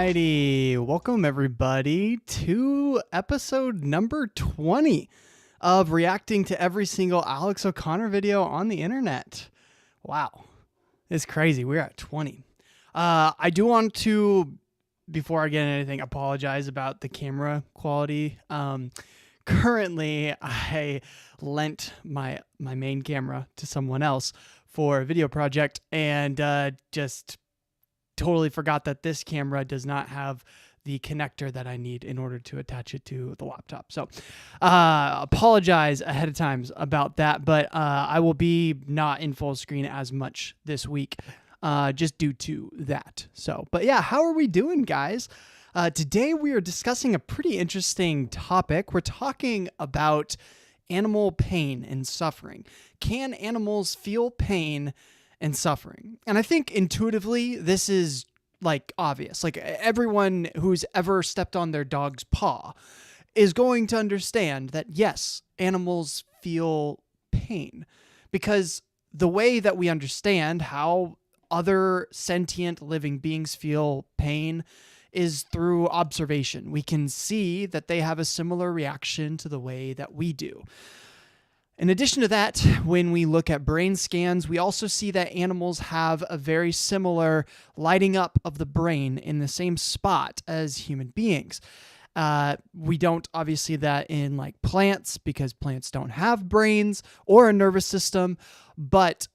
Alrighty, welcome everybody to episode number 20 of reacting to every single Alex O'Connor video on the internet. Wow, it's crazy. We're at 20. I do want to, before I get into anything, apologize about the camera quality. Currently, I lent my main camera to someone else for a video project and just totally forgot that this camera does not have the connector that I need in order to attach it to the laptop. So apologize ahead of time about that, but I will be not in full screen as much this week just due to that. So, but yeah, how are we doing, guys? Today we are discussing a pretty interesting topic. We're talking about animal pain and suffering. Can animals feel pain and suffering? And I think intuitively this is like obvious. Like everyone who's ever stepped on their dog's paw is going to understand that yes, animals feel pain, because the way that we understand how other sentient living beings feel pain is through observation. We can see that they have a similar reaction to the way that we do. In addition to that, when we look at brain scans, we also see that animals have a very similar lighting up of the brain in the same spot as human beings. We don't obviously that in like plants, because plants don't have brains or a nervous system, but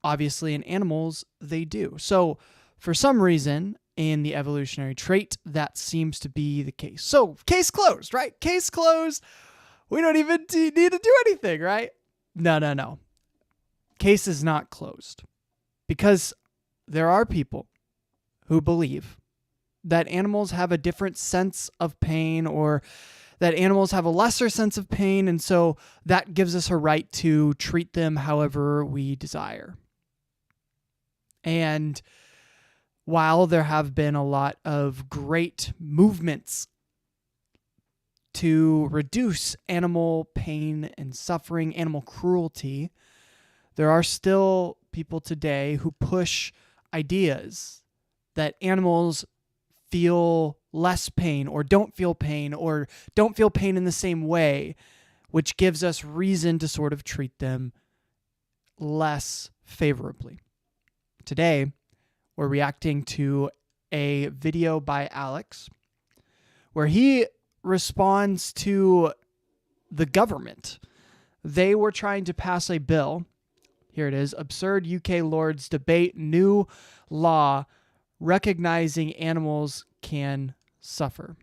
obviously in animals, they do. So for some reason in the evolutionary trait, that seems to be the case. So case closed, right? Case closed. We don't even need to do anything, right? No. Case is not closed, because there are people who believe that animals have a different sense of pain, or that animals have a lesser sense of pain, and so that gives us a right to treat them however we desire. And while there have been a lot of great movements to reduce animal pain and suffering, animal cruelty, there are still people today who push ideas that animals feel less pain or don't feel pain in the same way, which gives us reason to sort of treat them less favorably. Today, we're reacting to a video by Alex where he responds to the government. They were trying to pass a bill. Here it is. Absurd UK Lords debate new law recognizing animals can suffer.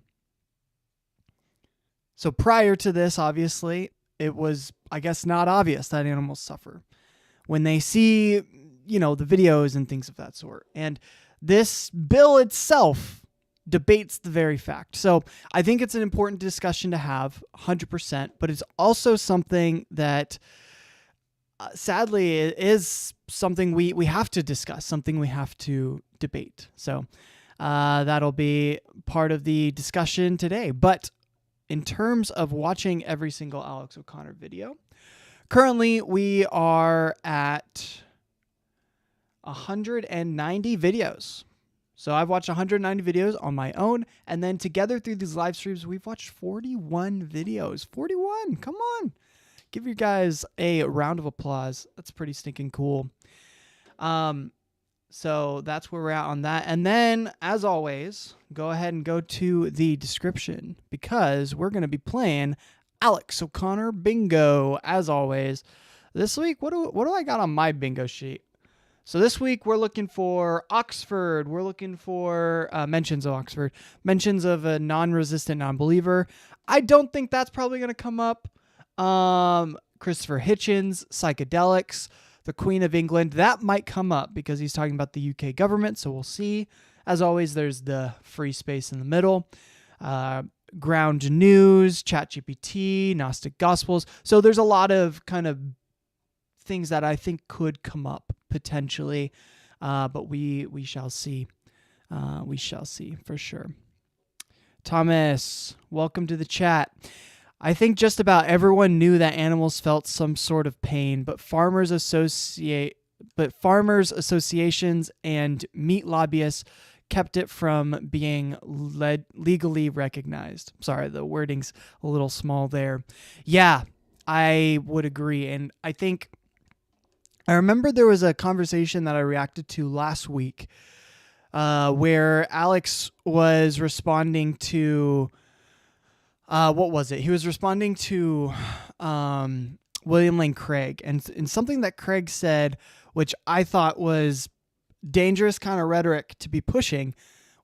So prior to this, obviously, it was, I guess, not obvious that animals suffer when they see, the videos and things of that sort. And this bill itself debates the very fact. So I think it's an important discussion to have, 100%, but it's also something that sadly is something we have to discuss, something we have to debate. So that'll be part of the discussion today. But in terms of watching every single Alex O'Connor video, currently we are at 190 videos. So I've watched 190 videos on my own, and then together through these live streams, we've watched 41 videos. 41, come on. Give you guys a round of applause. That's pretty stinking cool. So that's where we're at on that. And then, as always, go ahead and go to the description, because we're going to be playing Alex O'Connor Bingo, as always. This week, what do I got on my bingo sheet? So this week, we're looking for Oxford. We're looking for mentions of Oxford. Mentions of a non-resistant non-believer. I don't think that's probably going to come up. Christopher Hitchens, psychedelics, the Queen of England. That might come up because he's talking about the UK government, so we'll see. As always, there's the free space in the middle. Ground news, ChatGPT, Gnostic Gospels. So there's a lot of kind of things that I think could come up potentially, but we shall see. We shall see for sure. Thomas, welcome to the chat. I think just about everyone knew that animals felt some sort of pain, but farmers associations and meat lobbyists kept it from being legally recognized. Sorry, the wording's a little small there. Yeah, I would agree. And I remember there was a conversation that I reacted to last week where Alex was responding to, what was it? He was responding to William Lane Craig, and something that Craig said, which I thought was dangerous kind of rhetoric to be pushing,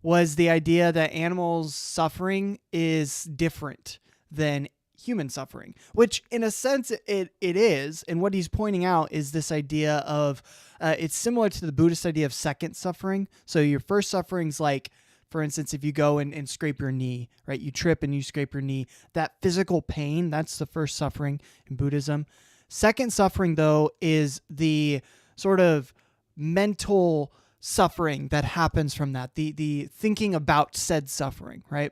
was the idea that animals' suffering is different than human suffering, which in a sense it is. And what he's pointing out is this idea of it's similar to the Buddhist idea of second suffering. So your first suffering's like, for instance, if you go and scrape your knee, right? You trip and you scrape your knee. That physical pain, that's the first suffering in Buddhism. Second suffering, though, is the sort of mental suffering that happens from that, the thinking about said suffering, right?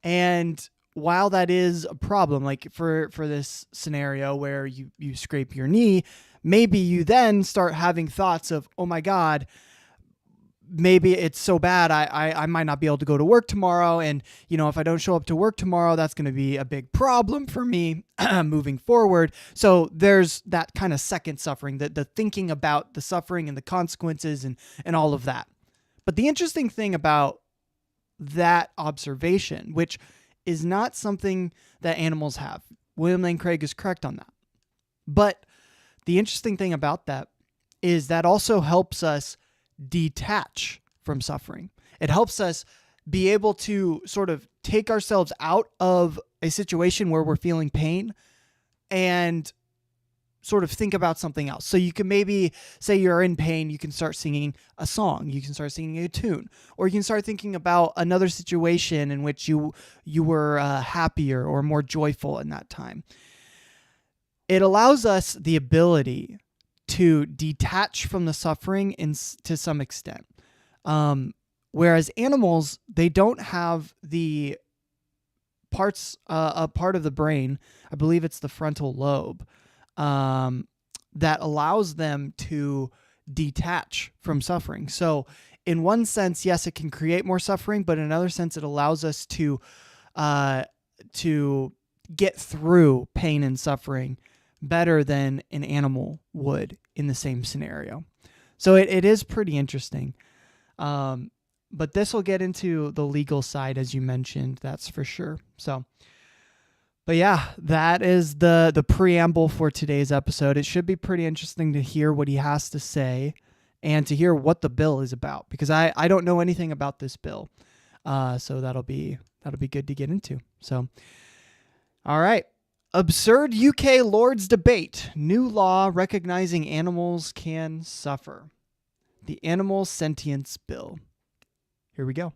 And while that is a problem, like for this scenario where you scrape your knee, maybe you then start having thoughts of, oh my God, maybe it's so bad I might not be able to go to work tomorrow. And, if I don't show up to work tomorrow, that's going to be a big problem for me moving forward. So there's that kind of second suffering, the thinking about the suffering and the consequences and all of that. But the interesting thing about that observation, which is not something that animals have, William Lane Craig is correct on that. But the interesting thing about that is that also helps us detach from suffering. It helps us be able to sort of take ourselves out of a situation where we're feeling pain and sort of think about something else. So you can maybe say you're in pain, you can start singing a song, you can start singing a tune, or you can start thinking about another situation in which you were happier or more joyful in that time. It allows us the ability to detach from the suffering to some extent. Whereas animals, they don't have the parts, a part of the brain, I believe it's the frontal lobe, that allows them to detach from suffering. So in one sense, yes, it can create more suffering, but in another sense, it allows us to get through pain and suffering better than an animal would in the same scenario. So it is pretty interesting. But this will get into the legal side, as you mentioned, that's for sure. So, but yeah, that is the preamble for today's episode. It should be pretty interesting to hear what he has to say and to hear what the bill is about, because I don't know anything about this bill. So that'll be good to get into. So, all right. Absurd UK Lords debate. New law recognizing animals can suffer. The Animal Sentience Bill. Here we go.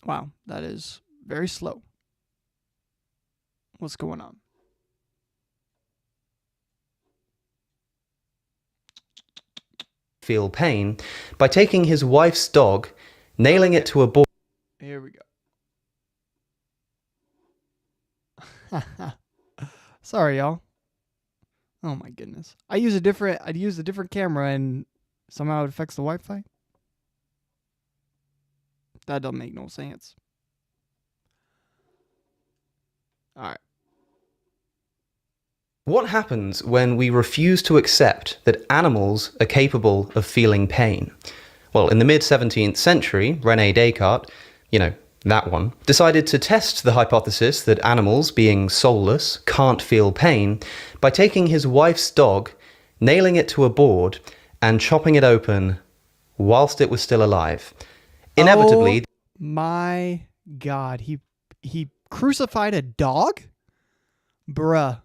Wow, that is very slow. What's going on? Feel pain by taking his wife's dog, nailing it to a board. Here we go. Sorry, y'all. Oh my goodness. I'd use a different camera and somehow it affects the Wi-Fi. That don't make no sense. All right. What happens when we refuse to accept that animals are capable of feeling pain? Well, in the mid-17th century, René Descartes, that one, decided to test the hypothesis that animals, being soulless, can't feel pain by taking his wife's dog, nailing it to a board, and chopping it open whilst it was still alive. Inevitably... Oh my God. He crucified a dog? Bruh.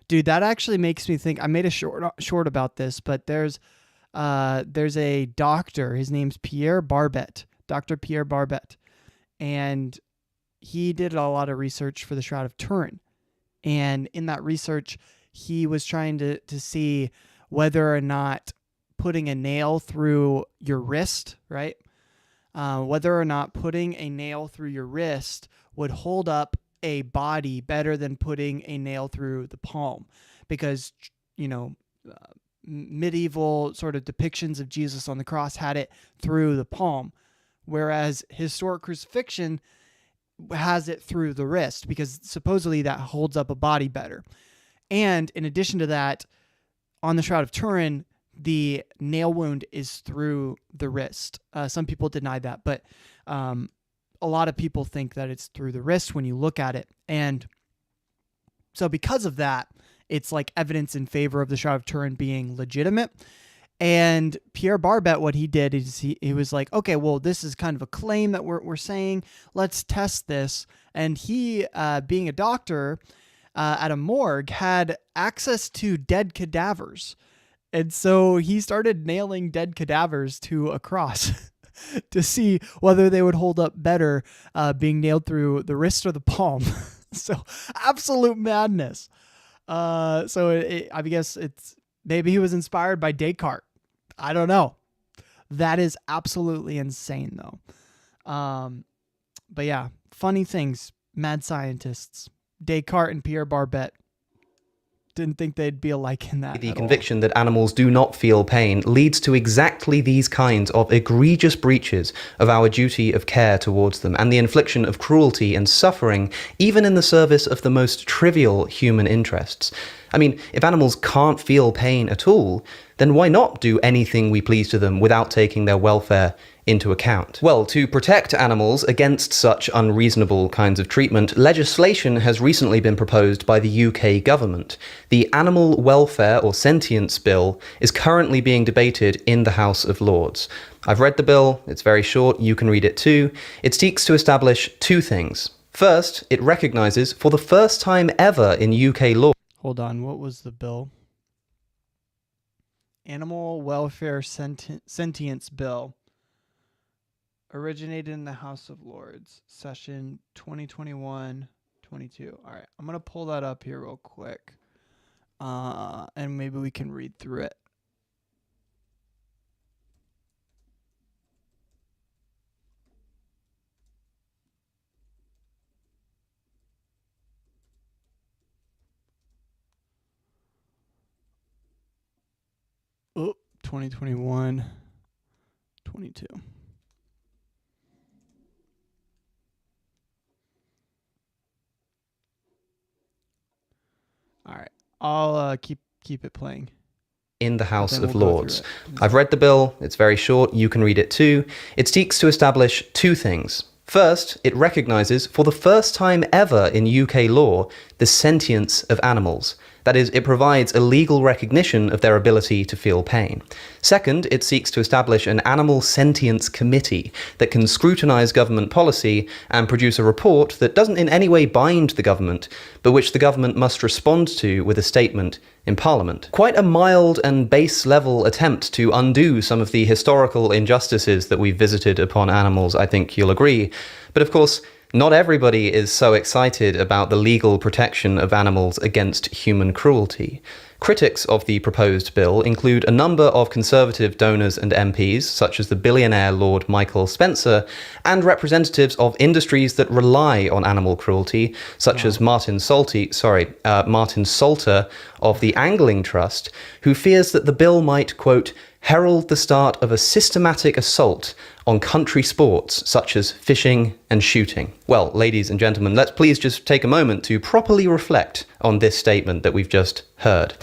Dude, that actually makes me think. I made a short about this, but there's a doctor. His name's Pierre Barbet, Dr. Pierre Barbet, and he did a lot of research for the Shroud of Turin. And in that research, he was trying to see whether or not putting a nail through your wrist, right, whether or not putting a nail through your wrist would hold up a body better than putting a nail through the palm, because medieval sort of depictions of Jesus on the cross had it through the palm, whereas historic crucifixion has it through the wrist, because supposedly that holds up a body better. And in addition to that, on the Shroud of Turin, the nail wound is through the wrist. Some people deny that, but a lot of people think that it's through the wrist when you look at it. And so because of that, it's like evidence in favor of the Shroud of Turin being legitimate. And Pierre Barbet, what he did is he was like, okay, well, this is kind of a claim that we're saying. Let's test this. And he, being a doctor at a morgue, had access to dead cadavers. And so he started nailing dead cadavers to a cross to see whether they would hold up better being nailed through the wrist or the palm. So absolute madness. I guess it's maybe he was inspired by Descartes. I don't know. That is absolutely insane, though. But yeah, funny things. Mad scientists. Descartes and Pierre Barbet didn't think they'd be alike in that. The conviction that animals do not feel pain leads to exactly these kinds of egregious breaches of our duty of care towards them, and the infliction of cruelty and suffering, even in the service of the most trivial human interests. I mean, if animals can't feel pain at all, then why not do anything we please to them without taking their welfare into account? Well, to protect animals against such unreasonable kinds of treatment, legislation has recently been proposed by the UK government. The Animal Welfare or Sentience Bill is currently being debated in the House of Lords. I've read the bill, it's very short, you can read it too. It seeks to establish two things. First, it recognises, for the first time ever in UK law... Hold on, what was the bill? Animal Welfare Sentience Bill. Originated in the House of Lords, session 2021-22. All right, I'm going to pull that up here real quick, and maybe we can read through it. Oh, 2021-22. All right, I'll keep it playing. In the House of Lords. I've read the bill, it's very short, you can read it too. It seeks to establish two things. First, it recognises, for the first time ever in UK law, the sentience of animals. That is, it provides a legal recognition of their ability to feel pain. Second, it seeks to establish an animal sentience committee that can scrutinise government policy and produce a report that doesn't in any way bind the government, but which the government must respond to with a statement in Parliament. Quite a mild and base-level attempt to undo some of the historical injustices that we've visited upon animals, I think you'll agree. But of course, not everybody is so excited about the legal protection of animals against human cruelty. Critics of the proposed bill include a number of Conservative donors and MPs, such as the billionaire Lord Michael Spencer, and representatives of industries that rely on animal cruelty, such as Martin Salter of the Angling Trust, who fears that the bill might, quote, herald the start of a systematic assault on country sports such as fishing and shooting. Well, ladies and gentlemen, let's please just take a moment to properly reflect on this statement that we've just heard.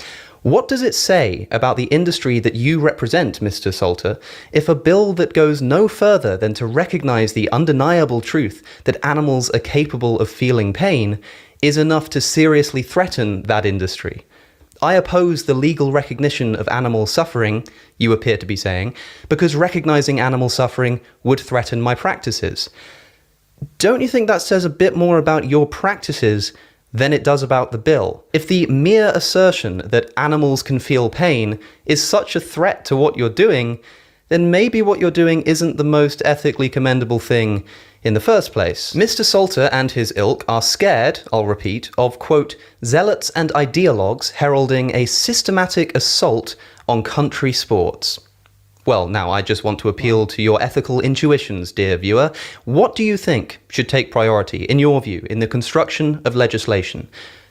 What does it say about the industry that you represent, Mr. Salter, if a bill that goes no further than to recognise the undeniable truth that animals are capable of feeling pain is enough to seriously threaten that industry? I oppose the legal recognition of animal suffering, you appear to be saying, because recognising animal suffering would threaten my practices. Don't you think that says a bit more about your practices than it does about the bill? If the mere assertion that animals can feel pain is such a threat to what you're doing, then maybe what you're doing isn't the most ethically commendable thing in the first place. Mr. Salter and his ilk are scared, I'll repeat, of, quote, zealots and ideologues heralding a systematic assault on country sports. Well, now I just want to appeal to your ethical intuitions, dear viewer. What do you think should take priority, in your view, in the construction of legislation?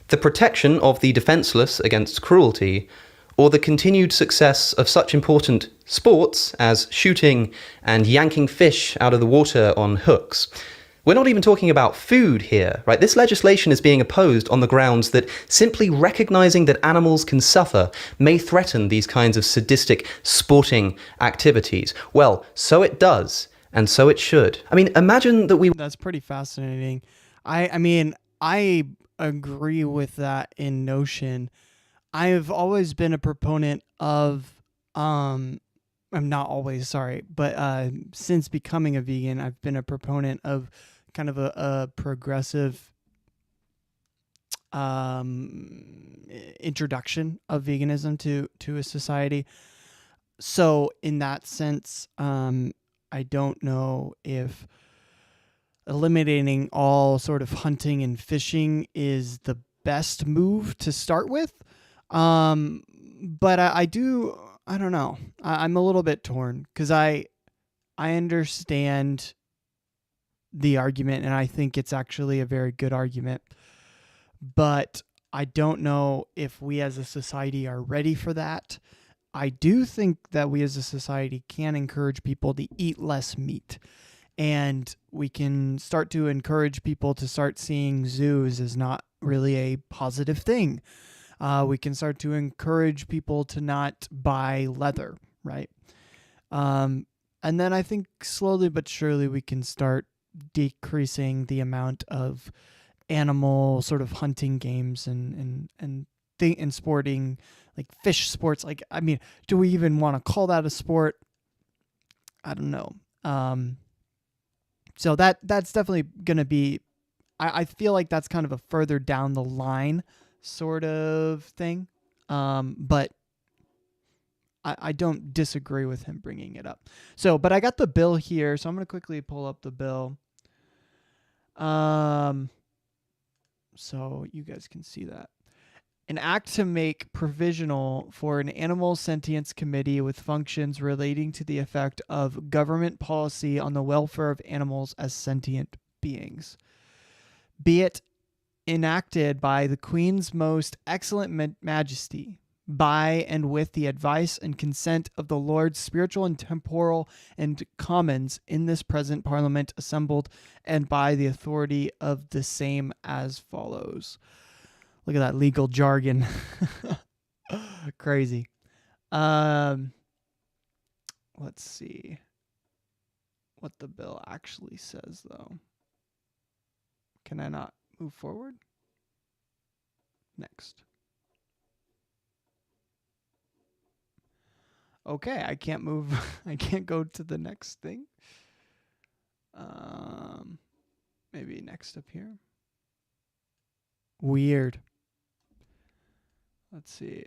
The protection of the defenseless against cruelty, or the continued success of such important sports as shooting and yanking fish out of the water on hooks? We're not even talking about food here, right? This legislation is being opposed on the grounds that simply recognizing that animals can suffer may threaten these kinds of sadistic sporting activities. Well, so it does, and so it should. I mean, imagine that we... That's pretty fascinating. I mean, I agree with that in notion. I've always been a proponent of, I'm not always, sorry, but since becoming a vegan, I've been a proponent of kind of a progressive introduction of veganism to a society. So in that sense, I don't know if eliminating all sort of hunting and fishing is the best move to start with. But I don't know. I'm a little bit torn because I understand the argument, and I think it's actually a very good argument. But I don't know if we as a society are ready for that. I do think that we as a society can encourage people to eat less meat. And we can start to encourage people to start seeing zoos as not really a positive thing. We can start to encourage people to not buy leather, right? And then I think slowly but surely we can start decreasing the amount of animal sort of hunting games and sporting, like fish sports. Like, I mean, do we even want to call that a sport? I don't know. So that's definitely going to be, I feel like that's kind of a further down the line sort of thing. But I don't disagree with him bringing it up. So, but I got the bill here, so I'm going to quickly pull up the bill. So you guys can see that. An act to make provisional for an animal sentience committee with functions relating to the effect of government policy on the welfare of animals as sentient beings. Be it enacted by the Queen's most excellent majesty, by and with the advice and consent of the Lords spiritual and temporal and commons in this present parliament assembled, and by the authority of the same as follows. Look at that legal jargon. Crazy. Let's see what the bill actually says, though. Can I not move forward? Next. Okay, I can't move. I can't go to the next thing. Maybe next up here. Weird. Let's see.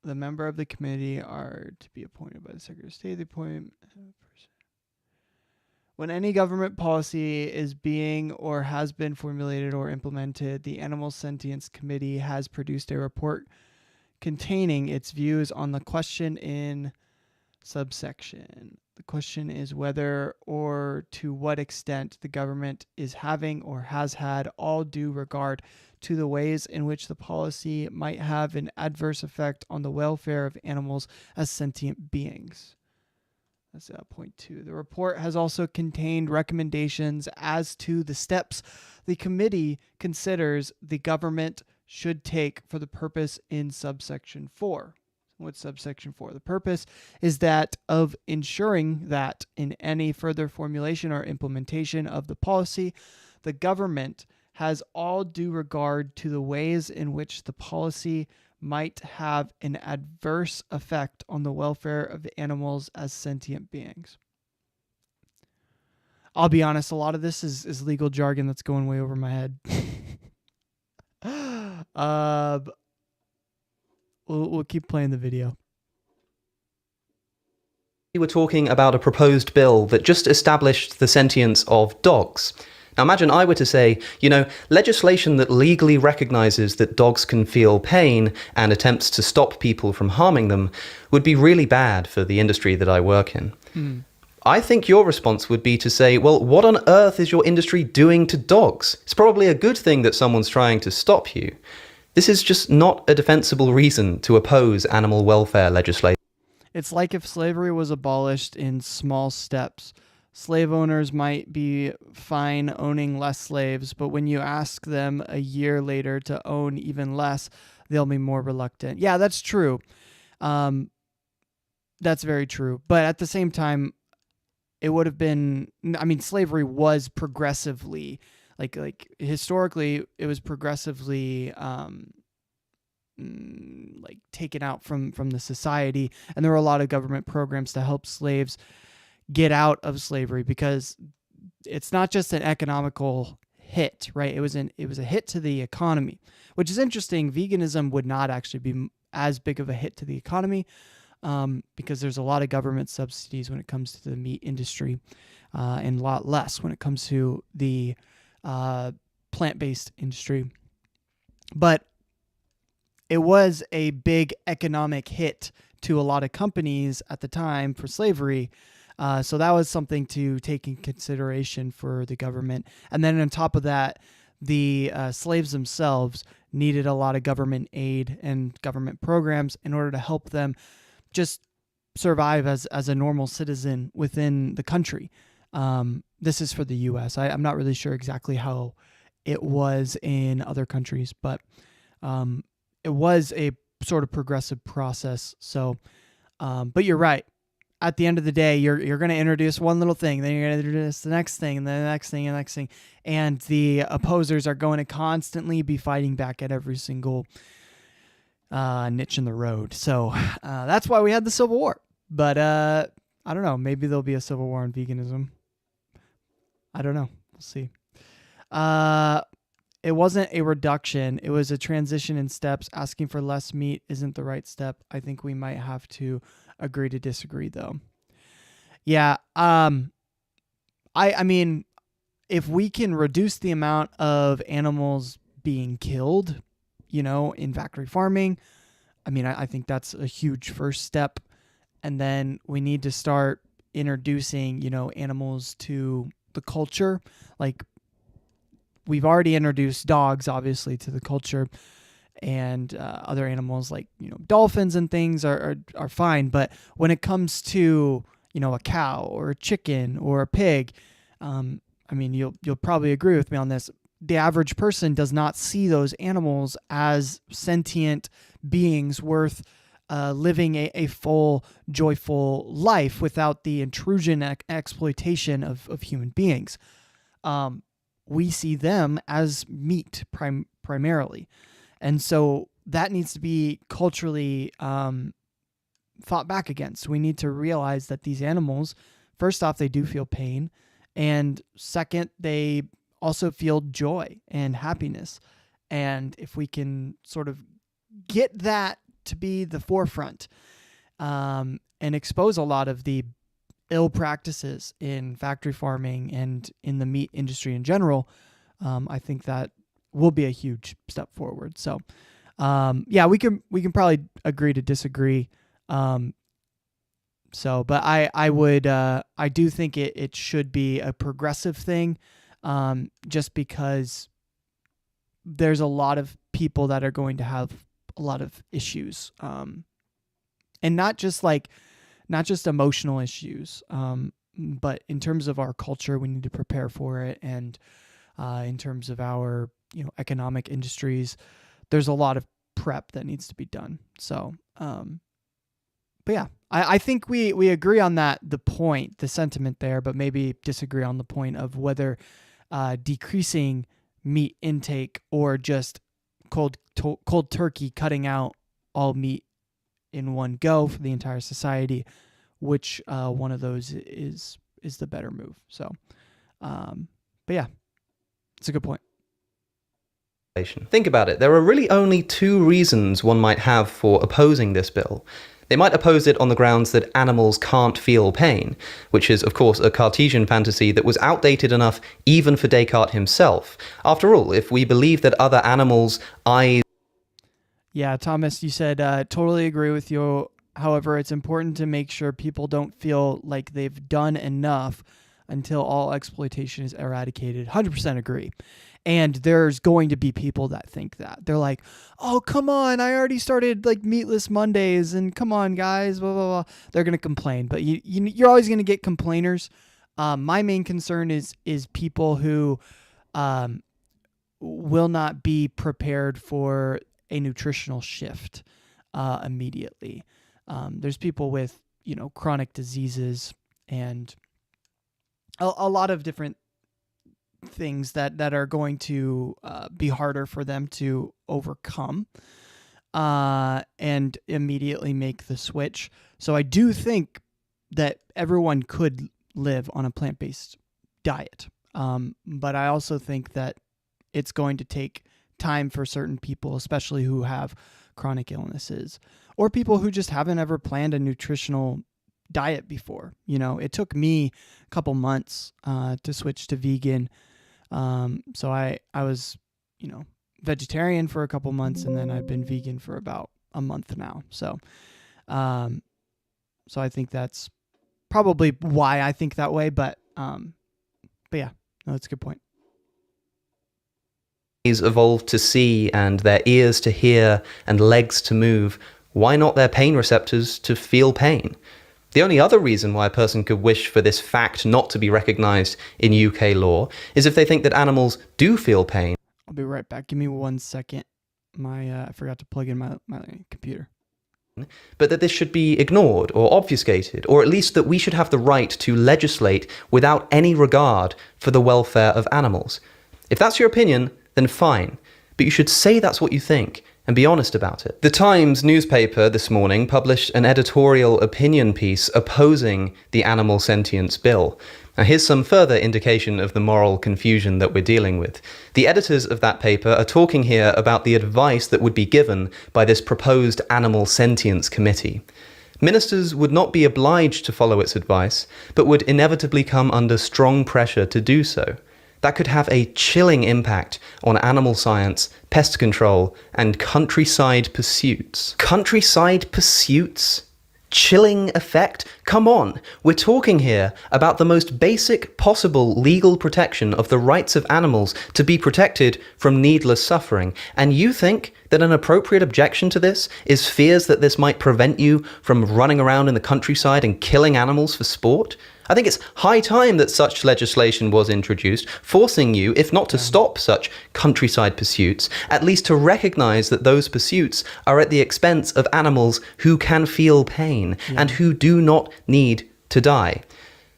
The member of the committee are to be appointed by the Secretary of State. The appointment when any government policy is being or has been formulated or implemented, the Animal Sentience Committee has produced a report containing its views on the question in subsection. The question is whether or to what extent the government is having or has had all due regard to the ways in which the policy might have an adverse effect on the welfare of animals as sentient beings. That's point 2. The report has also contained recommendations as to the steps the committee considers the government should take for the purpose in subsection 4. What's subsection 4? The purpose is that of ensuring that in any further formulation or implementation of the policy, the government has all due regard to the ways in which the policy might have an adverse effect on the welfare of animals as sentient beings. I'll be honest, a lot of this is legal jargon that's going way over my head. We'll keep playing the video. We were talking about a proposed bill that just established the sentience of dogs. Now, imagine I were to say, legislation that legally recognizes that dogs can feel pain and attempts to stop people from harming them would be really bad for the industry that I work in. I think your response would be to say, well, what on earth is your industry doing to dogs? It's probably a good thing that someone's trying to stop you. This is just not a defensible reason to oppose animal welfare legislation. It's like if slavery was abolished in small steps. Slave owners might be fine owning less slaves, but when you ask them a year later to own even less, they'll be more reluctant. Yeah, that's true. That's very true. But at the same time, it would have been, slavery was progressively, like historically, it was progressively taken out from the society, and there were a lot of government programs to help slaves get out of slavery, because it's not just an economical hit, right? It was a hit to the economy, which is interesting. Veganism would not actually be as big of a hit to the economy, because there's a lot of government subsidies when it comes to the meat industry, and a lot less when it comes to the plant-based industry. But it was a big economic hit to a lot of companies at the time for slavery. So that was something to take in consideration for the government. And then on top of that, the slaves themselves needed a lot of government aid and government programs in order to help them just survive as a normal citizen within the country. This is for the U.S. I'm not really sure exactly how it was in other countries, but it was a sort of progressive process. So, but you're right. At the end of the day, you're going to introduce one little thing, then you're going to introduce the next thing, and then the next thing, and the next thing. And the opposers are going to constantly be fighting back at every single niche in the road. So that's why we had the Civil War. But I don't know. Maybe there'll be a civil war on veganism. I don't know. We'll see. It wasn't a reduction. It was a transition in steps. Asking for less meat isn't the right step. I think we might have to agree to disagree, though. Yeah. I mean, if we can reduce the amount of animals being killed, in factory farming, I think that's a huge first step. And then we need to start introducing, animals to the culture. Like, we've already introduced dogs, obviously, to the culture, and other animals like, dolphins and things are fine. But when it comes to, a cow or a chicken or a pig, you'll probably agree with me on this. The average person does not see those animals as sentient beings worth living a full, joyful life without the intrusion and exploitation of human beings. We see them as meat primarily. And so that needs to be culturally fought back against. We need to realize that these animals, first off, they do feel pain. And second, they also feel joy and happiness. And if we can sort of get that to be the forefront, and expose a lot of the ill practices in factory farming and in the meat industry in general, I think that will be a huge step forward. So, we can probably agree to disagree. But I do think it should be a progressive thing, just because there's a lot of people that are going to have a lot of issues, and not just emotional issues, but in terms of our culture, we need to prepare for it. And in terms of our economic industries, there's a lot of prep that needs to be done. So, but yeah, I think we agree on that, the sentiment there, but maybe disagree on the point of whether decreasing meat intake or just cold turkey cutting out all meat in one go for the entire society, which one of those is the better move. So, but yeah, it's a good point. Think about it. There are really only two reasons one might have for opposing this bill. They might oppose it on the grounds that animals can't feel pain, which is, of course, a Cartesian fantasy that was outdated enough even for Descartes himself. After all, if we believe that other animals' eyes... Yeah, Thomas, you said, totally agree with you. However, it's important to make sure people don't feel like they've done enough until all exploitation is eradicated. 100% agree. And there's going to be people that think that. They're like, oh, come on, I already started like meatless Mondays, and come on, guys, blah, blah, blah. They're going to complain. But you're always going to get complainers. My main concern is people who will not be prepared for a nutritional shift immediately. There's people with, chronic diseases and a lot of different things that are going to be harder for them to overcome and immediately make the switch. So I do think that everyone could live on a plant-based diet. But I also think that it's going to take time for certain people, especially who have chronic illnesses or people who just haven't ever planned a nutritional diet before. It took me a couple months to switch to vegan. So I was, vegetarian for a couple months, and then I've been vegan for about a month now. So I think that's probably why I think that way. But yeah, no, that's a good point. Evolved to see and their ears to hear and legs to move, why not their pain receptors to feel pain? The only other reason why a person could wish for this fact not to be recognized in UK law is if they think that animals do feel pain. I'll be right back. Give me 1 second. I forgot to plug in my computer. But that this should be ignored or obfuscated, or at least that we should have the right to legislate without any regard for the welfare of animals. If that's your opinion, then fine. But you should say that's what you think and be honest about it. The Times newspaper this morning published an editorial opinion piece opposing the Animal Sentience Bill. Now here's some further indication of the moral confusion that we're dealing with. The editors of that paper are talking here about the advice that would be given by this proposed Animal Sentience Committee. Ministers would not be obliged to follow its advice, but would inevitably come under strong pressure to do so. That could have a chilling impact on animal science, pest control, and countryside pursuits. Countryside pursuits? Chilling effect? Come on, we're talking here about the most basic possible legal protection of the rights of animals to be protected from needless suffering. And you think that an appropriate objection to this is fears that this might prevent you from running around in the countryside and killing animals for sport? I think it's high time that such legislation was introduced, forcing you, if not to stop such countryside pursuits, at least to recognize that those pursuits are at the expense of animals who can feel pain and who do not need to die.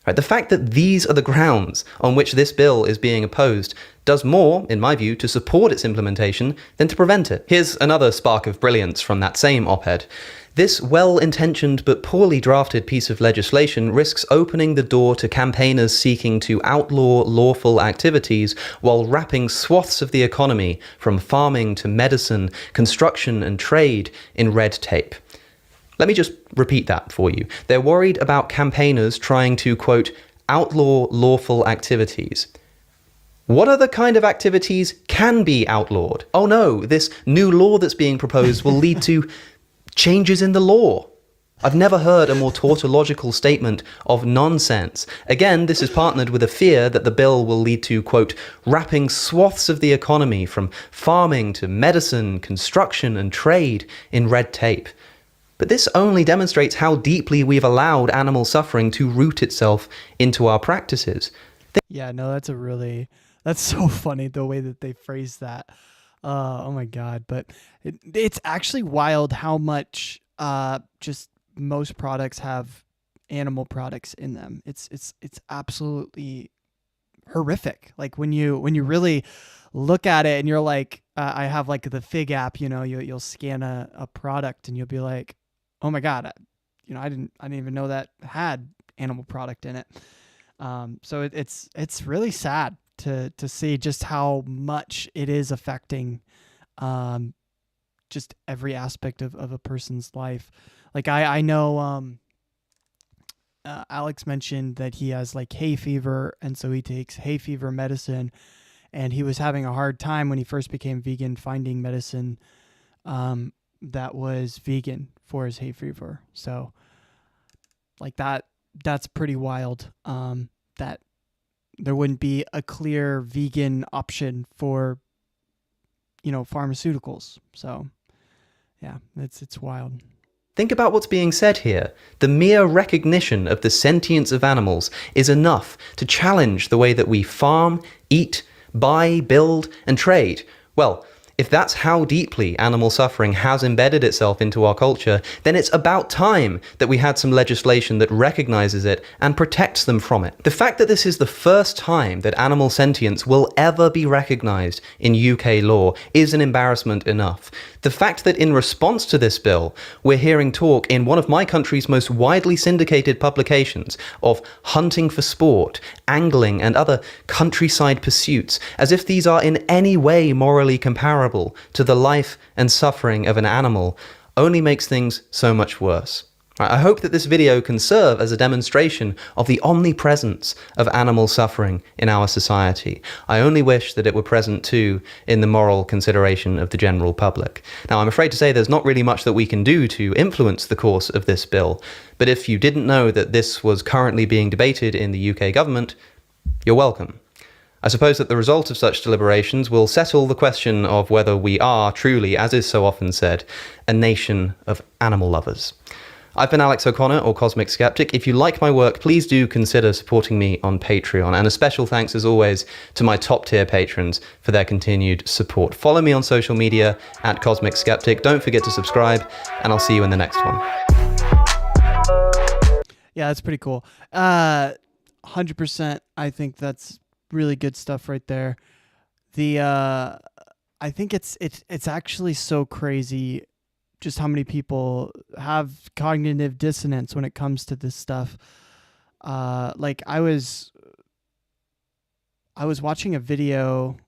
Right? The fact that these are the grounds on which this bill is being opposed does more, in my view, to support its implementation than to prevent it. Here's another spark of brilliance from that same op-ed. This well-intentioned but poorly drafted piece of legislation risks opening the door to campaigners seeking to outlaw lawful activities while wrapping swaths of the economy, from farming to medicine, construction and trade, in red tape. Let me just repeat that for you. They're worried about campaigners trying to, quote, outlaw lawful activities. What other kind of activities can be outlawed? Oh no, this new law that's being proposed will lead to changes in the law. I've never heard a more tautological statement of nonsense. Again, this is partnered with a fear that the bill will lead to, quote, wrapping swaths of the economy, from farming to medicine, construction and trade, in red tape. But this only demonstrates how deeply we've allowed animal suffering to root itself into our practices. Yeah, no, that's so funny, the way that they phrase that. Oh my God. But it's actually wild how much just most products have animal products in them. It's absolutely horrific. Like when you really look at it and you're like, I have like the Fig app, you'll scan a product and you'll be like, oh my God, I didn't even know that had animal product in it. So it's really sad to see just how much it is affecting just every aspect of a person's life. Like I know Alex mentioned that he has like hay fever, and so he takes hay fever medicine, and he was having a hard time when he first became vegan finding medicine that was vegan for his hay fever. So like that's pretty wild. That there wouldn't be a clear vegan option for pharmaceuticals. So yeah, it's wild. Think about what's being said here. The mere recognition of the sentience of animals is enough to challenge the way that we farm, eat, buy, build, and trade. Well, if that's how deeply animal suffering has embedded itself into our culture, then it's about time that we had some legislation that recognizes it and protects them from it. The fact that this is the first time that animal sentience will ever be recognized in UK law is an embarrassment enough. The fact that in response to this bill, we're hearing talk in one of my country's most widely syndicated publications of hunting for sport, angling, and other countryside pursuits, as if these are in any way morally comparable to the life and suffering of an animal, only makes things so much worse. I hope that this video can serve as a demonstration of the omnipresence of animal suffering in our society. I only wish that it were present too in the moral consideration of the general public. Now, I'm afraid to say there's not really much that we can do to influence the course of this bill, but if you didn't know that this was currently being debated in the UK government, you're welcome. I suppose that the result of such deliberations will settle the question of whether we are truly, as is so often said, a nation of animal lovers. I've been Alex O'Connor, or Cosmic Skeptic. If you like my work, please do consider supporting me on Patreon. And a special thanks, as always, to my top-tier patrons for their continued support. Follow me on social media at Cosmic Skeptic. Don't forget to subscribe, and I'll see you in the next one. Yeah, that's pretty cool. 100%. I think that's really good stuff right there. I think it's actually so crazy just how many people have cognitive dissonance when it comes to this stuff. Like I was watching a video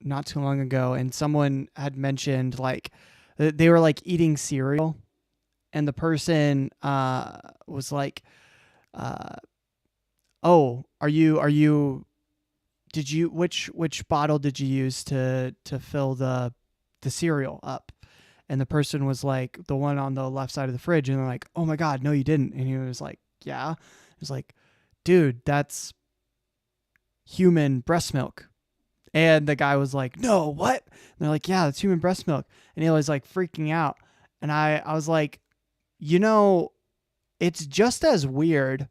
not too long ago, and someone had mentioned like they were like eating cereal, and the person was like, "Oh, did you which bottle did you use to fill the cereal up?" And the person was like, the one on the left side of the fridge, and they're like, "Oh my God, no, you didn't." And he was like, "Yeah." He was like, "Dude, that's human breast milk." And the guy was like, "No, what?" And they're like, "Yeah, that's human breast milk." And he was like freaking out. And I was like, it's just as weird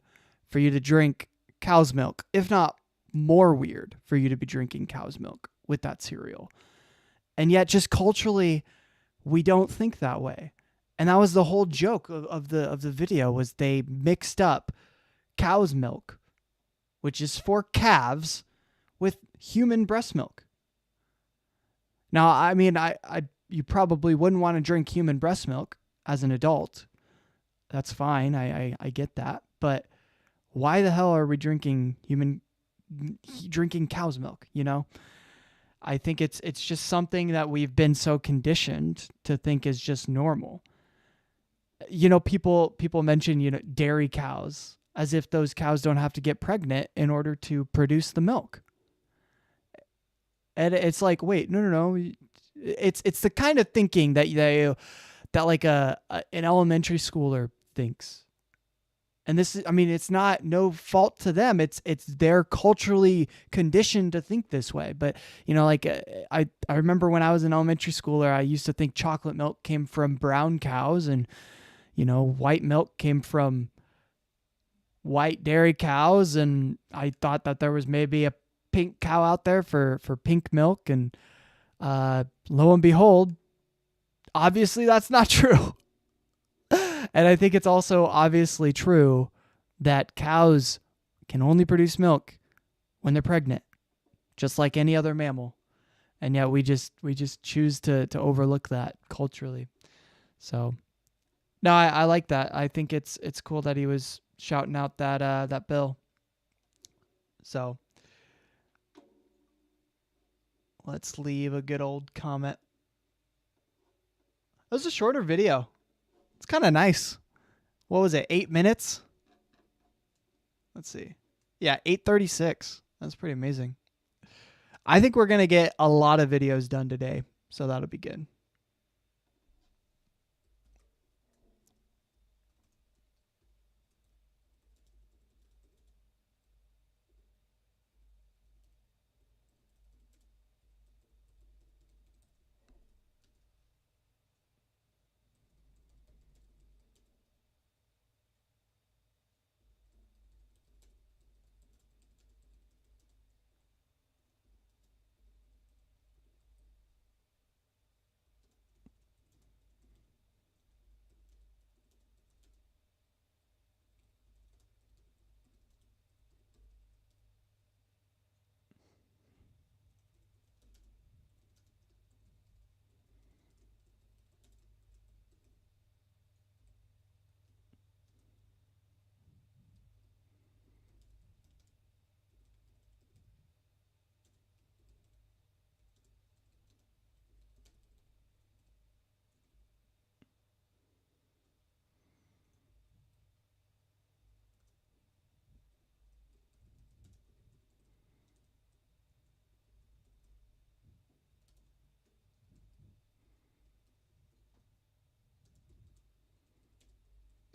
for you to drink cow's milk, if not more weird for you to be drinking cow's milk with that cereal. And yet just culturally, we don't think that way. And that was the whole joke of the video, was they mixed up cow's milk, which is for calves, with human breast milk. Now, I mean, you probably wouldn't want to drink human breast milk as an adult. That's fine. I get that. But why the hell are we drinking cow's milk, I think it's just something that we've been so conditioned to think is just normal. People mention, dairy cows, as if those cows don't have to get pregnant in order to produce the milk. And it's like, wait, no. It's the kind of thinking that like an elementary schooler thinks. And this is, I mean, it's no fault to them. They're culturally conditioned to think this way. But, like I remember when I was an elementary schooler, I used to think chocolate milk came from brown cows, and, white milk came from white dairy cows. And I thought that there was maybe a pink cow out there for pink milk. And lo and behold, obviously that's not true. And I think it's also obviously true that cows can only produce milk when they're pregnant, just like any other mammal. And yet we just choose to overlook that culturally. So no, I like that. I think it's cool that he was shouting out that bill. So let's leave a good old comment. That was a shorter video. It's kind of nice. What was it? 8 minutes? Let's see. Yeah, 8:36. That's pretty amazing. I think we're going to get a lot of videos done today, so that'll be good.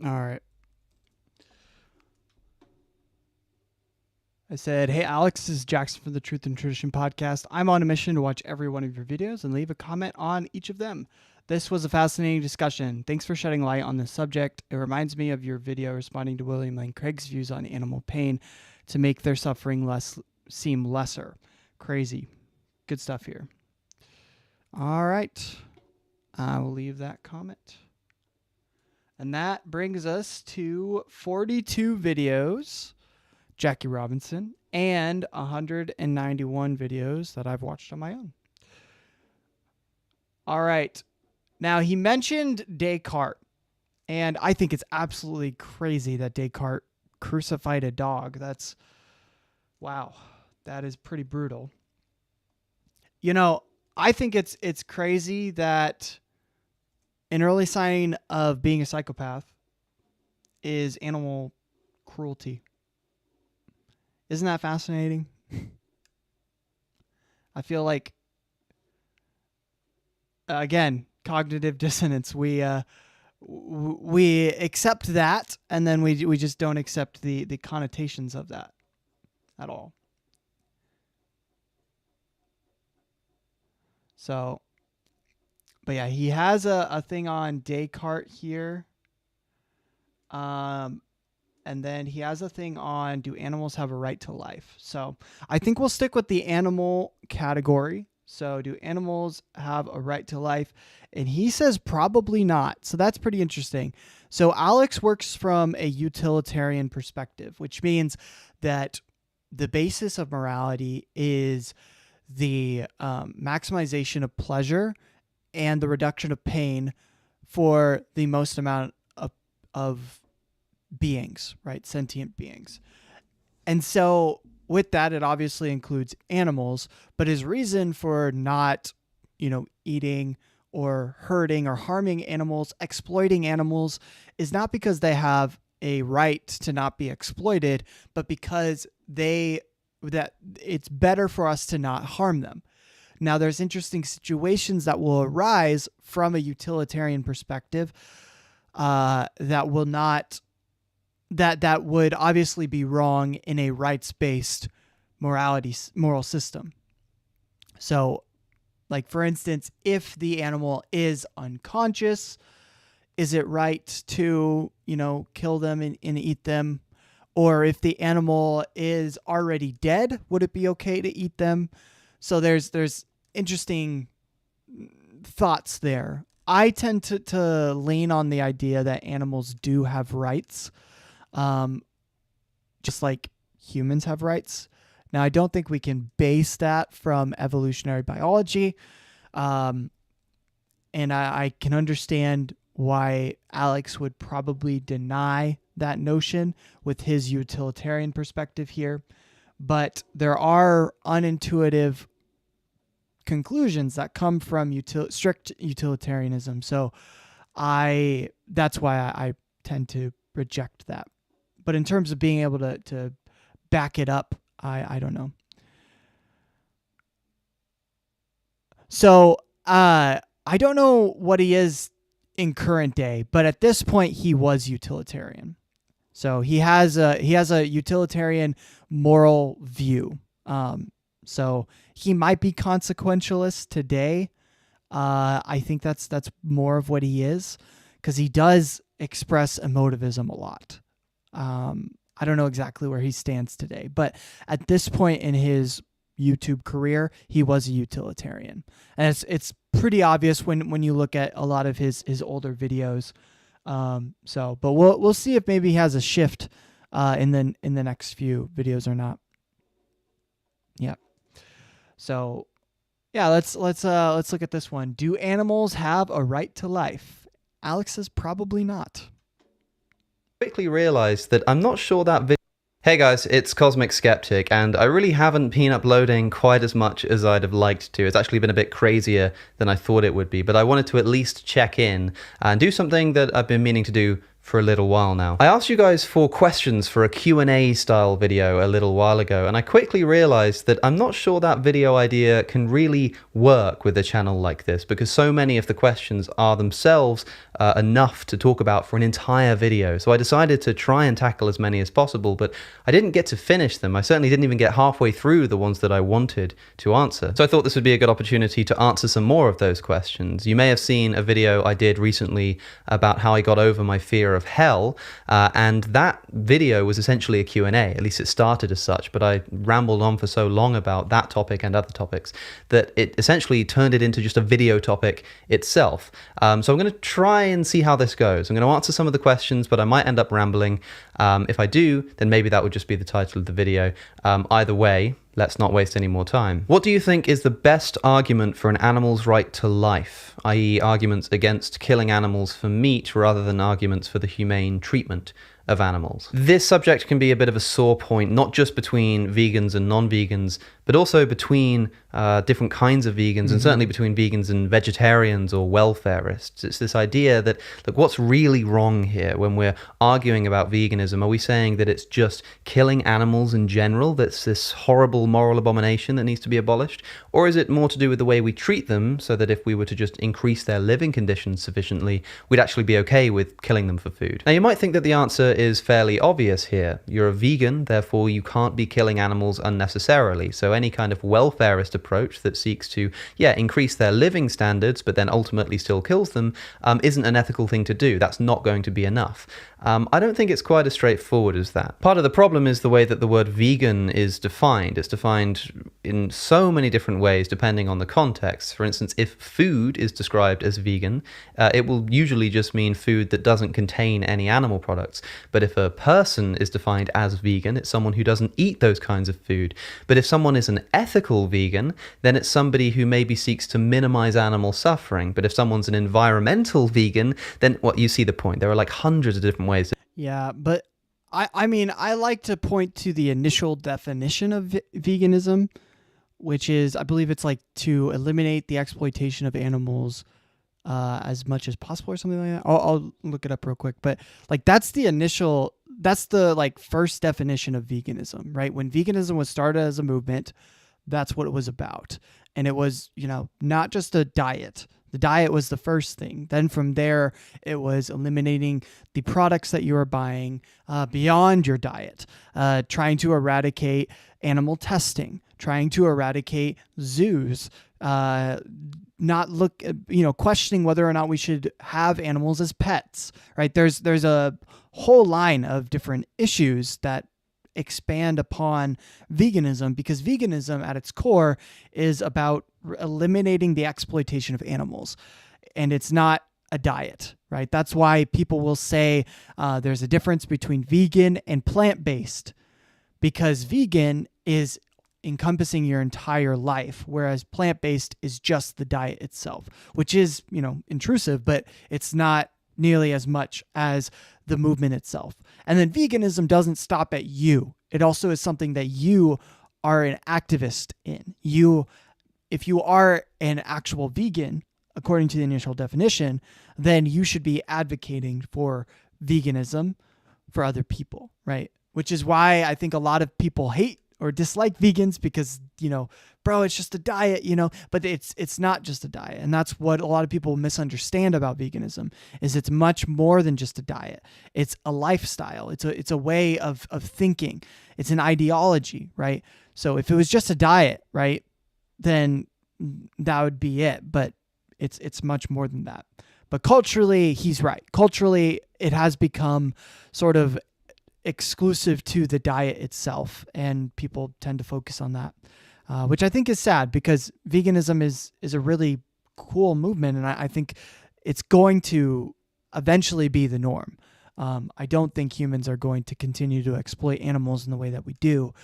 All right. I said, hey, Alex, this is Jackson from the Truth and Tradition podcast. I'm on a mission to watch every one of your videos and leave a comment on each of them. This was a fascinating discussion. Thanks for shedding light on this subject. It reminds me of your video responding to William Lane Craig's views on animal pain to make their suffering seem lesser. Crazy. Good stuff here. All right. I will leave that comment. And that brings us to 42 videos. Jackie Robinson, and 191 videos that I've watched on my own. All right. Now, he mentioned Descartes, and I think it's absolutely crazy that Descartes crucified a dog. Wow, that is pretty brutal. You know, I think it's crazy that an early sign of being a psychopath is animal cruelty. Isn't that fascinating? I feel like, again, cognitive dissonance. We accept that, and then we just don't accept the connotations of that at all. So, but yeah, he has a thing on Descartes here. And then he has a thing on, do animals have a right to life? So I think we'll stick with the animal category. So do animals have a right to life? And he says probably not. So that's pretty interesting. So Alex works from a utilitarian perspective, which means that the basis of morality is the maximization of pleasure and the reduction of pain for the most amount of beings, right? Sentient beings. And so with that, it obviously includes animals, but his reason for not, eating or hurting or harming animals, exploiting animals, is not because they have a right to not be exploited, but because that it's better for us to not harm them. Now, there's interesting situations that will arise from a utilitarian perspective that would obviously be wrong in a rights-based moral system. So, like, for instance, if the animal is unconscious, is it right to, kill them and eat them? Or if the animal is already dead, would it be okay to eat them? So there's interesting thoughts there. I tend to lean on the idea that animals do have rights, just like humans have rights. Now, I don't think we can base that from evolutionary biology, and I can understand why Alex would probably deny that notion with his utilitarian perspective here. But there are unintuitive conclusions that come from strict utilitarianism. So that's why I tend to reject that. But in terms of being able to back it up, I don't know. So I don't know what he is in current day, but at this point he was utilitarian. So he has a utilitarian moral view. So he might be consequentialist today. I think that's more of what he is, because he does express emotivism a lot. I don't know exactly where he stands today, but at this point in his YouTube career, he was a utilitarian, and it's pretty obvious when you look at a lot of his older videos. But we'll see if maybe he has a shift in the next few videos or not. Yeah. So yeah, let's look at this one. Do animals have a right to life? Alex says probably not. Quickly realized that I'm not sure that video. Hey guys, it's Cosmic Skeptic, and I really haven't been uploading quite as much as I'd have liked to. It's actually been a bit crazier than I thought it would be, but I wanted to at least check in and do something that I've been meaning to do for a little while now. I asked you guys for questions for a Q&A style video a little while ago, and I quickly realized that I'm not sure that video idea can really work with a channel like this, because so many of the questions are themselves enough to talk about for an entire video. So I decided to try and tackle as many as possible, but I didn't get to finish them. I certainly didn't even get halfway through the ones that I wanted to answer. So I thought this would be a good opportunity to answer some more of those questions. You may have seen a video I did recently about how I got over my fear of hell, and that video was essentially a Q&A. At least it started as such, but I rambled on for so long about that topic and other topics that it essentially turned it into just a video topic itself. So I'm going to try and see how this goes. I'm going to answer some of the questions, but I might end up rambling. If I do, then maybe that would just be the title of the video. Either way, let's not waste any more time. What do you think is the best argument for an animal's right to life, i.e. arguments against killing animals for meat rather than arguments for the humane treatment of animals? This subject can be a bit of a sore point, not just between vegans and non-vegans, but also between different kinds of vegans, and certainly between vegans and vegetarians or welfarists. It's this idea that, look, what's really wrong here when we're arguing about veganism? Are we saying that it's just killing animals in general that's this horrible moral abomination that needs to be abolished? Or is it more to do with the way we treat them, so that if we were to just increase their living conditions sufficiently, we'd actually be okay with killing them for food? Now, you might think that the answer is fairly obvious here. You're a vegan, therefore you can't be killing animals unnecessarily. So any kind of welfarist approach that seeks to, increase their living standards, but then ultimately still kills them, isn't an ethical thing to do. That's not going to be enough. I don't think it's quite as straightforward as that. Part of the problem is the way that the word vegan is defined. It's defined in so many different ways depending on the context. For instance, if food is described as vegan, it will usually just mean food that doesn't contain any animal products. But if a person is defined as vegan, it's someone who doesn't eat those kinds of food. But if someone is an ethical vegan, then it's somebody who maybe seeks to minimize animal suffering. But if someone's an environmental vegan, then you see the point. There are like hundreds of different ways. Yeah, but I mean, I like to point to the initial definition of veganism, which is, I believe it's like to eliminate the exploitation of animals as much as possible or something like that. I'll look it up real quick, but like that's the like first definition of veganism, right? When veganism was started as a movement, that's what it was about. And it was, not just a diet. The diet was the first thing. Then from there, it was eliminating the products that you were buying beyond your diet, trying to eradicate animal testing, trying to eradicate zoos, questioning whether or not we should have animals as pets, right? There's a whole line of different issues that expand upon veganism, because veganism at its core is about eliminating the exploitation of animals, and it's not a diet, right? That's why people will say there's a difference between vegan and plant-based, because vegan is encompassing your entire life, whereas plant-based is just the diet itself, which is, intrusive, but it's not nearly as much as the movement itself. And then veganism doesn't stop at you. It also is something that you are an activist in. If you are an actual vegan, according to the initial definition, then you should be advocating for veganism for other people, right? Which is why I think a lot of people hate or dislike vegans because, bro, it's just a diet, but it's not just a diet. And that's what a lot of people misunderstand about veganism is it's much more than just a diet. It's a lifestyle. It's a way of thinking. It's an ideology, right? So if it was just a diet, right, then that would be it. But it's much more than that. But culturally, he's right. Culturally, it has become sort of exclusive to the diet itself, and people tend to focus on that, which I think is sad because veganism is a really cool movement, and I think it's going to eventually be the norm. I don't think humans are going to continue to exploit animals in the way that we do.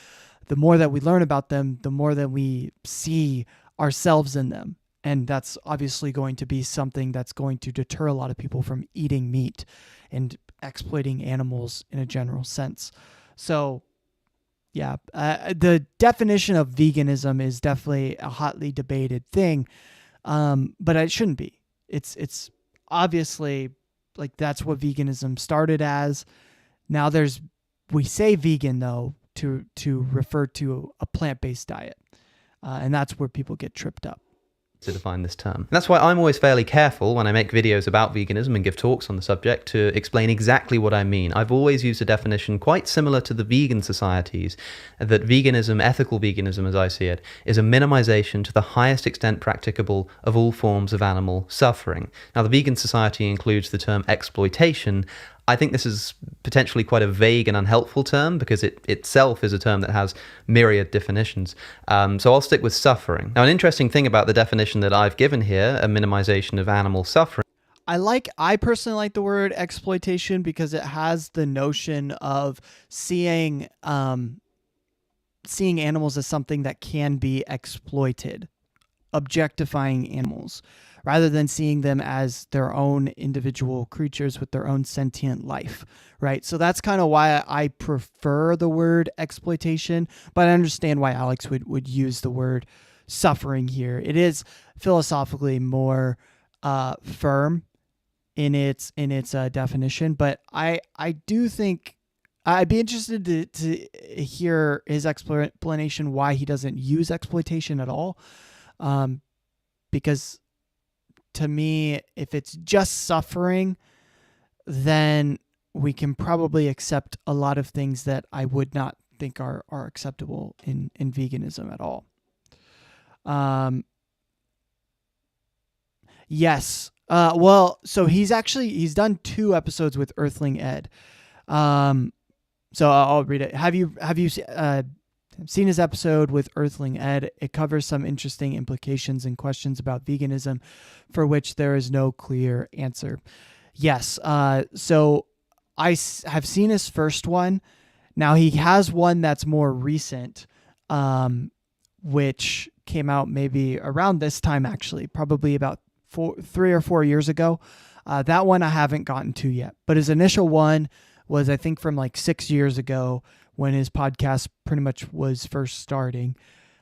The more that we learn about them, the more that we see ourselves in them. And that's obviously going to be something that's going to deter a lot of people from eating meat and exploiting animals in a general sense. So, yeah, the definition of veganism is definitely a hotly debated thing, but it shouldn't be. It's obviously like that's what veganism started as. Now we say vegan though to refer to a plant-based diet, and that's where people get tripped up to define this term. And that's why I'm always fairly careful when I make videos about veganism and give talks on the subject to explain exactly what I mean. I've always used a definition quite similar to the vegan societies, that veganism, ethical veganism as I see it, is a minimization to the highest extent practicable of all forms of animal suffering. Now, the vegan society includes the term exploitation. I think this is potentially quite a vague and unhelpful term because it itself is a term that has myriad definitions. So I'll stick with suffering. Now, an interesting thing about the definition that I've given here, a minimization of animal suffering. I personally like the word exploitation because it has the notion of seeing animals as something that can be exploited, objectifying animals, rather than seeing them as their own individual creatures with their own sentient life, right? So that's kind of why I prefer the word exploitation, but I understand why Alex would use the word suffering here. It is philosophically more firm in its definition, but I do think I'd be interested to hear his explanation why he doesn't use exploitation at all, because to me, if it's just suffering, then we can probably accept a lot of things that I would not think are acceptable in veganism at all. Yes. Well, so he's done 2 episodes with Earthling Ed. So I'll read it. Have you seen his episode with Earthling Ed? It covers some interesting implications and questions about veganism for which there is no clear answer. Yes. So I have seen his first one. Now he has one that's more recent, which came out maybe around this time, actually, probably about 3 or 4 years ago. That one I haven't gotten to yet, but his initial one was, I think, from like 6 years ago when his podcast pretty much was first starting.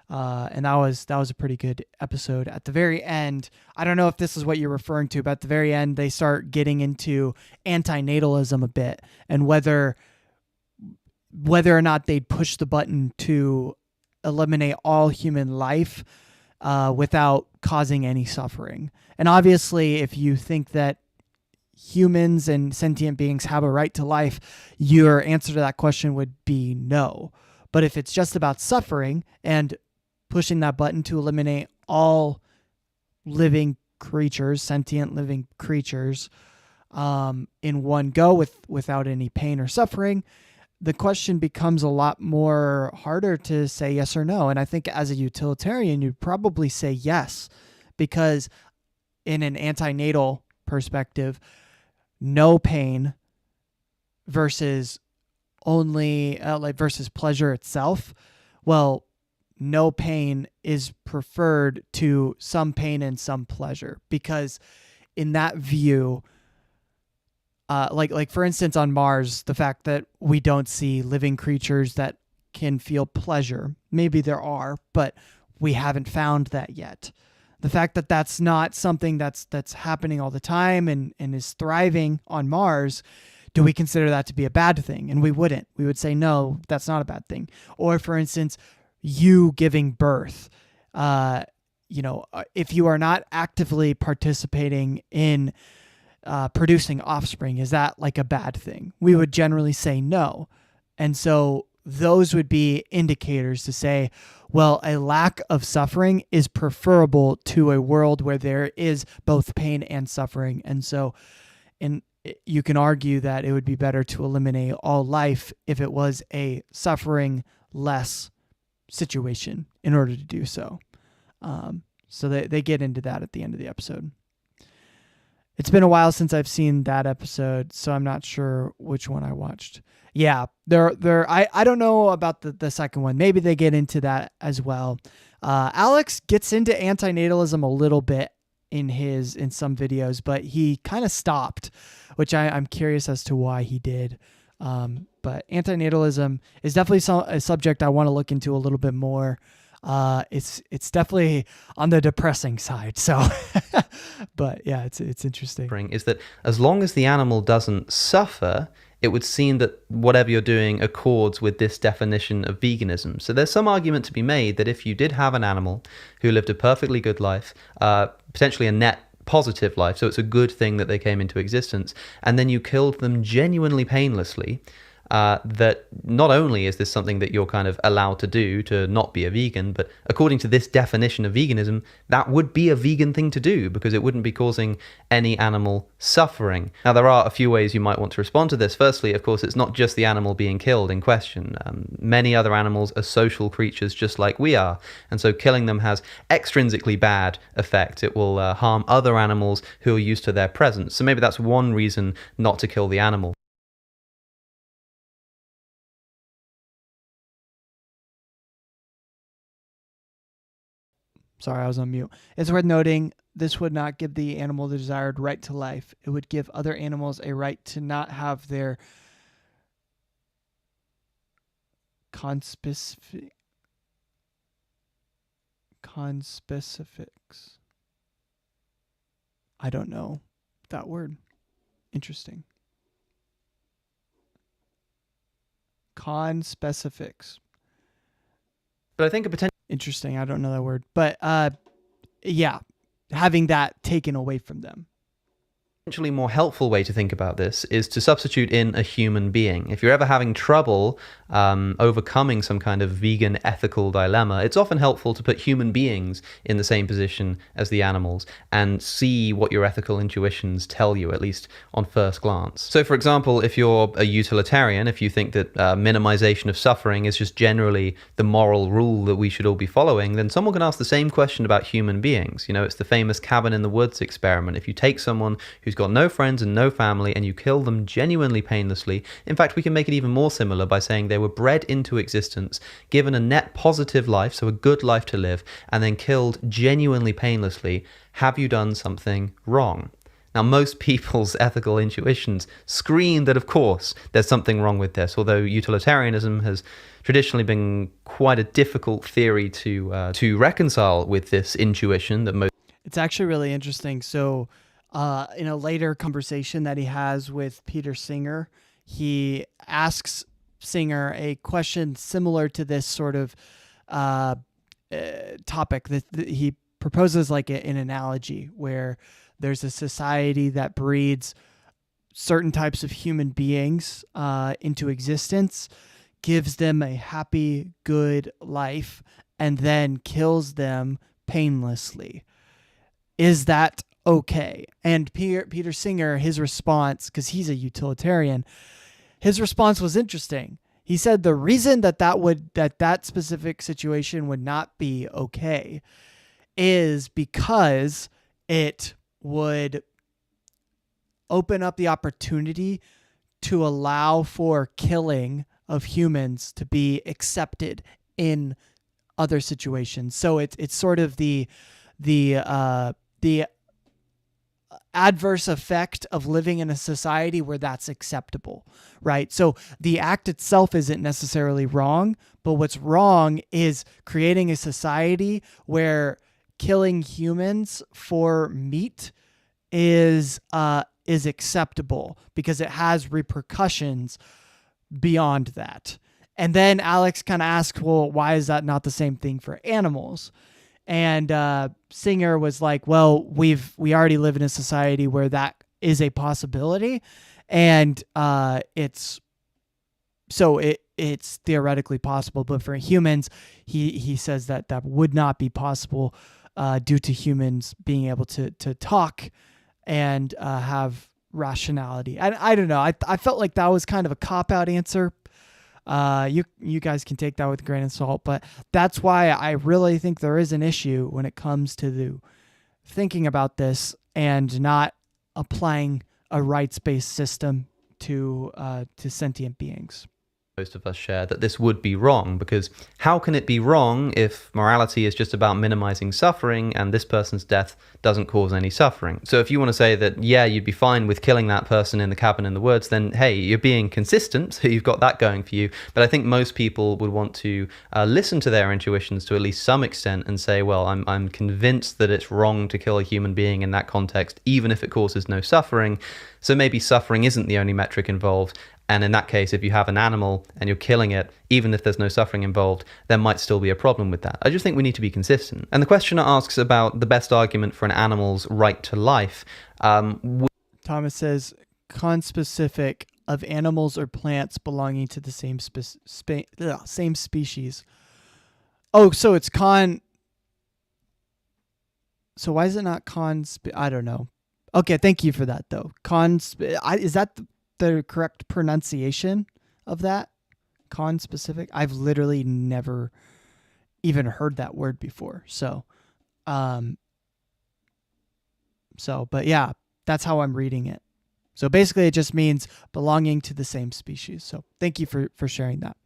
And that was a pretty good episode. At the very end, I don't know if this is what you're referring to, but at the very end, they start getting into antinatalism a bit and whether or not they'd push the button to eliminate all human life without causing any suffering. And obviously, if you think that humans and sentient beings have a right to life, your answer to that question would be no. But if it's just about suffering and pushing that button to eliminate all living creatures, sentient living creatures, in one go without any pain or suffering, the question becomes a lot more harder to say yes or no. And I think as a utilitarian, you'd probably say yes, because in an antinatal perspective, no pain versus only versus pleasure itself. Well, no pain is preferred to some pain and some pleasure, because in that view, like for instance on Mars, the fact that we don't see living creatures that can feel pleasure, maybe there are, but we haven't found that yet. The fact that that's not something that's happening all the time and is thriving on Mars, do we consider that to be a bad thing? And we wouldn't. We would say, no, that's not a bad thing. Or for instance, you giving birth, if you are not actively participating in producing offspring, is that like a bad thing? We would generally say no. And so those would be indicators to say, well, a lack of suffering is preferable to a world where there is both pain and suffering. And so you can argue that it would be better to eliminate all life if it was a suffering less situation in order to do so. So they get into that at the end of the episode. It's been a while since I've seen that episode, so I'm not sure which one I watched. Yeah, I don't know about the second one. Maybe they get into that as well. Alex gets into antinatalism a little bit in some videos, but he kind of stopped, which I'm curious as to why he did. But antinatalism is definitely a subject I want to look into a little bit more. It's definitely on the depressing side. So, but yeah, it's interesting. Is that as long as the animal doesn't suffer, it would seem that whatever you're doing accords with this definition of veganism. So there's some argument to be made that if you did have an animal who lived a perfectly good life, potentially a net positive life, so it's a good thing that they came into existence, and then you killed them genuinely painlessly, that not only is this something that you're kind of allowed to do to not be a vegan, but according to this definition of veganism, that would be a vegan thing to do because it wouldn't be causing any animal suffering. Now, there are a few ways you might want to respond to this. Firstly, of course, it's not just the animal being killed in question. Many other animals are social creatures just like we are, and so killing them has extrinsically bad effect. It will harm other animals who are used to their presence. So maybe that's one reason not to kill the animal. Sorry, I was on mute. It's worth noting this would not give the animal the desired right to life. It would give other animals a right to not have their conspecifics. I don't know that word. Interesting. Conspecifics. But I think a potential... Interesting. I don't know that word. But yeah, having that taken away from them. Potentially more helpful way to think about this is to substitute in a human being. If you're ever having trouble overcoming some kind of vegan ethical dilemma, it's often helpful to put human beings in the same position as the animals and see what your ethical intuitions tell you, at least on first glance. So for example, if you're a utilitarian, if you think that minimization of suffering is just generally the moral rule that we should all be following, then someone can ask the same question about human beings. You know, it's the famous cabin in the woods experiment. If you take someone who's got no friends and no family and you kill them genuinely painlessly, in fact, we can make it even more similar by saying they were bred into existence, given a net positive life, so a good life to live, and then killed genuinely painlessly. Have you done something wrong? Now, most people's ethical intuitions scream that, of course, there's something wrong with this, although utilitarianism has traditionally been quite a difficult theory to reconcile with this intuition that most... It's actually really interesting. So in a later conversation that he has with Peter Singer, he asks Singer a question similar to this sort of topic that he proposes, like an analogy where there's a society that breeds certain types of human beings into existence, gives them a happy, good life, and then kills them painlessly. Is that okay? And Peter Singer, his response, because he's a utilitarian, his response was interesting. He said the reason that specific situation would not be okay is because it would open up the opportunity to allow for killing of humans to be accepted in other situations. So it's sort of the adverse effect of living in a society where that's acceptable, right? So the act itself isn't necessarily wrong, but what's wrong is creating a society where killing humans for meat is acceptable because it has repercussions beyond that. And then Alex kind of asked, well, why is that not the same thing for animals? And Singer was like, well, we already live in a society where that is a possibility, and it's theoretically possible, but for humans, he says that would not be possible due to humans being able to talk and have rationality. I don't know. I felt like that was kind of a cop-out answer. You guys can take that with a grain of salt, but that's why I really think there is an issue when it comes to thinking about this and not applying a rights-based system to sentient beings. Most of us share that this would be wrong, because how can it be wrong if morality is just about minimizing suffering and this person's death doesn't cause any suffering? So if you want to say that, yeah, you'd be fine with killing that person in the cabin in the woods, then hey, you're being consistent, so you've got that going for you. But I think most people would want to listen to their intuitions to at least some extent and say, well, I'm convinced that it's wrong to kill a human being in that context, even if it causes no suffering. So maybe suffering isn't the only metric involved. And in that case, if you have an animal and you're killing it, even if there's no suffering involved, there might still be a problem with that. I just think we need to be consistent. And the questioner asks about the best argument for an animal's right to life. Thomas says, conspecific of animals or plants belonging to the same same species. Oh, so it's So why is it not I don't know. Okay, thank you for that, though. Is that the correct pronunciation of that? Conspecific? I've literally never even heard that word before. So, but yeah, that's how I'm reading it. So basically it just means belonging to the same species. So thank you for sharing that.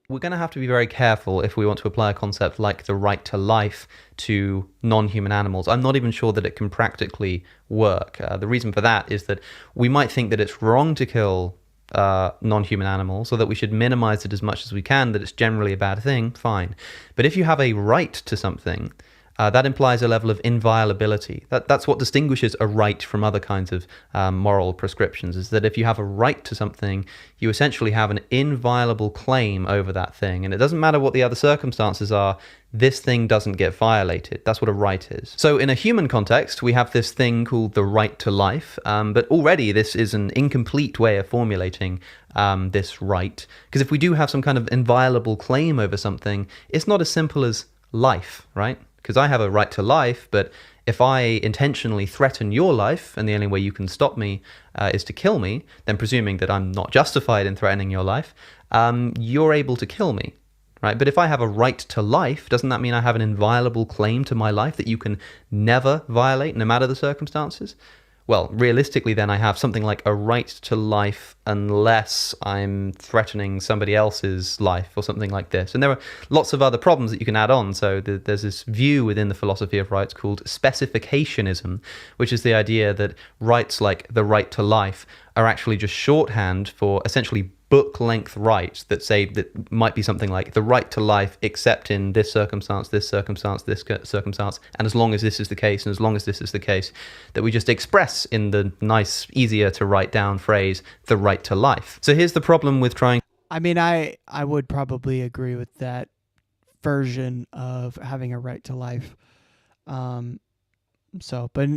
We're going to have to be very careful if we want to apply a concept like the right to life to non-human animals. I'm not even sure that it can practically work. The reason for that is that we might think that it's wrong to kill non-human animals, or that we should minimize it as much as we can, that it's generally a bad thing, fine. But if you have a right to something, that implies a level of inviolability. That's what distinguishes a right from other kinds of moral prescriptions, is that if you have a right to something, you essentially have an inviolable claim over that thing. And it doesn't matter what the other circumstances are, this thing doesn't get violated. That's what a right is. So in a human context, we have this thing called the right to life, but already this is an incomplete way of formulating this right. Because if we do have some kind of inviolable claim over something, it's not as simple as life, right? Because I have a right to life, but if I intentionally threaten your life and the only way you can stop me is to kill me, then presuming that I'm not justified in threatening your life, you're able to kill me, right? But if I have a right to life, doesn't that mean I have an inviolable claim to my life that you can never violate, no matter the circumstances? Well, realistically, then I have something like a right to life unless I'm threatening somebody else's life or something like this. And there are lots of other problems that you can add on. So there's this view within the philosophy of rights called specificationism, which is the idea that rights like the right to life are actually just shorthand for essentially book-length rights that say that might be something like the right to life except in this circumstance, this circumstance, this circumstance, and as long as this is the case, and as long as this is the case, that we just express in the nice, easier to write down phrase, the right to life. So here's the problem with trying... I mean, I would probably agree with that version of having a right to life. But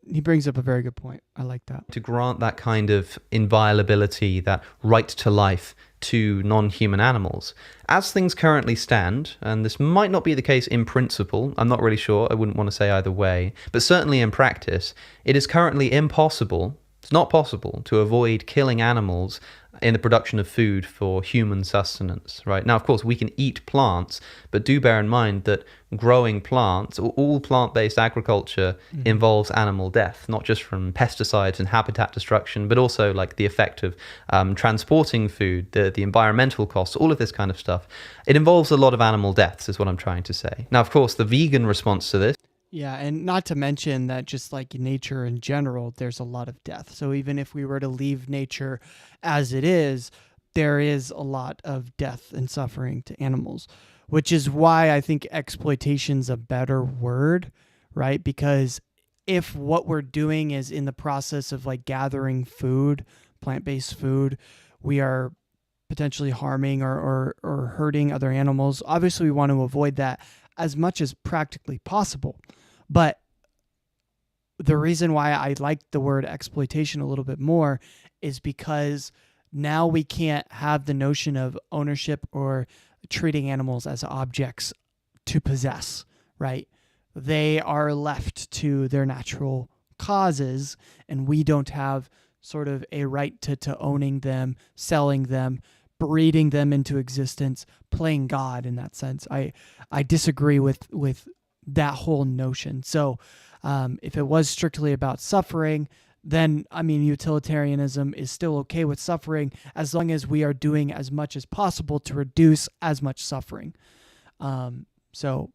he brings up a very good point. I like that. To grant that kind of inviolability, that right to life to non-human animals. As things currently stand, and this might not be the case in principle, I'm not really sure, I wouldn't want to say either way, but certainly in practice, it is currently impossible, it's not possible to avoid killing animals in the production of food for human sustenance, right? Now, of course, we can eat plants, but do bear in mind that growing plants, all plant-based agriculture involves animal death, not just from pesticides and habitat destruction, but also like the effect of transporting food, the environmental costs, all of this kind of stuff. It involves a lot of animal deaths, is what I'm trying to say. Now, of course, the vegan response to this... Yeah, and not to mention that just like nature in general, there's a lot of death. So even if we were to leave nature as it is, there is a lot of death and suffering to animals. which is why I think exploitation's a better word, right? Because if what we're doing is in the process of like gathering food, plant-based food, we are potentially harming or hurting other animals. Obviously, we want to avoid that as much as practically possible. But the reason why I like the word exploitation a little bit more is because now we can't have the notion of ownership or treating animals as objects to possess, right? They are left to their natural causes, and we don't have sort of a right to owning them, selling them, breeding them into existence, playing God in that sense. I disagree with that whole notion. So if it was strictly about suffering, then, I mean, utilitarianism is still okay with suffering as long as we are doing as much as possible to reduce as much suffering. So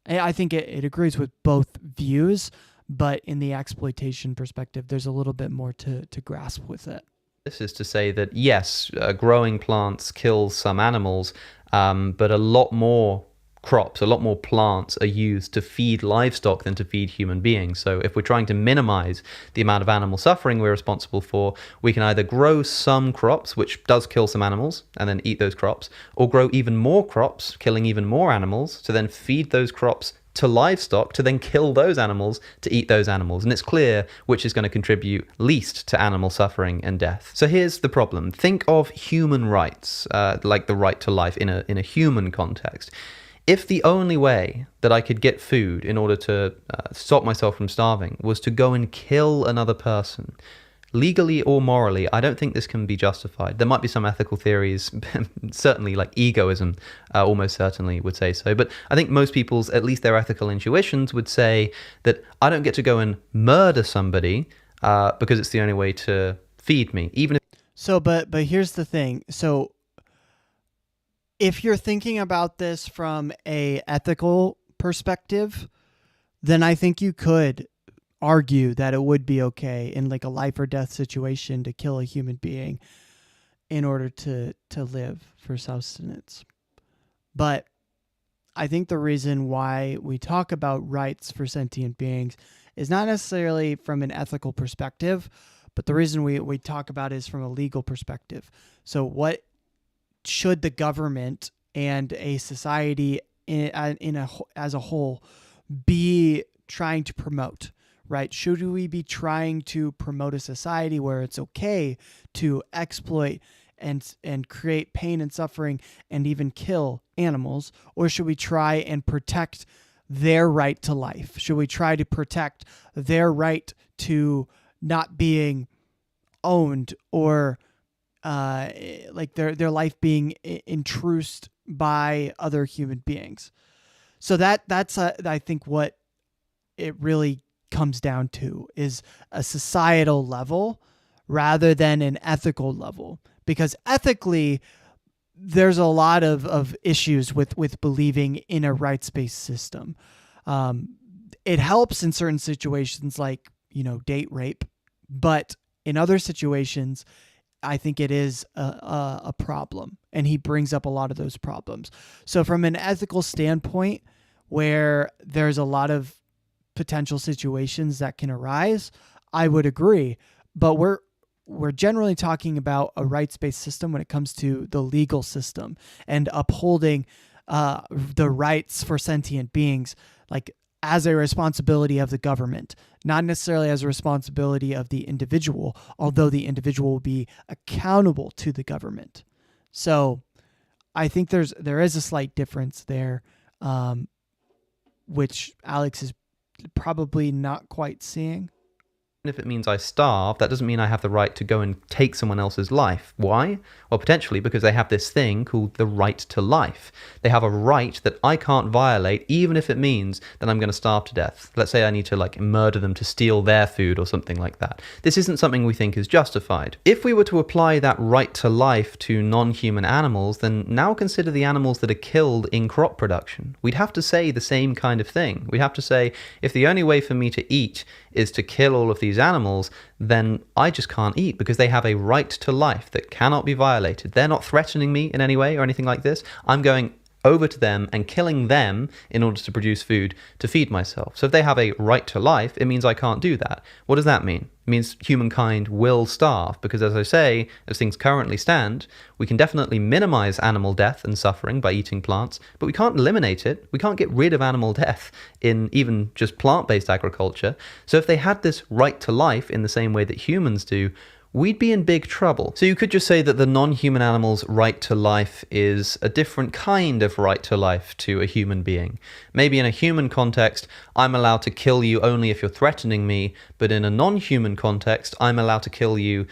I think it agrees with both views, but in the exploitation perspective, there's a little bit more to grasp with it. This is to say that, yes, growing plants kill some animals, but a lot more crops, a lot more plants are used to feed livestock than to feed human beings. So if we're trying to minimize the amount of animal suffering we're responsible for, we can either grow some crops, which does kill some animals, and then eat those crops, or grow even more crops, killing even more animals, to then feed those crops to livestock to then kill those animals to eat those animals. And it's clear which is going to contribute least to animal suffering and death. So here's the problem. Think of human rights, like the right to life in a human context. If the only way that I could get food in order to stop myself from starving was to go and kill another person, legally or morally, I don't think this can be justified. There might be some ethical theories, certainly like egoism almost certainly would say so. But I think most people's, at least their ethical intuitions, would say that I don't get to go and murder somebody because it's the only way to feed me. Even if but here's the thing. So if you're thinking about this from a ethical perspective, then I think you could argue that it would be okay in like a life or death situation to kill a human being in order to live for sustenance. But I think the reason why we talk about rights for sentient beings is not necessarily from an ethical perspective, but the reason we talk about it is from a legal perspective. So what should the government and a society as a whole be trying to promote? Right? Should we be trying to promote a society where it's okay to exploit and create pain and suffering and even kill animals? Or should we try and protect their right to life? Should we try to protect their right to not being owned or like their life being intruded by other human beings? So that's I think what it really comes down to is a societal level rather than an ethical level, because ethically there's a lot of issues with believing in a rights-based system. It helps in certain situations like, date rape, but in other situations I think it is a problem, and he brings up a lot of those problems. So from an ethical standpoint, where there's a lot of potential situations that can arise, I would agree. But we're generally talking about a rights-based system when it comes to the legal system and upholding the rights for sentient beings, like as a responsibility of the government, not necessarily as a responsibility of the individual, although the individual will be accountable to the government. So I think there is a slight difference there, which Alex is probably not quite seeing. if it means I starve, that doesn't mean I have the right to go and take someone else's life. Why? Well, potentially because they have this thing called the right to life. They have a right that I can't violate, even if it means that I'm going to starve to death. Let's say I need to murder them to steal their food or something like that. This isn't something we think is justified. If we were to apply that right to life to non-human animals, then now consider the animals that are killed in crop production. We'd have to say the same kind of thing. We'd have to say, if the only way for me to eat is to kill all of these animals, then I just can't eat because they have a right to life that cannot be violated. They're not threatening me in any way or anything like this. I'm going over to them and killing them in order to produce food to feed myself. So if they have a right to life, it means I can't do that. What does that mean? It means humankind will starve because, as I say, as things currently stand, we can definitely minimize animal death and suffering by eating plants, but we can't eliminate it. We can't get rid of animal death in even just plant-based agriculture. So if they had this right to life in the same way that humans do, we'd be in big trouble. So you could just say that the non-human animal's right to life is a different kind of right to life to a human being. Maybe in a human context, I'm allowed to kill you only if you're threatening me, but in a non-human context, I'm allowed to kill you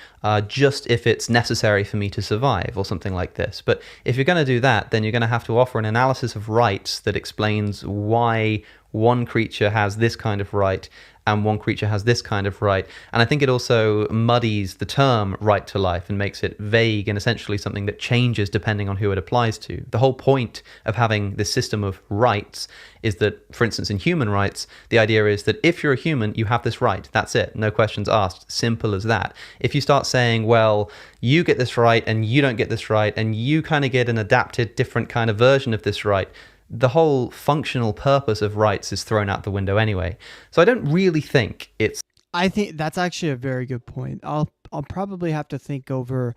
just if it's necessary for me to survive, or something like this. But if you're going to do that, then you're going to have to offer an analysis of rights that explains why one creature has this kind of right and one creature has this kind of right. And I think it also muddies the term right to life and makes it vague and essentially something that changes depending on who it applies to. The whole point of having this system of rights is that, for instance, in human rights, the idea is that if you're a human, you have this right. That's it. No questions asked. Simple as that. If you start saying, well, you get this right and you don't get this right, and you kind of get an adapted different kind of version of this right, the whole functional purpose of rights is thrown out the window anyway. So I don't really think it's... I think that's actually a very good point. I'll probably have to think over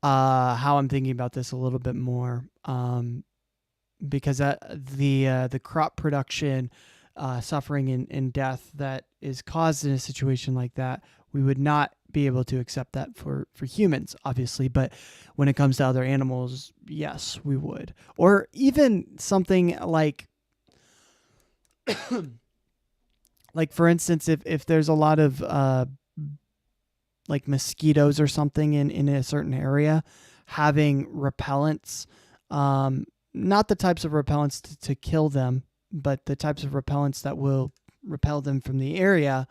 how I'm thinking about this a little bit more, because the crop production suffering and death that is caused in a situation like that, we would not be able to accept that for humans, obviously. But when it comes to other animals, yes, we would. Or even something like like, for instance, if there's a lot of like mosquitoes or something in a certain area, having repellents, not the types of repellents to kill them, but the types of repellents that will repel them from the area,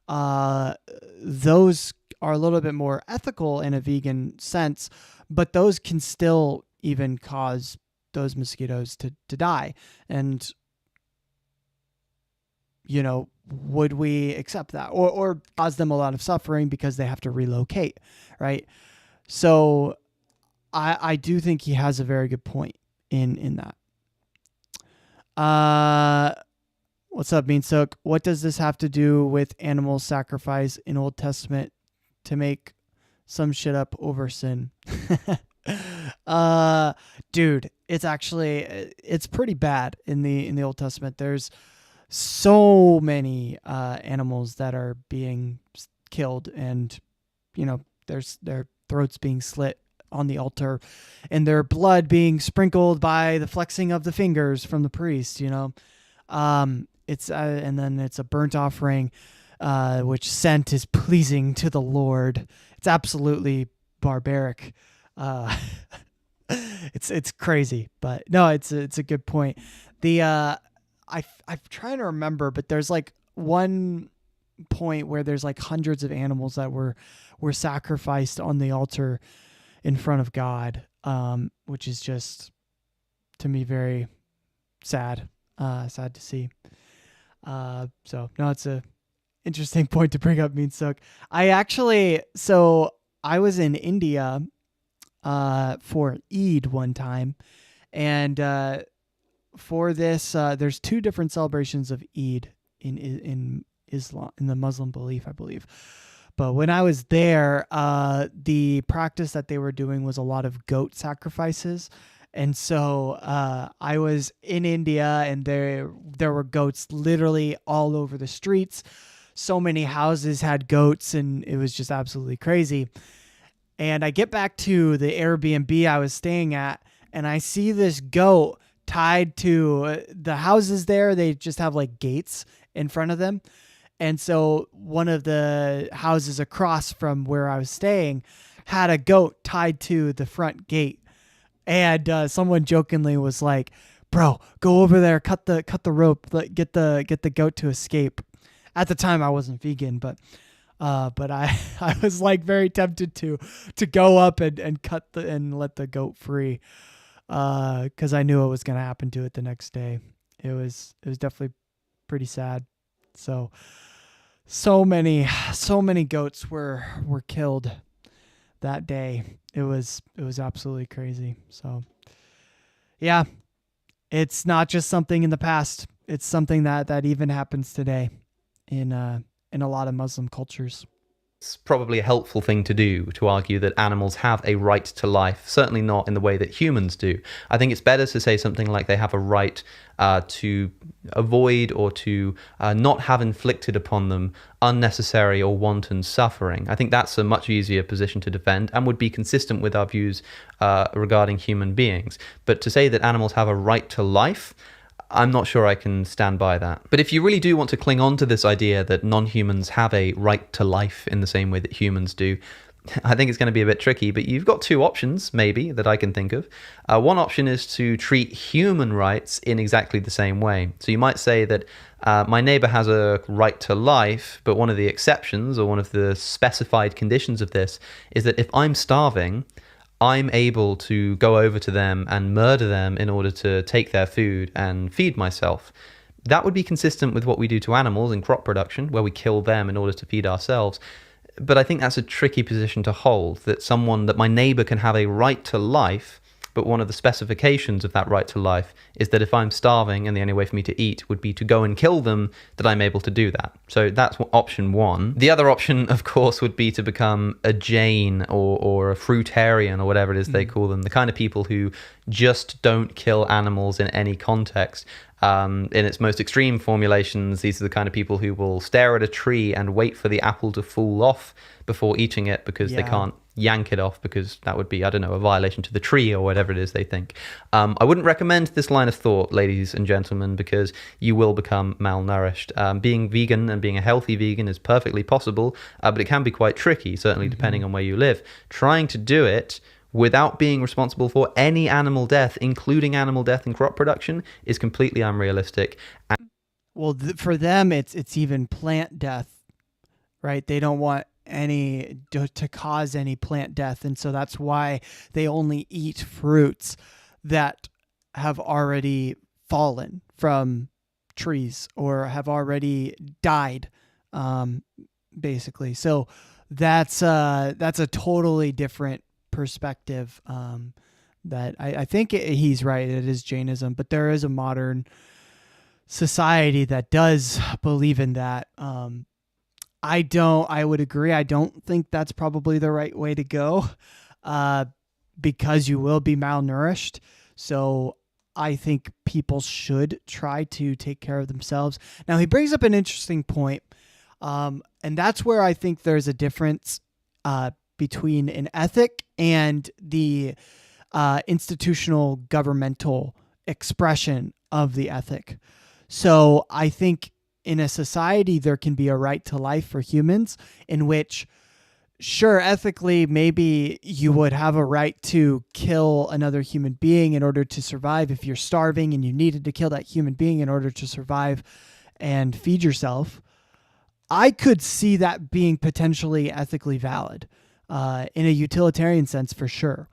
those are a little bit more ethical in a vegan sense, but those can still even cause those mosquitoes to die. And, you know, would we accept that or cause them a lot of suffering because they have to relocate, right? So I do think he has a very good point in that. What's up, Beanstalk? What does this have to do with animal sacrifice in Old Testament to make some shit up over sin? Dude, it's pretty bad in the Old Testament. There's so many animals that are being killed, and you know, there's their throats being slit on the altar and their blood being sprinkled by the flexing of the fingers from the priest, you know. It's and then it's a burnt offering, which scent is pleasing to the Lord. It's absolutely barbaric. It's crazy, but no, it's a good point. I'm trying to remember, but there's like one point where there's like hundreds of animals that were sacrificed on the altar in front of God, which is just, to me, very sad. Sad to see. So no, it's a interesting point to bring up, Meansuk. I was in India for Eid one time, and for this, there's two different celebrations of Eid in Islam, in the Muslim belief, I believe. But when I was there, the practice that they were doing was a lot of goat sacrifices. And so I was in India, and there were goats literally all over the streets. So many houses had goats, and it was just absolutely crazy. And I get back to the Airbnb I was staying at, and I see this goat tied to the houses there. They just have like gates in front of them. And so one of the houses across from where I was staying had a goat tied to the front gate. And someone jokingly was like, "Bro, go over there, cut the rope, get the goat to escape." At the time, I wasn't vegan, but I was like very tempted to go up and cut and let the goat free, because I knew what was gonna happen to it the next day. It was definitely pretty sad. So many goats were killed that day. It was absolutely crazy. So yeah, It's not just something in the past. It's something that even happens today in a lot of Muslim cultures. It's probably a helpful thing to do to argue that animals have a right to life, certainly not in the way that humans do. I think it's better to say something like they have a right to avoid or to not have inflicted upon them unnecessary or wanton suffering. I think that's a much easier position to defend and would be consistent with our views regarding human beings. But to say that animals have a right to life, I'm not sure I can stand by that. But if you really do want to cling on to this idea that non-humans have a right to life in the same way that humans do, I think it's going to be a bit tricky, but you've got two options, maybe, that I can think of. One option is to treat human rights in exactly the same way. So you might say that my neighbor has a right to life, but one of the exceptions or one of the specified conditions of this is that if I'm starving, I'm able to go over to them and murder them in order to take their food and feed myself. That would be consistent with what we do to animals in crop production, where we kill them in order to feed ourselves. But I think that's a tricky position to hold, that my neighbor can have a right to life, but one of the specifications of that right to life is that if I'm starving and the only way for me to eat would be to go and kill them, that I'm able to do that. So that's option one. The other option, of course, would be to become a Jain or a fruitarian or whatever it is they call them, the kind of people who just don't kill animals in any context. In its most extreme formulations, these are the kind of people who will stare at a tree and wait for the apple to fall off before eating it because they can't yank it off because that would be, I don't know, a violation to the tree or whatever it is they think. I wouldn't recommend this line of thought, ladies and gentlemen, because you will become malnourished. Being vegan and being a healthy vegan is perfectly possible, but it can be quite tricky, certainly depending on where you live. Trying to do it without being responsible for any animal death, including animal death in crop production, is completely unrealistic. Well, for them, it's even plant death, right? They don't want any to cause any plant death, and so that's why they only eat fruits that have already fallen from trees or have already died, basically. So that's a totally different perspective. That I think he's right. It is Jainism, but there is a modern society that does believe in that. I would agree. I don't think that's probably the right way to go, because you will be malnourished. So I think people should try to take care of themselves. Now, he brings up an interesting point, and that's where I think there's a difference between an ethic and the institutional governmental expression of the ethic. So I think in a society, there can be a right to life for humans in which, sure, ethically, maybe you would have a right to kill another human being in order to survive if you're starving and you needed to kill that human being in order to survive and feed yourself. I could see that being potentially ethically valid in a utilitarian sense, for sure.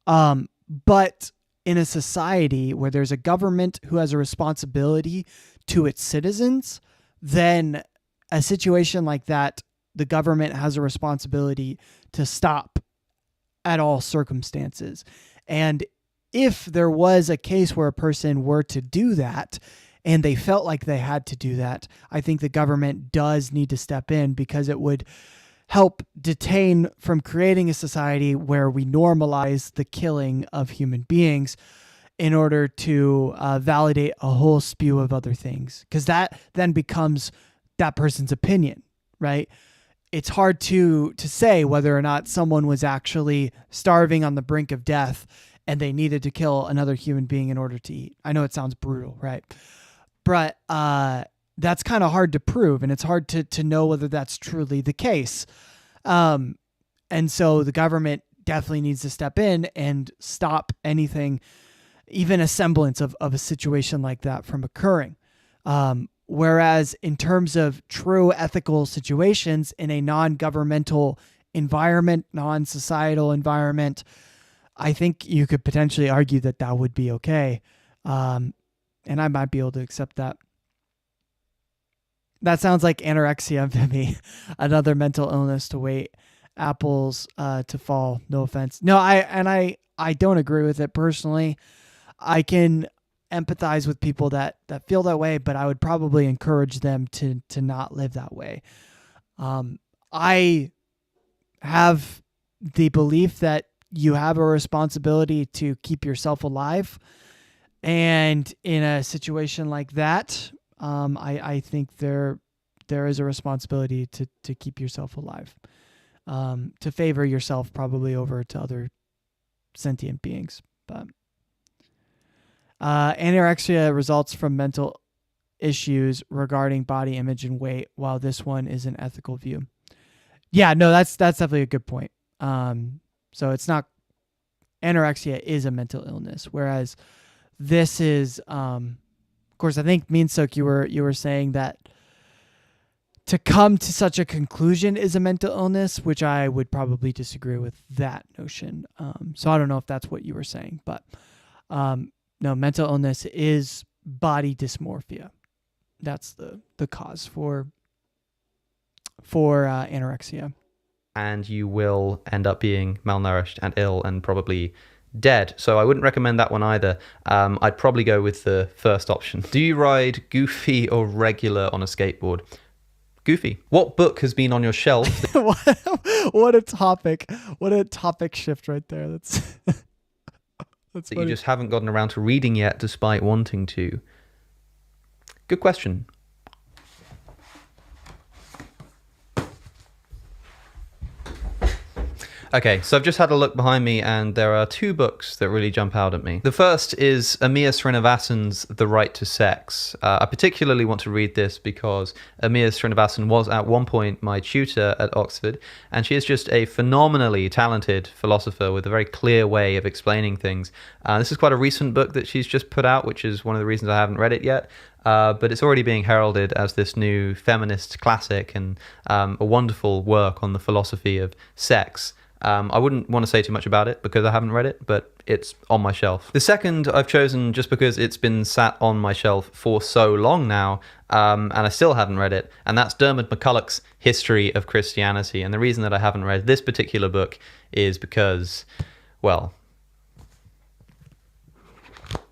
But in a society where there's a government who has a responsibility to its citizens, then a situation like that, the government has a responsibility to stop at all circumstances. And if there was a case where a person were to do that and they felt like they had to do that, I think the government does need to step in, because it would help detain from creating a society where we normalize the killing of human beings in order to validate a whole spew of other things. Because that then becomes that person's opinion, right? It's hard to say whether or not someone was actually starving on the brink of death and they needed to kill another human being in order to eat. I know it sounds brutal, right? But that's kind of hard to prove, and it's hard to know whether that's truly the case. And so the government definitely needs to step in and stop anything, even a semblance of a situation like that, from occurring. Whereas in terms of true ethical situations in a non-governmental environment, non-societal environment, I think you could potentially argue that that would be okay. And I might be able to accept that. That sounds like anorexia to me, another mental illness to wait apples to fall. No offense. No, I don't agree with it personally. I can empathize with people that feel that way, but I would probably encourage them to not live that way. I have the belief that you have a responsibility to keep yourself alive. And in a situation like that, I think there is a responsibility to keep yourself alive, to favor yourself probably over to other sentient beings. But anorexia results from mental issues regarding body image and weight, while this one is an ethical view. Yeah, no, that's definitely a good point. So it's not, anorexia is a mental illness, whereas this is, of course, I think Meansuk, you were saying that to come to such a conclusion is a mental illness, which I would probably disagree with that notion. So I don't know if that's what you were saying, but no, mental illness is body dysmorphia. That's the cause for anorexia. And you will end up being malnourished and ill and probably dead. So I wouldn't recommend that one either. I'd probably go with the first option. Do you ride goofy or regular on a skateboard? Goofy. What book has been on your shelf? What a topic. What a topic shift right there. That's that you just haven't gotten around to reading yet despite wanting to? Good question. Okay, so I've just had a look behind me and there are two books that really jump out at me. The first is Amir Srinivasan's The Right to Sex. I particularly want to read this because Amir Srinivasan was at one point my tutor at Oxford, and she is just a phenomenally talented philosopher with a very clear way of explaining things. This is quite a recent book that she's just put out, which is one of the reasons I haven't read it yet. But it's already being heralded as this new feminist classic and a wonderful work on the philosophy of sex. I wouldn't want to say too much about it because I haven't read it, but it's on my shelf. The second I've chosen just because it's been sat on my shelf for so long now, and I still haven't read it, and that's Dermot McCulloch's History of Christianity. And the reason that I haven't read this particular book is because, well,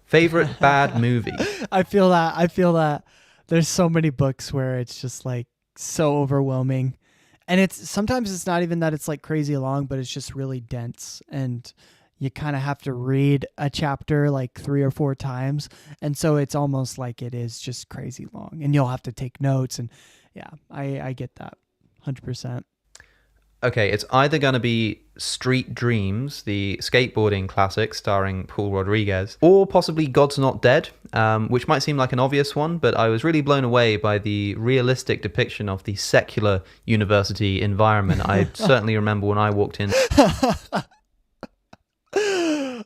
favorite bad movie. I feel that there's so many books where it's just like so overwhelming. And sometimes it's not even that it's like crazy long, but it's just really dense, and you kind of have to read a chapter like 3 or 4 times. And so it's almost like it is just crazy long, and you'll have to take notes. And yeah, I get that 100%. Okay, it's either going to be Street Dreams, the skateboarding classic starring Paul Rodriguez, or possibly God's Not Dead, which might seem like an obvious one, but I was really blown away by the realistic depiction of the secular university environment. I certainly remember when I walked in.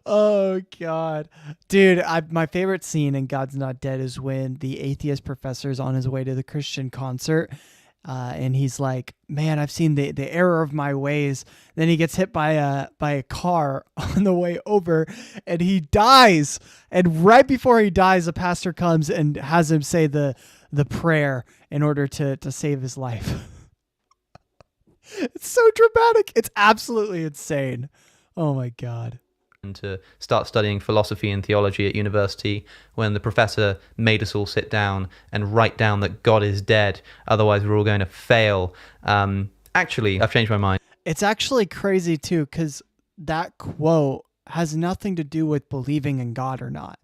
Oh, God. Dude, my favorite scene in God's Not Dead is when the atheist professor's on his way to the Christian concert. And he's like, man, I've seen the error of my ways. Then he gets hit by a car on the way over, and he dies. And right before he dies, the pastor comes and has him say the prayer in order to save his life. It's so dramatic. It's absolutely insane. Oh my God. And to start studying philosophy and theology at university when the professor made us all sit down and write down that God is dead, otherwise we're all going to fail. Actually, I've changed my mind. It's actually crazy too, because that quote has nothing to do with believing in God or not.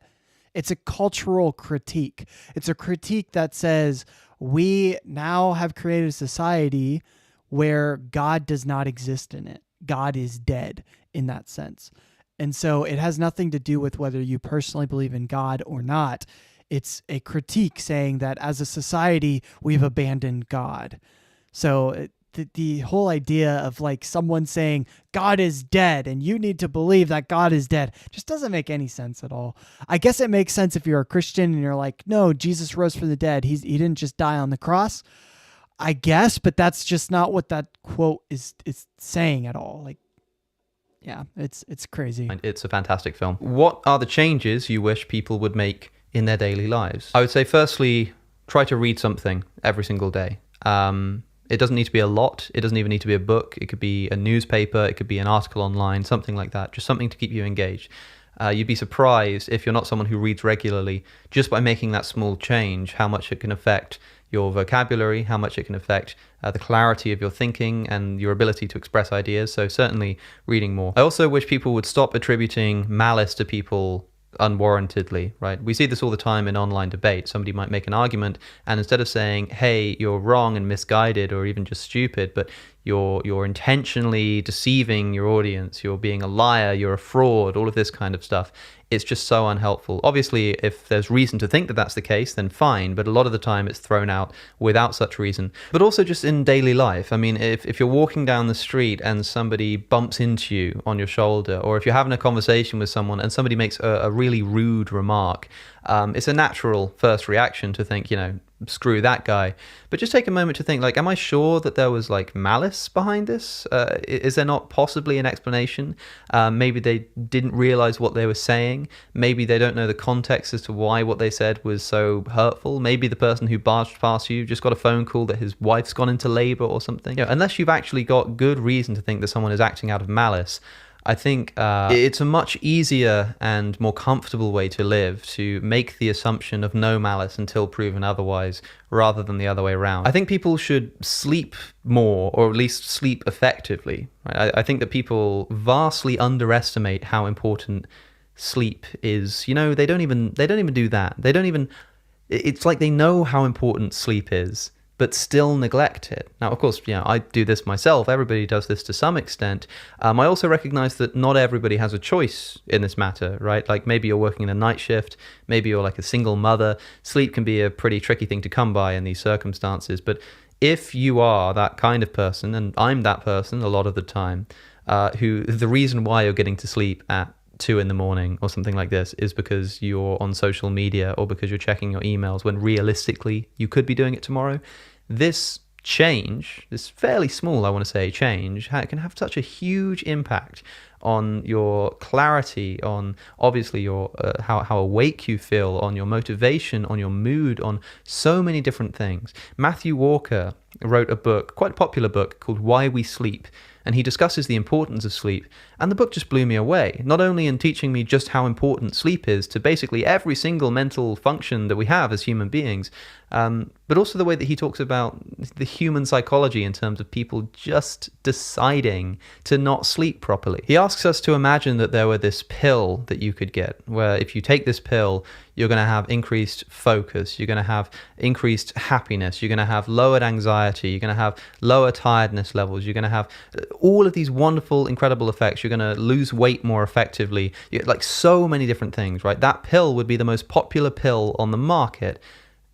It's a cultural critique. It's a critique that says we now have created a society where God does not exist in it. God is dead in that sense. And so it has nothing to do with whether you personally believe in God or not. It's a critique saying that as a society, we've abandoned God. So the whole idea of like someone saying God is dead and you need to believe that God is dead just doesn't make any sense at all. I guess it makes sense if you're a Christian and you're like, no, Jesus rose from the dead. He didn't just die on the cross, I guess, but that's just not what that quote is saying at all. Like, yeah, it's crazy. It's a fantastic film. What are the changes you wish people would make in their daily lives? I would say, firstly, try to read something every single day. It doesn't need to be a lot. It doesn't even need to be a book. It could be a newspaper. It could be an article online, something like that. Just something to keep you engaged. You'd be surprised, if you're not someone who reads regularly, just by making that small change, how much it can affect your vocabulary, how much it can affect the clarity of your thinking and your ability to express ideas. So certainly reading more. I also wish people would stop attributing malice to people unwarrantedly, right? We see this all the time in online debate. Somebody might make an argument, and instead of saying, hey, you're wrong and misguided or even just stupid, but you're intentionally deceiving your audience, you're being a liar, you're a fraud, all of this kind of stuff, it's just so unhelpful. Obviously, if there's reason to think that that's the case, then fine, but a lot of the time it's thrown out without such reason. But also just in daily life. I mean, if you're walking down the street and somebody bumps into you on your shoulder, or if you're having a conversation with someone and somebody makes a really rude remark, it's a natural first reaction to think, screw that guy. But just take a moment to think, like, am I sure that there was like malice behind this? Is there not possibly an explanation? Maybe they didn't realize what they were saying. Maybe they don't know the context as to why what they said was so hurtful. Maybe the person who barged past you just got a phone call that his wife's gone into labor or something. Unless you've actually got good reason to think that someone is acting out of malice, I think it's a much easier and more comfortable way to live, to make the assumption of no malice until proven otherwise, rather than the other way around. I think people should sleep more, or at least sleep effectively. Right? I think that people vastly underestimate how important sleep is. They don't even do that. It's like they know how important sleep is, but still neglect it. Now, of course, I do this myself. Everybody does this to some extent. I also recognize that not everybody has a choice in this matter, right? Like maybe you're working in a night shift, maybe you're like a single mother. Sleep can be a pretty tricky thing to come by in these circumstances. But if you are that kind of person, and I'm that person a lot of the time, who the reason why you're getting to sleep at 2 a.m. or something like this is because you're on social media or because you're checking your emails when realistically you could be doing it tomorrow. This change, this fairly small, I want to say, change, can have such a huge impact on your clarity, on obviously your how awake you feel, on your motivation, on your mood, on so many different things. Matthew Walker wrote a book, quite a popular book, called Why We Sleep, and he discusses the importance of sleep. And the book just blew me away, not only in teaching me just how important sleep is to basically every single mental function that we have as human beings, but also the way that he talks about the human psychology in terms of people just deciding to not sleep properly. He asks us to imagine that there were this pill that you could get, where if you take this pill, you're going to have increased focus, you're going to have increased happiness, you're going to have lowered anxiety, you're going to have lower tiredness levels, you're going to have all of these wonderful, incredible effects, you're going to lose weight more effectively, like so many different things, right? That pill would be the most popular pill on the market.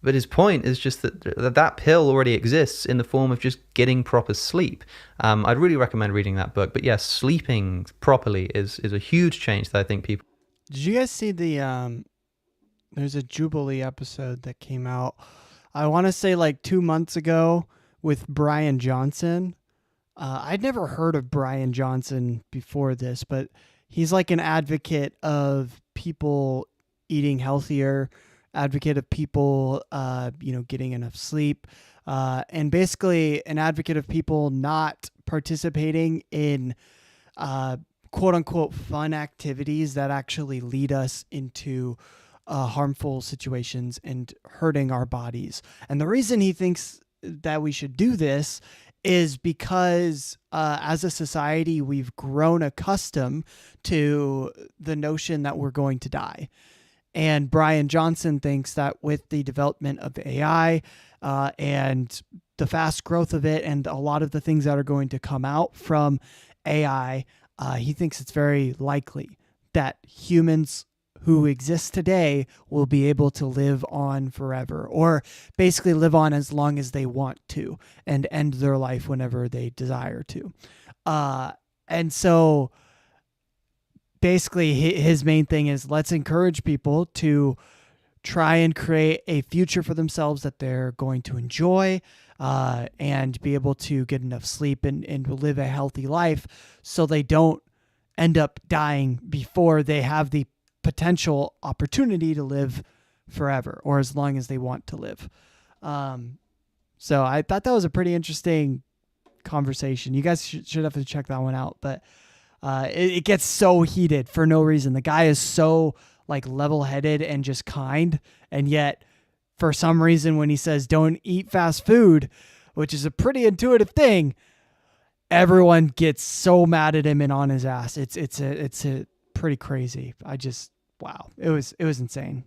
But his point is just that pill already exists in the form of just getting proper sleep. I'd really recommend reading that book. But yes, sleeping properly is a huge change that I think people... Did you guys see there's a Jubilee episode that came out, I want to say like 2 months ago, with Brian Johnson. I'd never heard of Brian Johnson before this, but he's like an advocate of people eating healthier, advocate of people, getting enough sleep, and basically an advocate of people not participating in quote unquote fun activities that actually lead us into harmful situations and hurting our bodies. And the reason he thinks that we should do this is because as a society, we've grown accustomed to the notion that we're going to die. And Brian Johnson thinks that with the development of AI and the fast growth of it and a lot of the things that are going to come out from AI, he thinks it's very likely that humans who exist today will be able to live on forever, or basically live on as long as they want to and end their life whenever they desire to. And so basically his main thing is, let's encourage people to try and create a future for themselves that they're going to enjoy, and be able to get enough sleep and live a healthy life so they don't end up dying before they have the potential opportunity to live forever or as long as they want to live. So I thought that was a pretty interesting conversation. You guys should have to check that one out. But It gets so heated for no reason. The guy is so like level-headed and just kind, and yet for some reason when he says don't eat fast food, which is a pretty intuitive thing, everyone gets so mad at him and on his ass. It's a pretty crazy. Wow. It was insane.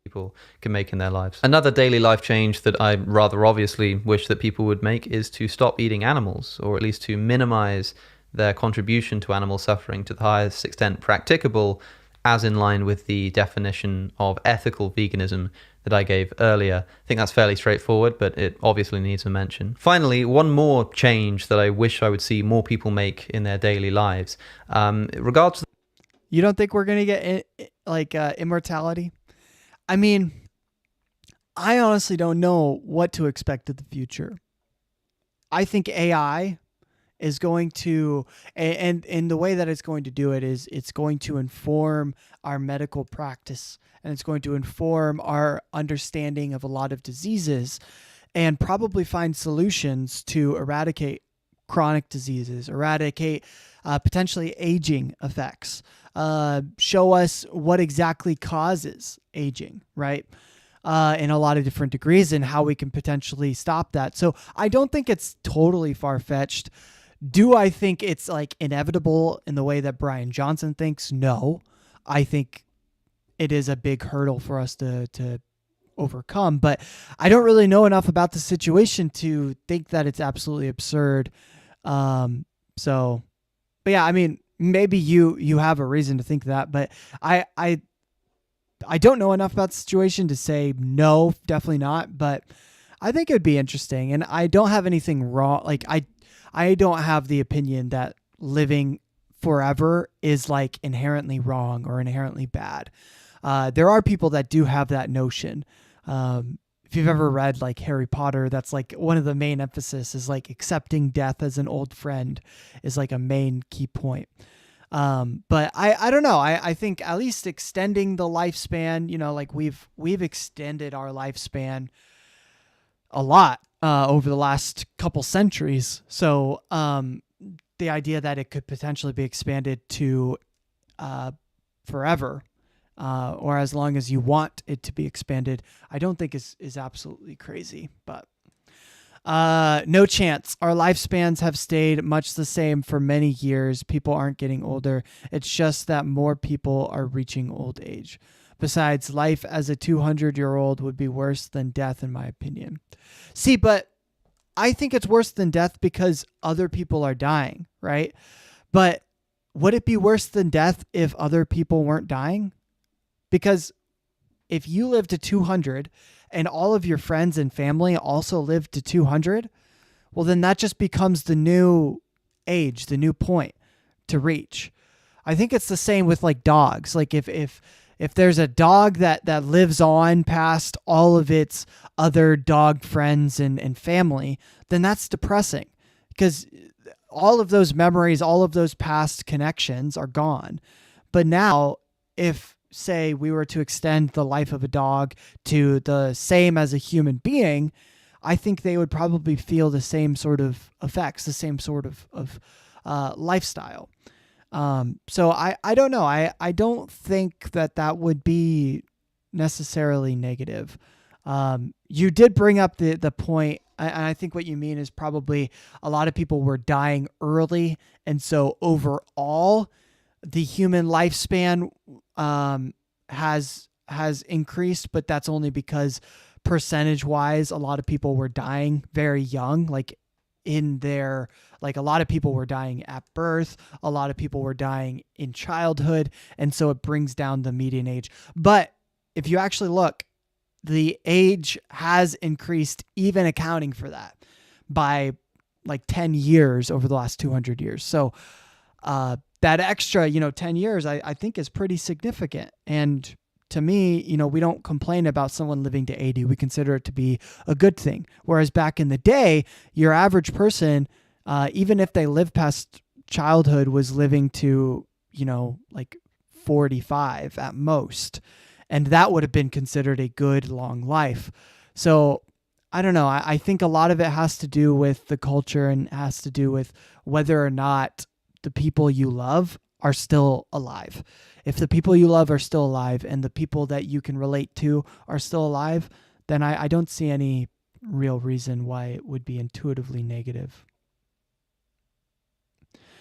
People can make in their lives. Another daily life change that I rather obviously wish that people would make is to stop eating animals, or at least to minimize their contribution to animal suffering to the highest extent practicable, as in line with the definition of ethical veganism that I gave earlier. I think that's fairly straightforward, but it obviously needs a mention. Finally, one more change that I wish I would see more people make in their daily lives. Regards to You don't think we're going to get immortality? I mean, I honestly don't know what to expect of the future. I think AI is going to, and the way that it's going to do it is it's going to inform our medical practice, and it's going to inform our understanding of a lot of diseases, and probably find solutions to eradicate chronic diseases, eradicate potentially aging effects, show us what exactly causes aging, right? In a lot of different degrees, and how we can potentially stop that. So I don't think it's totally far-fetched. Do I think it's like inevitable in the way that Brian Johnson thinks? No. I think it is a big hurdle for us to overcome, but I don't really know enough about the situation to think that it's absolutely absurd. But yeah, I mean, maybe you have a reason to think that, but I don't know enough about the situation to say no, definitely not, but I think it'd be interesting. And I don't have anything wrong. Like I don't have the opinion that living forever is like inherently wrong or inherently bad. There are people that do have that notion. If you've ever read like Harry Potter, that's like one of the main emphasis is like accepting death as an old friend is like a main key point. But I don't know. I think at least extending the lifespan, like we've extended our lifespan a lot, over the last couple centuries. So, the idea that it could potentially be expanded to, forever, or as long as you want it to be expanded, I don't think is absolutely crazy, but no chance. Our lifespans have stayed much the same for many years. People aren't getting older. It's just that more people are reaching old age. Besides, life as a 200-year-old would be worse than death, in my opinion. See, but I think it's worse than death because other people are dying, right? But would it be worse than death if other people weren't dying? Because if you live to 200 and all of your friends and family also live to 200, well, then that just becomes the new age, the new point to reach. I think it's the same with like dogs. Like if there's a dog that lives on past all of its other dog friends and family, then that's depressing because all of those memories, all of those past connections are gone. But now if, say, we were to extend the life of a dog to the same as a human being, I think they would probably feel the same sort of effects, the same sort of lifestyle. So I don't know. I don't think that would be necessarily negative. You did bring up the point, and I think what you mean is probably a lot of people were dying early, and so overall, the human lifespan has increased, but that's only because percentage-wise, a lot of people were dying very young, like a lot of people were dying at birth, a lot of people were dying in childhood, and so it brings down the median age. But if you actually look, the age has increased, even accounting for that, by like 10 years over the last 200 years. So that extra, 10 years, I think is pretty significant. And to me, we don't complain about someone living to 80. We consider it to be a good thing. Whereas back in the day, your average person, even if they lived past childhood, was living to, like 45 at most. And that would have been considered a good long life. So I don't know. I think a lot of it has to do with the culture and has to do with whether or not the people you love are still alive. If the people you love are still alive and the people that you can relate to are still alive, then I don't see any real reason why it would be intuitively negative.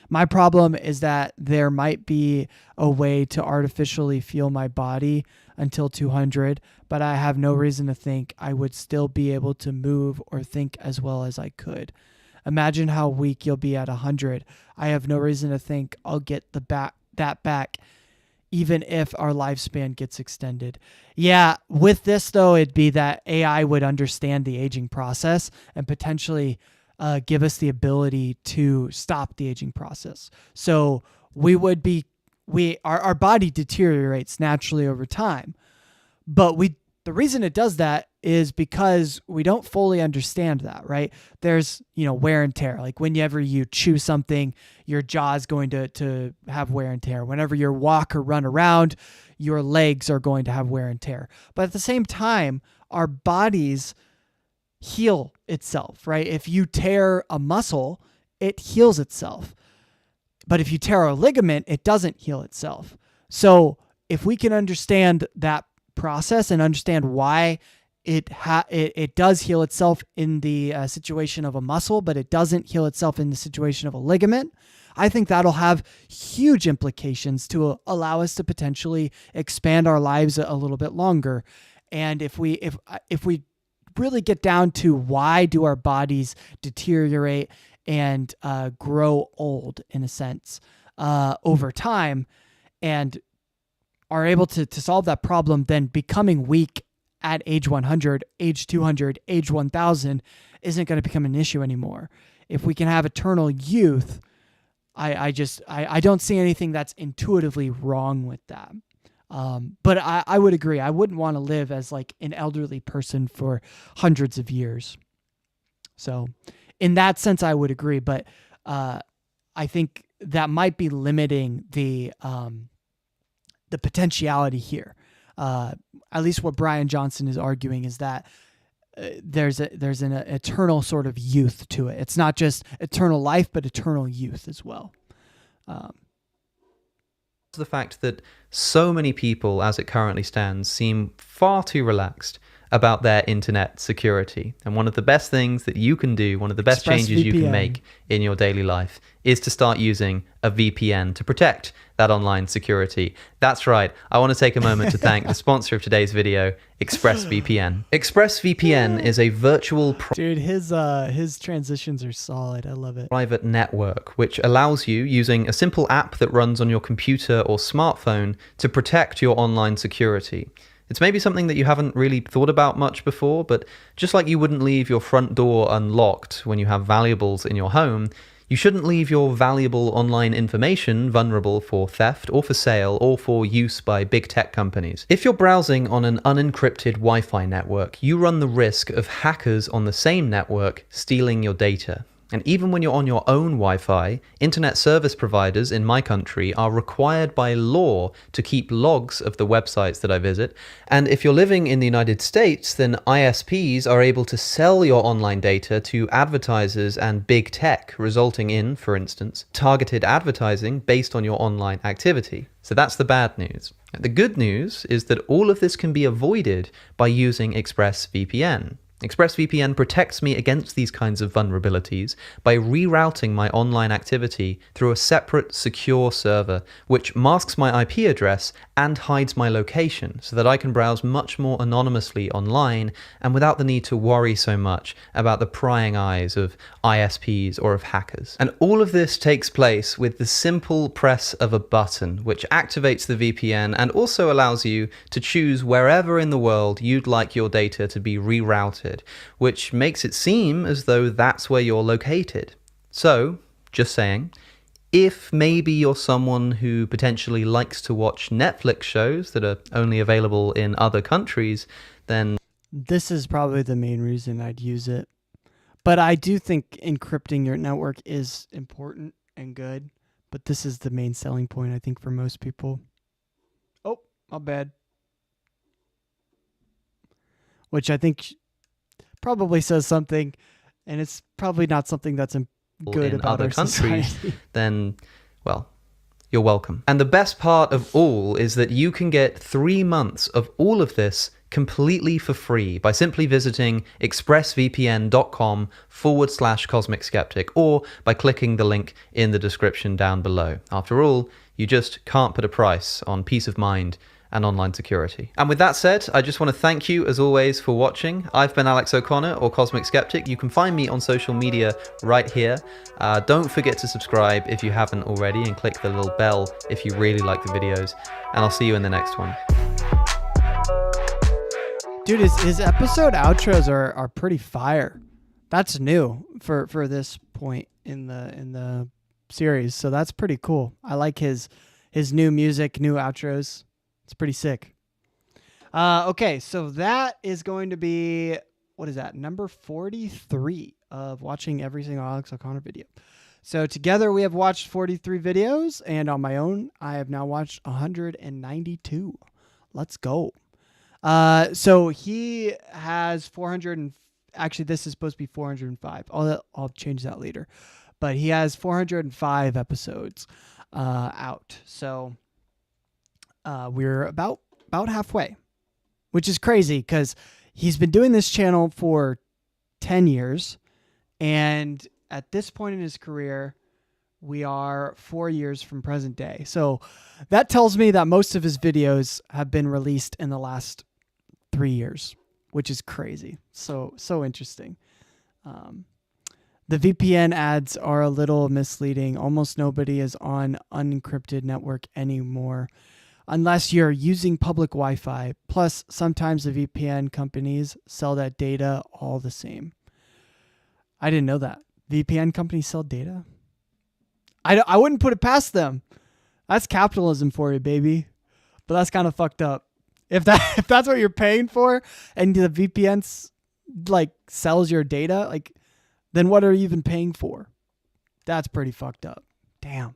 My problem is that there might be a way to artificially feel my body until 200, but I have no reason to think I would still be able to move or think as well as I could. Imagine how weak you'll be at 100. I have no reason to think I'll get that back, even if our lifespan gets extended. Yeah, with this though, it'd be that AI would understand the aging process and potentially give us the ability to stop the aging process. So our body deteriorates naturally over time, but the reason it does that is because we don't fully understand that, right? There's, wear and tear. Like whenever you chew something, your jaw is going to have wear and tear. Whenever you walk or run around, your legs are going to have wear and tear. But at the same time, our bodies heal itself, right? If you tear a muscle, it heals itself. But if you tear a ligament, it doesn't heal itself. So if we can understand that process and understand why it does heal itself in the situation of a muscle, but it doesn't heal itself in the situation of a ligament, I think that'll have huge implications to allow us to potentially expand our lives a little bit longer. And if we really get down to why do our bodies deteriorate and grow old in a sense over time, and are able to solve that problem, then becoming weak at age 100, age 200, age 1000 isn't going to become an issue anymore. If we can have eternal youth, I don't see anything that's intuitively wrong with that. But I would agree. I wouldn't want to live as like an elderly person for hundreds of years. So in that sense, I would agree. But I think that might be limiting the potentiality here. At least what Brian Johnson is arguing is that there's an eternal sort of youth to it. It's not just eternal life, but eternal youth as well. The fact that so many people, as it currently stands, seem far too relaxed about their internet security. And one of the best things that you can do, one of the best changes you can make in your daily life, is to start using a VPN to protect that online security. That's right. I want to take a moment to thank the sponsor of today's video, ExpressVPN. ExpressVPN is a virtual Dude, his transitions are solid. I love it. Private network, which allows you, using a simple app that runs on your computer or smartphone, to protect your online security. It's maybe something that you haven't really thought about much before, but just like you wouldn't leave your front door unlocked when you have valuables in your home, you shouldn't leave your valuable online information vulnerable for theft or for sale or for use by big tech companies. If you're browsing on an unencrypted Wi-Fi network, you run the risk of hackers on the same network stealing your data. And even when you're on your own Wi-Fi, internet service providers in my country are required by law to keep logs of the websites that I visit. And if you're living in the United States, then ISPs are able to sell your online data to advertisers and big tech, resulting in, for instance, targeted advertising based on your online activity. So that's the bad news. The good news is that all of this can be avoided by using ExpressVPN. ExpressVPN protects me against these kinds of vulnerabilities by rerouting my online activity through a separate secure server, which masks my IP address and hides my location so that I can browse much more anonymously online and without the need to worry so much about the prying eyes of ISPs or of hackers. And all of this takes place with the simple press of a button, which activates the VPN and also allows you to choose wherever in the world you'd like your data to be rerouted, which makes it seem as though that's where you're located. So, just saying, if maybe you're someone who potentially likes to watch Netflix shows that are only available in other countries, then this is probably the main reason I'd use it. But I do think encrypting your network is important and good, but this is the main selling point, I think, for most people. Oh, my bad. Which I think probably says something, and it's probably not something that's good in about other our countries, society. then well, you're welcome. And the best part of all is that you can get 3 months of all of this completely for free by simply visiting expressvpn.com/cosmic skeptic or by clicking the link in the description down below. After all, you just can't put a price on peace of mind and online security. And with that said, I just want to thank you as always for watching. I've been Alex O'Connor, or Cosmic Skeptic. You can find me on social media right here. Don't forget to subscribe if you haven't already, and click the little bell if you really like the videos. And I'll see you in the next one. Dude, his episode outros are pretty fire. That's new for this point in the series, so that's pretty cool. I like his new music, new outros. It's pretty sick. Okay, so that is going to be, what is that, number 43 of watching every single Alex O'Connor video. So together we have watched 43 videos, and on my own, I have now watched 192. Let's go. So he has 400, and actually this is supposed to be 405. I'll change that later. But he has 405 episodes out. So we're about halfway, which is crazy because he's been doing this channel for 10 years. And at this point in his career, we are 4 years from present day. So that tells me that most of his videos have been released in the last 3 years, which is crazy. So interesting. The VPN ads are a little misleading. Almost nobody is on unencrypted network anymore, unless you're using public Wi-Fi. Plus, sometimes the VPN companies sell that data all the same. I didn't know that. VPN companies sell data? I wouldn't put it past them. That's capitalism for you, baby. But that's kind of fucked up. If that's what you're paying for, and the VPN like sells your data, like, then what are you even paying for? That's pretty fucked up. Damn.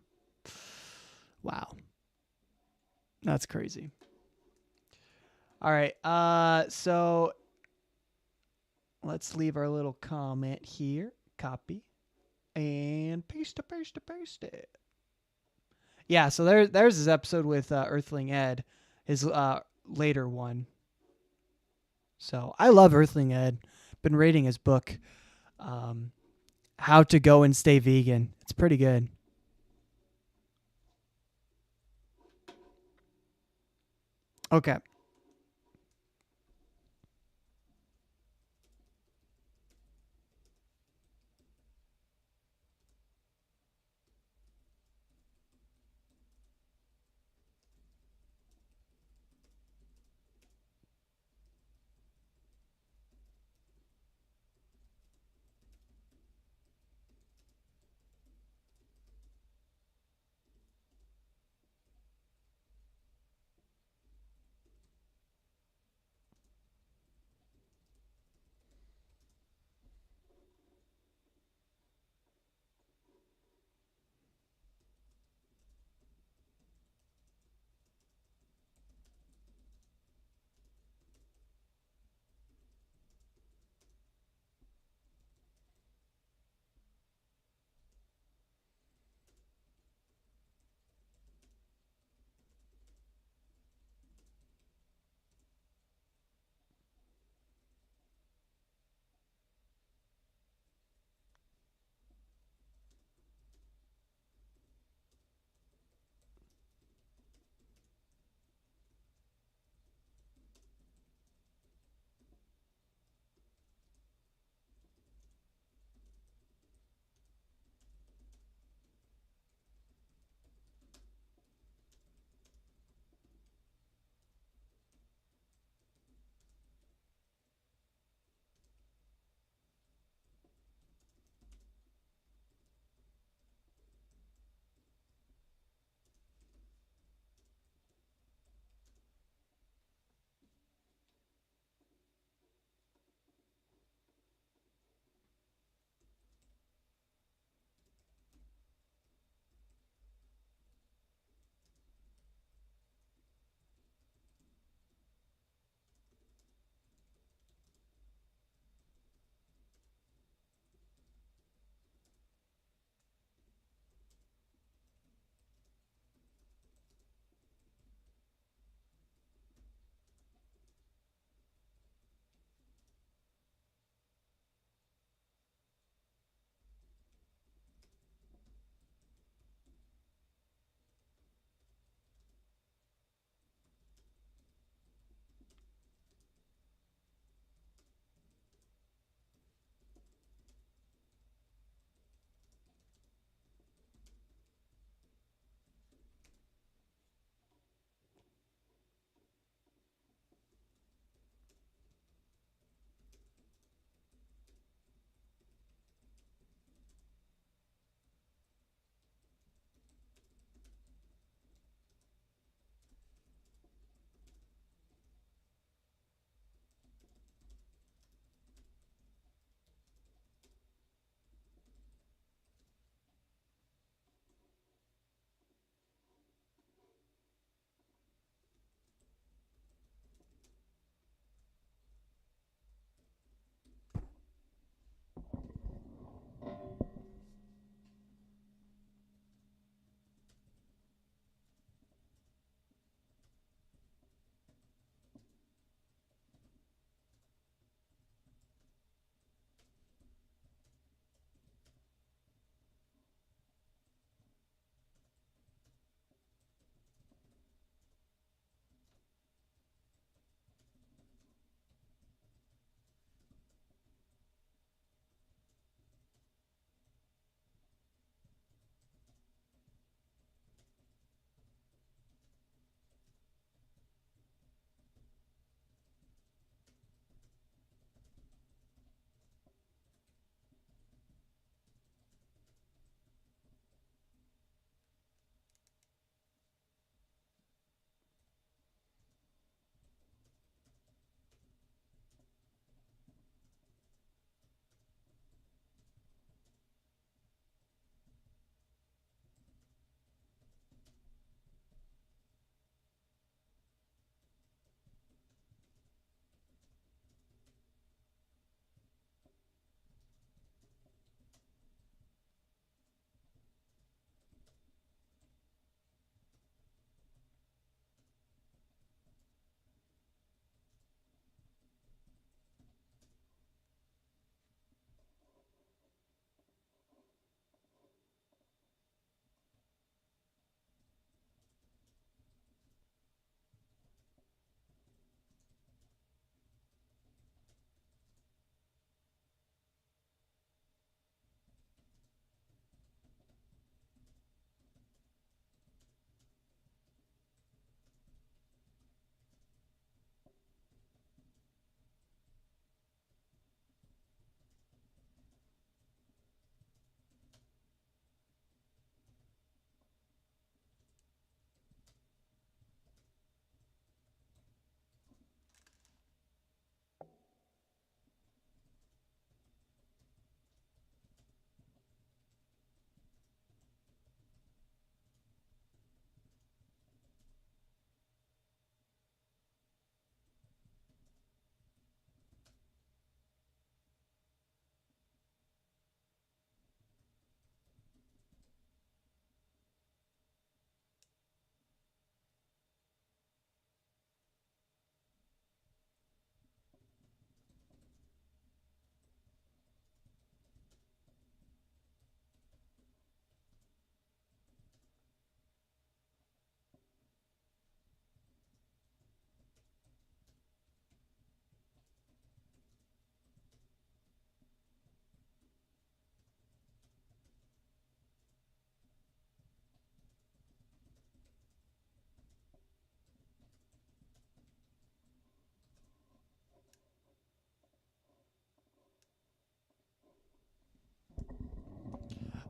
Wow. That's crazy. All right. So let's leave our little comment here. Copy. And paste it. Yeah, so there's his episode with Earthling Ed, his later one. So I love Earthling Ed. Been reading his book, How to Go and Stay Vegan. It's pretty good. Okay.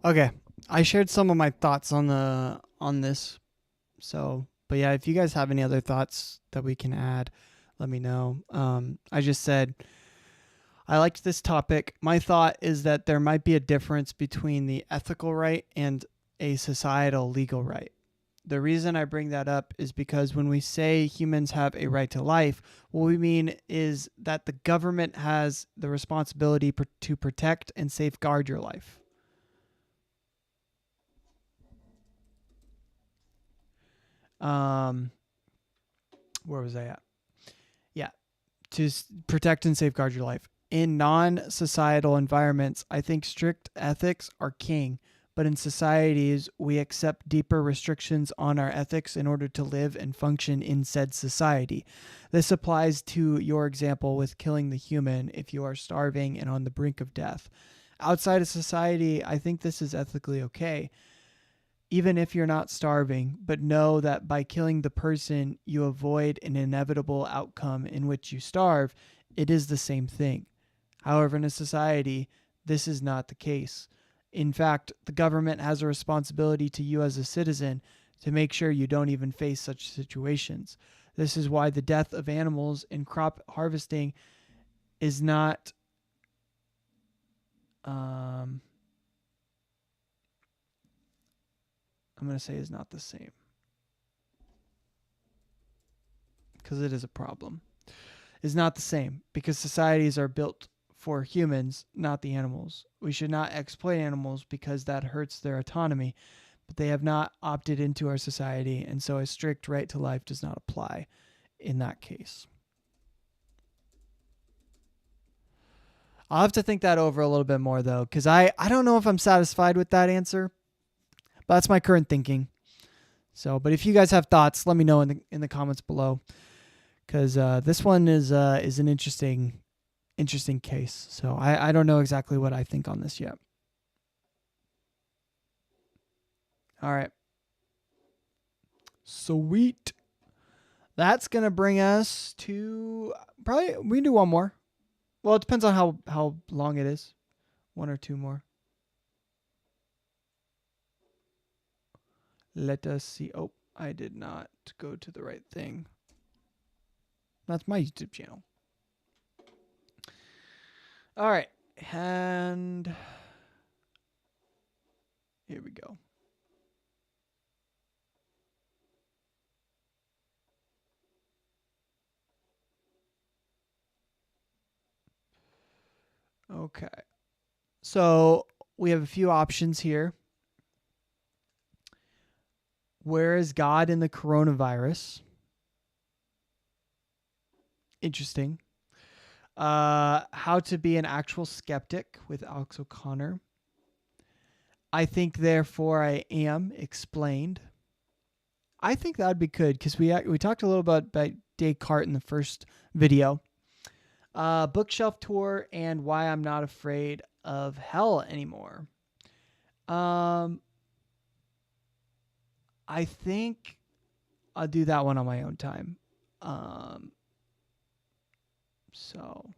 Okay. I shared some of my thoughts on this. So, but yeah, if you guys have any other thoughts that we can add, let me know. I just said I liked this topic. My thought is that there might be a difference between the ethical right and a societal legal right. The reason I bring that up is because when we say humans have a right to life, what we mean is that the government has the responsibility to protect and safeguard your life. Um, where was I at? Yeah, to protect and safeguard your life. In non societal environments, I think strict ethics are king, but in societies, we accept deeper restrictions on our ethics in order to live and function in said society. This applies to your example with killing the human if you are starving and on the brink of death. Outside of society, I think this is ethically okay, even if you're not starving, but know that by killing the person, you avoid an inevitable outcome in which you starve. It is the same thing. However, in a society, this is not the case. In fact, the government has a responsibility to you as a citizen to make sure you don't even face such situations. This is why the death of animals in crop harvesting is not I'm going to say is not the same, because it is a problem. Is not the same because societies are built for humans, not the animals. We should not exploit animals because that hurts their autonomy, but they have not opted into our society, and so a strict right to life does not apply in that case. I'll have to think that over a little bit more, though, because I don't know if I'm satisfied with that answer, but that's my current thinking. So, but if you guys have thoughts, let me know in the comments below, because this one is an interesting case. So I don't know exactly what I think on this yet. All right. Sweet. That's going to bring us to probably we can do one more. Well, it depends on how long it is. One or two more. Let us see. Oh, I did not go to the right thing. That's my YouTube channel. All right. And here we go. Okay. So we have a few options here. Where is God in the coronavirus? Interesting. How to be an actual skeptic with Alex O'Connor. I think, therefore, I am explained. I think that would be good because we talked a little about Descartes in the first video. Bookshelf tour and why I'm not afraid of hell anymore. I think I'll do that one on my own time. So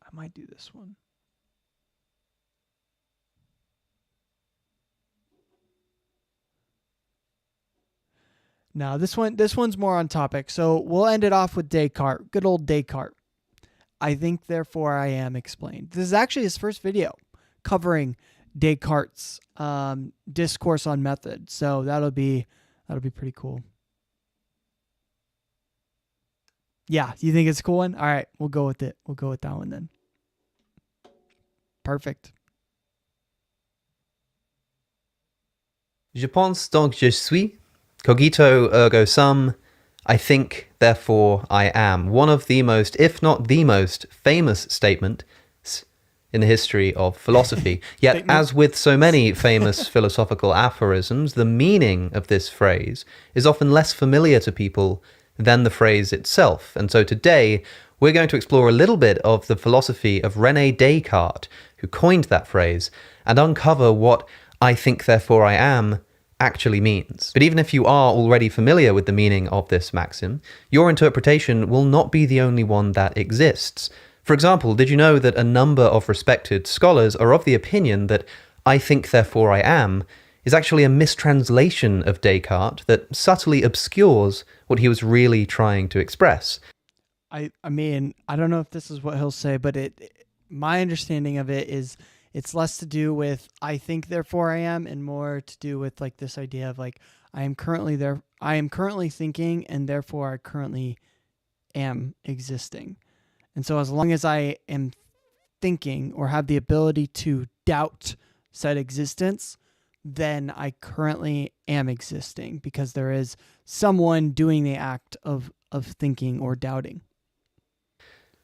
I might do this one. Now this one's more on topic. So we'll end it off with Descartes. Good old Descartes. I think, therefore, I am explained. This is actually his first video covering Descartes' discourse on method. So that'll be pretty cool. Yeah, you think it's a cool one? All right, we'll go with it. We'll go with that one then. Perfect. Je pense donc je suis. Cogito ergo sum. I think, therefore I am. One of the most, if not the most, famous statements in the history of philosophy. Yet, as with so many famous philosophical aphorisms, the meaning of this phrase is often less familiar to people than the phrase itself. And so today, we're going to explore a little bit of the philosophy of René Descartes, who coined that phrase, and uncover what I think, therefore I am actually means. But even if you are already familiar with the meaning of this maxim, your interpretation will not be the only one that exists. For example, did you know that a number of respected scholars are of the opinion that "I think, therefore I am" is actually a mistranslation of Descartes that subtly obscures what he was really trying to express? I mean, I don't know if this is what he'll say, but my understanding of it is it's less to do with "I think, therefore I am" and more to do with like this idea of like I am currently thinking, and therefore I currently am existing. And so as long as I am thinking or have the ability to doubt said existence, then I currently am existing because there is someone doing the act of thinking or doubting.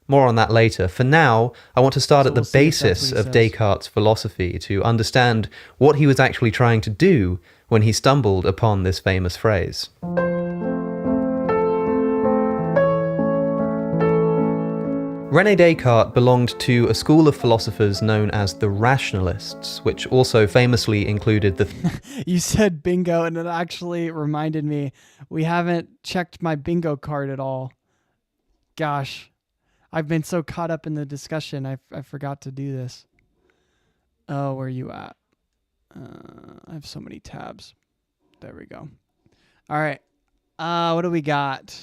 More on that later. For now, I want to start So at the we'll see if that's basis what he of says. Descartes' philosophy to understand what he was actually trying to do when he stumbled upon this famous phrase. René Descartes belonged to a school of philosophers known as the rationalists, which also famously included the You said bingo, and it actually reminded me we haven't checked my bingo card at all. Gosh, I've been so caught up in the discussion, I forgot to do this. Oh, where are you at? I have so many tabs. There we go. All right. What do we got?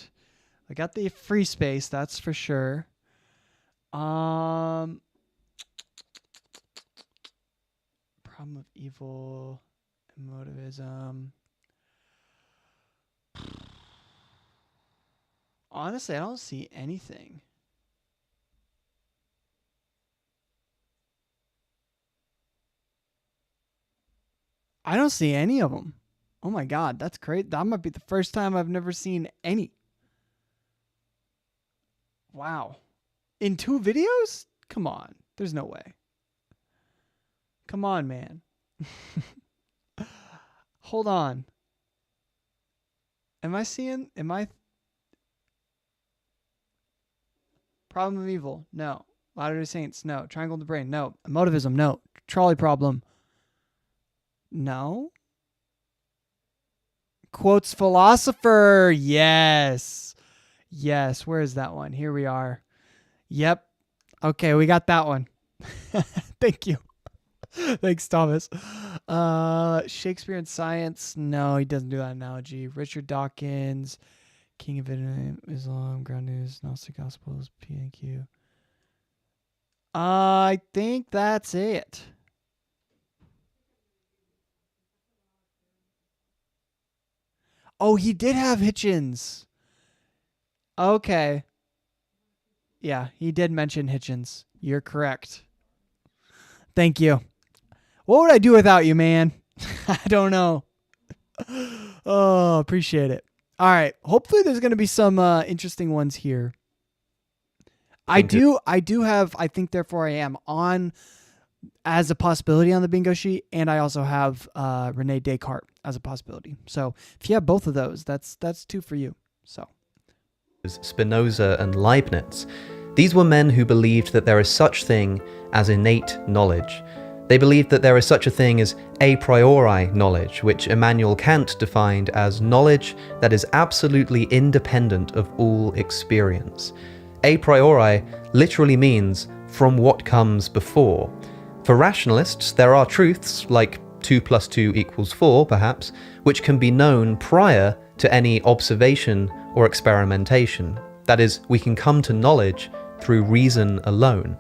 I got the free space, that's for sure. Problem of evil, emotivism. Honestly, I don't see anything. I don't see any of them. Oh my God, that's great. That might be the first time I've never seen any. Wow. In 2 videos? Come on. There's no way. Come on, man. Hold on. Am I Problem of evil? No. Latter-day Saints? No. Triangle of the Brain? No. Emotivism? No. Trolley problem? No. Quotes philosopher? Yes. Yes. Where is that one? Here we are. Yep. Okay, we got that one. Thank you. Thanks, Thomas. Shakespeare and science? No, he doesn't do that analogy. Richard Dawkins, King of Islam, Ground News, Gnostic Gospels, P&Q. I think that's it. Oh, he did have Hitchens. Okay. Yeah, he did mention Hitchens. You're correct. Thank you. What would I do without you, man? I don't know. Oh, appreciate it. All right. Hopefully there's going to be some interesting ones here. I do have I think, therefore I am on as a possibility on the bingo sheet, and I also have René Descartes as a possibility. So if you have both of those, that's 2 for you. So Spinoza and Leibniz. These were men who believed that there is such thing as innate knowledge. They believed that there is such a thing as a priori knowledge, which Immanuel Kant defined as knowledge that is absolutely independent of all experience. A priori literally means from what comes before. For rationalists, there are truths, like 2 + 2 = 4, perhaps, which can be known prior to any observation or experimentation. That is, we can come to knowledge through reason alone.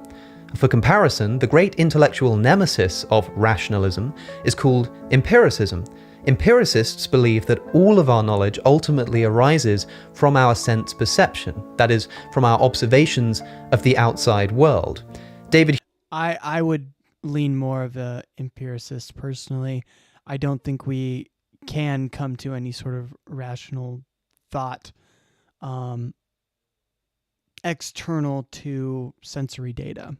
For comparison, the great intellectual nemesis of rationalism is called empiricism. Empiricists believe that all of our knowledge ultimately arises from our sense perception, that is, from our observations of the outside world. David, I would lean more of a empiricist personally. I don't think we can come to any sort of rational thought external to sensory data.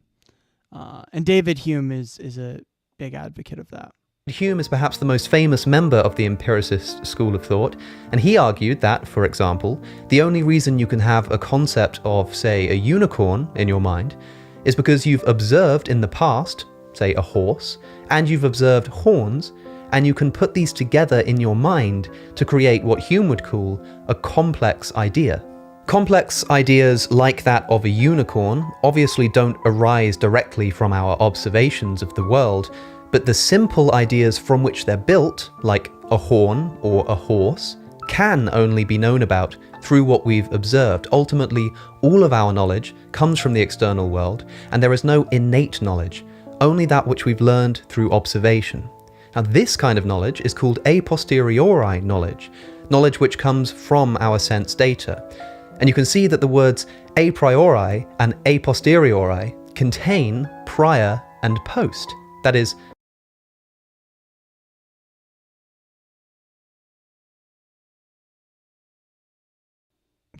And David Hume is a big advocate of that. Hume is perhaps the most famous member of the empiricist school of thought, and he argued that, for example, the only reason you can have a concept of, say, a unicorn in your mind is because you've observed in the past, say, a horse, and you've observed horns, and you can put these together in your mind to create what Hume would call a complex idea. Complex ideas like that of a unicorn obviously don't arise directly from our observations of the world, but the simple ideas from which they're built, like a horn or a horse, can only be known about through what we've observed. Ultimately, all of our knowledge comes from the external world, and there is no innate knowledge, only that which we've learned through observation. Now, this kind of knowledge is called a posteriori knowledge, knowledge which comes from our sense data. And you can see that the words a priori and a posteriori contain prior and post. That is,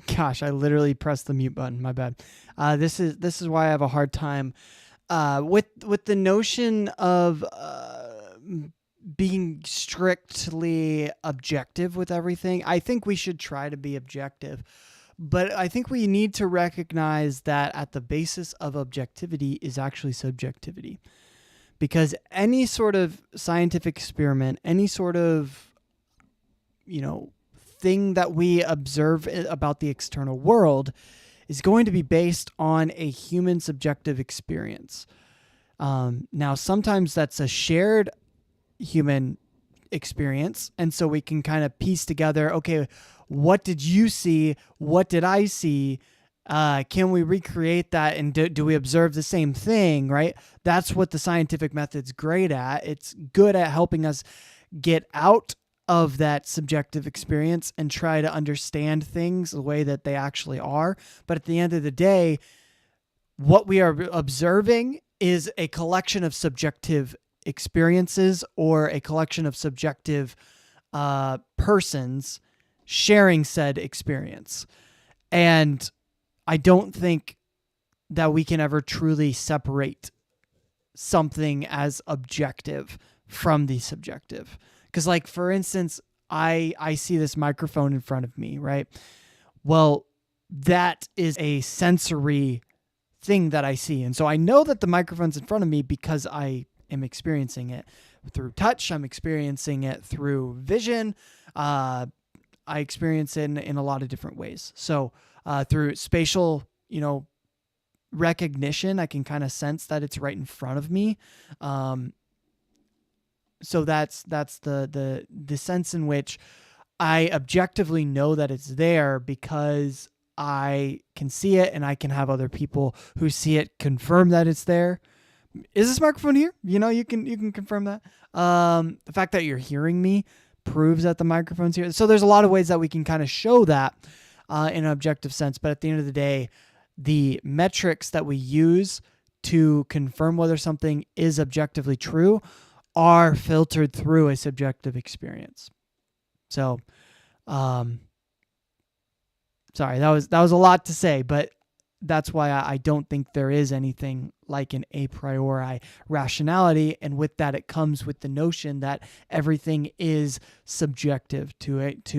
Gosh, I literally pressed the mute button. My bad. This is why I have a hard time with the notion of being strictly objective with everything. I think we should try to be objective, but I think we need to recognize that at the basis of objectivity is actually subjectivity, because any sort of scientific experiment, any sort of thing that we observe about the external world is going to be based on a human subjective experience. Now, sometimes that's a shared human experience, and so we can kind of piece together, okay, what did you see? What did I see? Can we recreate that? And do we observe the same thing, right? That's what the scientific method's great at. It's good at helping us get out of that subjective experience and try to understand things the way that they actually are. But at the end of the day, what we are observing is a collection of subjective experiences or a collection of subjective persons sharing said experience. And I don't think that we can ever truly separate something as objective from the subjective. Because, like, for instance, I see this microphone in front of me, right? Well, that is a sensory thing that I see. And so I know that the microphone's in front of me because I am experiencing it through touch. I'm experiencing it through vision. I experience it in a lot of different ways. So through spatial, recognition, I can kind of sense that it's right in front of me. So that's the sense in which I objectively know that it's there because I can see it and I can have other people who see it confirm that it's there. Is this microphone here? You can confirm that. The fact that you're hearing me proves that the microphone's here. So there's a lot of ways that we can kind of show that in an objective sense. But at the end of the day, the metrics that we use to confirm whether something is objectively true are filtered through a subjective experience. So, sorry, that was a lot to say, but that's why I don't think there is anything like an a priori rationality. And with that, it comes with the notion that everything is subjective to it.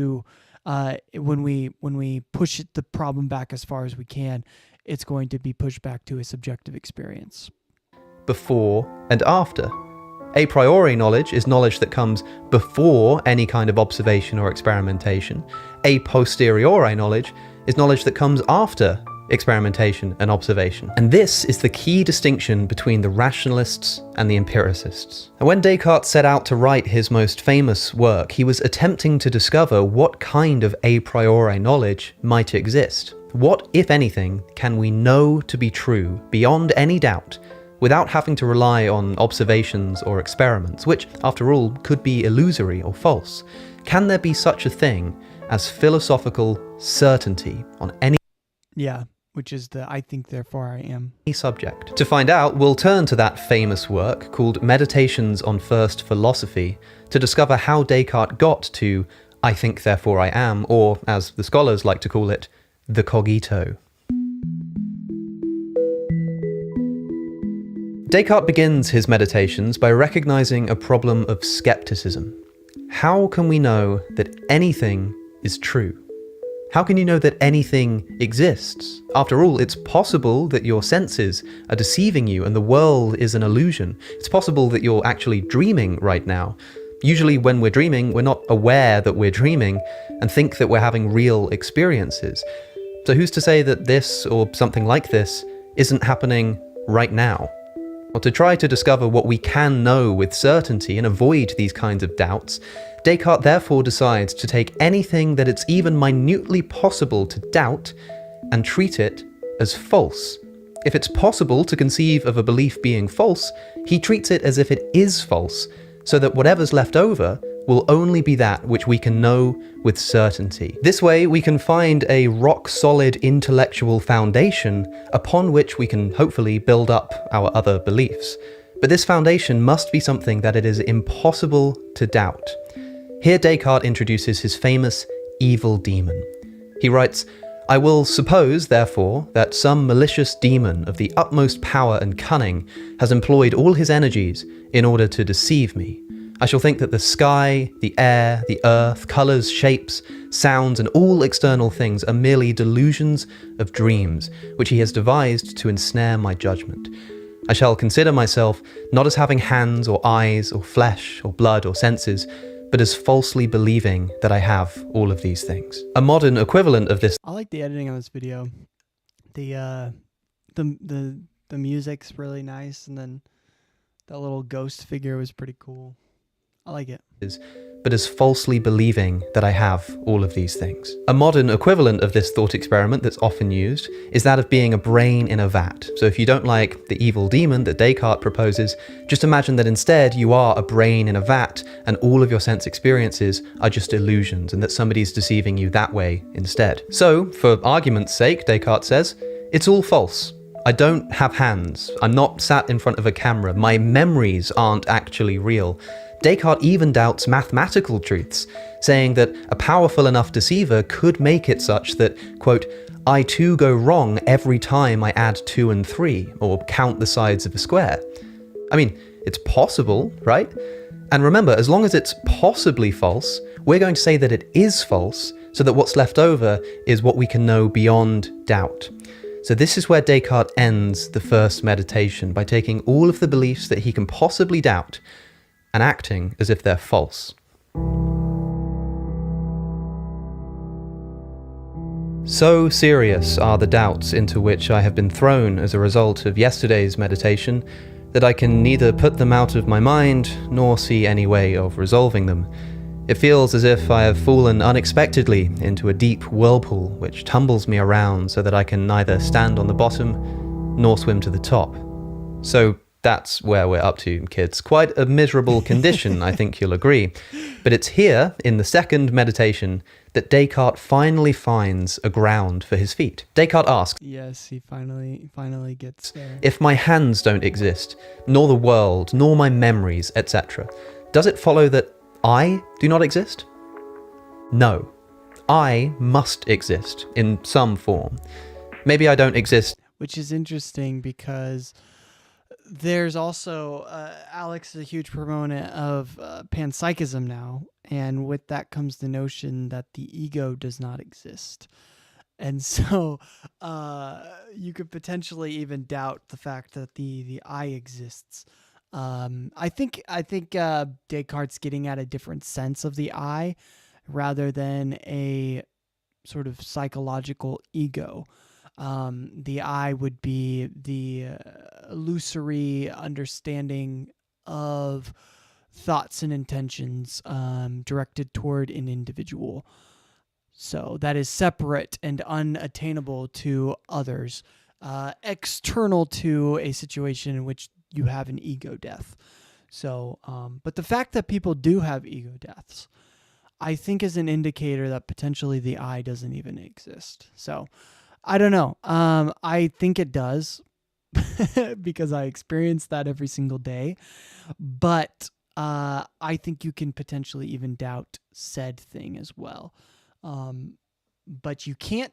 When we push the problem back as far as we can, it's going to be pushed back to a subjective experience. Before and after. A priori knowledge is knowledge that comes before any kind of observation or experimentation. A posteriori knowledge is knowledge that comes after experimentation and observation. And this is the key distinction between the rationalists and the empiricists. And when Descartes set out to write his most famous work, he was attempting to discover what kind of a priori knowledge might exist. What, if anything, can we know to be true beyond any doubt, without having to rely on observations or experiments, which, after all, could be illusory or false? Can there be such a thing as philosophical certainty on any which is the I think therefore I am subject? To find out, we'll turn to that famous work called Meditations on First Philosophy to discover how Descartes got to I think therefore I am, or as the scholars like to call it, the cogito. Descartes begins his meditations by recognizing a problem of skepticism. How can we know that anything is true? How can you know that anything exists? After all, it's possible that your senses are deceiving you and the world is an illusion. It's possible that you're actually dreaming right now. Usually when we're dreaming, we're not aware that we're dreaming and think that we're having real experiences. So who's to say that this, or something like this, isn't happening right now? Well, to try to discover what we can know with certainty and avoid these kinds of doubts, Descartes therefore decides to take anything that it's even minutely possible to doubt and treat it as false. If it's possible to conceive of a belief being false, he treats it as if it is false, so that whatever's left over will only be that which we can know with certainty. This way, we can find a rock-solid intellectual foundation upon which we can hopefully build up our other beliefs. But this foundation must be something that it is impossible to doubt. Here Descartes introduces his famous evil demon. He writes, "I will suppose, therefore, that some malicious demon of the utmost power and cunning has employed all his energies in order to deceive me. I shall think that the sky, the air, the earth, colours, shapes, sounds, and all external things are merely delusions of dreams, which he has devised to ensnare my judgment. I shall consider myself not as having hands or eyes or flesh or blood or senses, but as falsely believing that I have all of these things." A modern equivalent of this. I like the editing on this video. The music's really nice, and then that little ghost figure was pretty cool. I like it. But as falsely believing that I have all of these things. A modern equivalent of this thought experiment that's often used is that of being a brain in a vat. So if you don't like the evil demon that Descartes proposes, just imagine that instead you are a brain in a vat and all of your sense experiences are just illusions, and that somebody's deceiving you that way instead. So, for argument's sake, Descartes says, it's all false. I don't have hands. I'm not sat in front of a camera. My memories aren't actually real. Descartes even doubts mathematical truths, saying that a powerful enough deceiver could make it such that, quote, I too go wrong every time I add 2 and 3, or count the sides of a square. I mean, it's possible, right? And remember, as long as it's possibly false, we're going to say that it is false, so that what's left over is what we can know beyond doubt. So this is where Descartes ends the first meditation, by taking all of the beliefs that he can possibly doubt and acting as if they're false. So serious are the doubts into which I have been thrown as a result of yesterday's meditation that I can neither put them out of my mind nor see any way of resolving them. It feels as if I have fallen unexpectedly into a deep whirlpool which tumbles me around so that I can neither stand on the bottom nor swim to the top. So that's where we're up to, kids. Quite a miserable condition, I think you'll agree. But it's here, in the second meditation, that Descartes finally finds a ground for his feet. Descartes asks, Yes, he finally gets there. if my hands don't exist, nor the world, nor my memories, etc., does it follow that I do not exist? No. I must exist in some form. Maybe I don't exist. Which is interesting because there's also, Alex is a huge proponent of panpsychism now, and with that comes the notion that the ego does not exist. And so you could potentially even doubt the fact that the I exists. I think Descartes getting at a different sense of the I rather than a sort of psychological ego. The I would be the illusory understanding of thoughts and intentions directed toward an individual. So that is separate and unattainable to others, external to a situation in which you have an ego death. So, but the fact that people do have ego deaths, I think is an indicator that potentially the I doesn't even exist. So I don't know. I think it does because I experience that every single day. But I think you can potentially even doubt said thing as well. But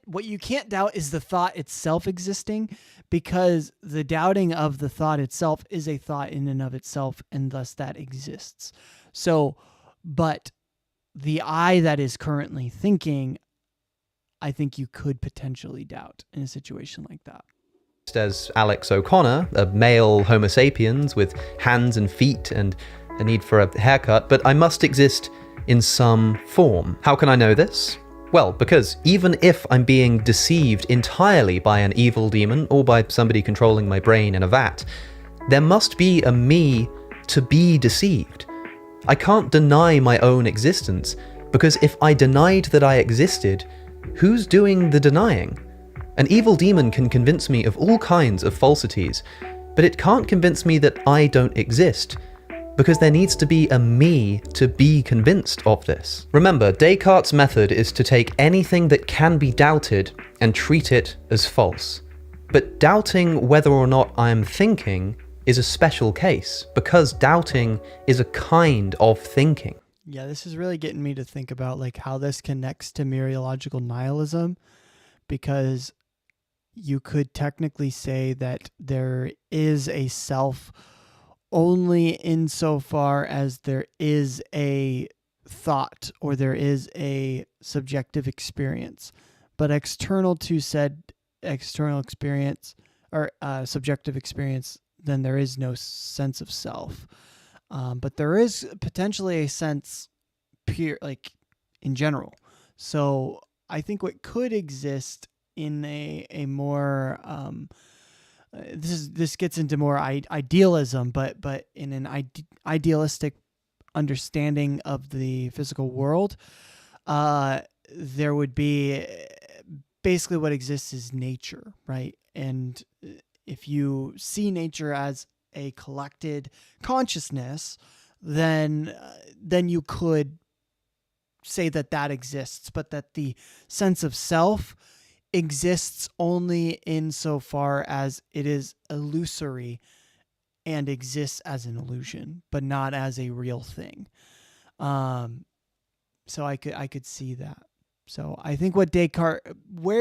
what you can't doubt is the thought itself existing, because the doubting of the thought itself is a thought in and of itself, and thus that exists. So, but the I that is currently thinking, I think you could potentially doubt in a situation like that. As Alex O'Connor, a male Homo sapiens with hands and feet and a need for a haircut, but I must exist in some form. How can I know this? Well, because even if I'm being deceived entirely by an evil demon or by somebody controlling my brain in a vat, there must be a me to be deceived. I can't deny my own existence, because if I denied that I existed, who's doing the denying? An evil demon can convince me of all kinds of falsities, but it can't convince me that I don't exist, because there needs to be a me to be convinced of this. Remember, Descartes' method is to take anything that can be doubted and treat it as false. But doubting whether or not I'm thinking is a special case, because doubting is a kind of thinking. Yeah, this is really getting me to think about like how this connects to mereological nihilism, because you could technically say that there is a self only insofar as there is a thought or there is a subjective experience. But external to said external experience or subjective experience, then there is no sense of self. But there is potentially a sense pure, like in general. So I think what could exist in a more this gets into more idealism, but in an idealistic understanding of the physical world, there would be basically what exists is nature, right? And if you see nature as a collected consciousness, then you could say that exists, but that the sense of self exists only insofar as it is illusory and exists as an illusion, but not as a real thing. So I could see that. So I think where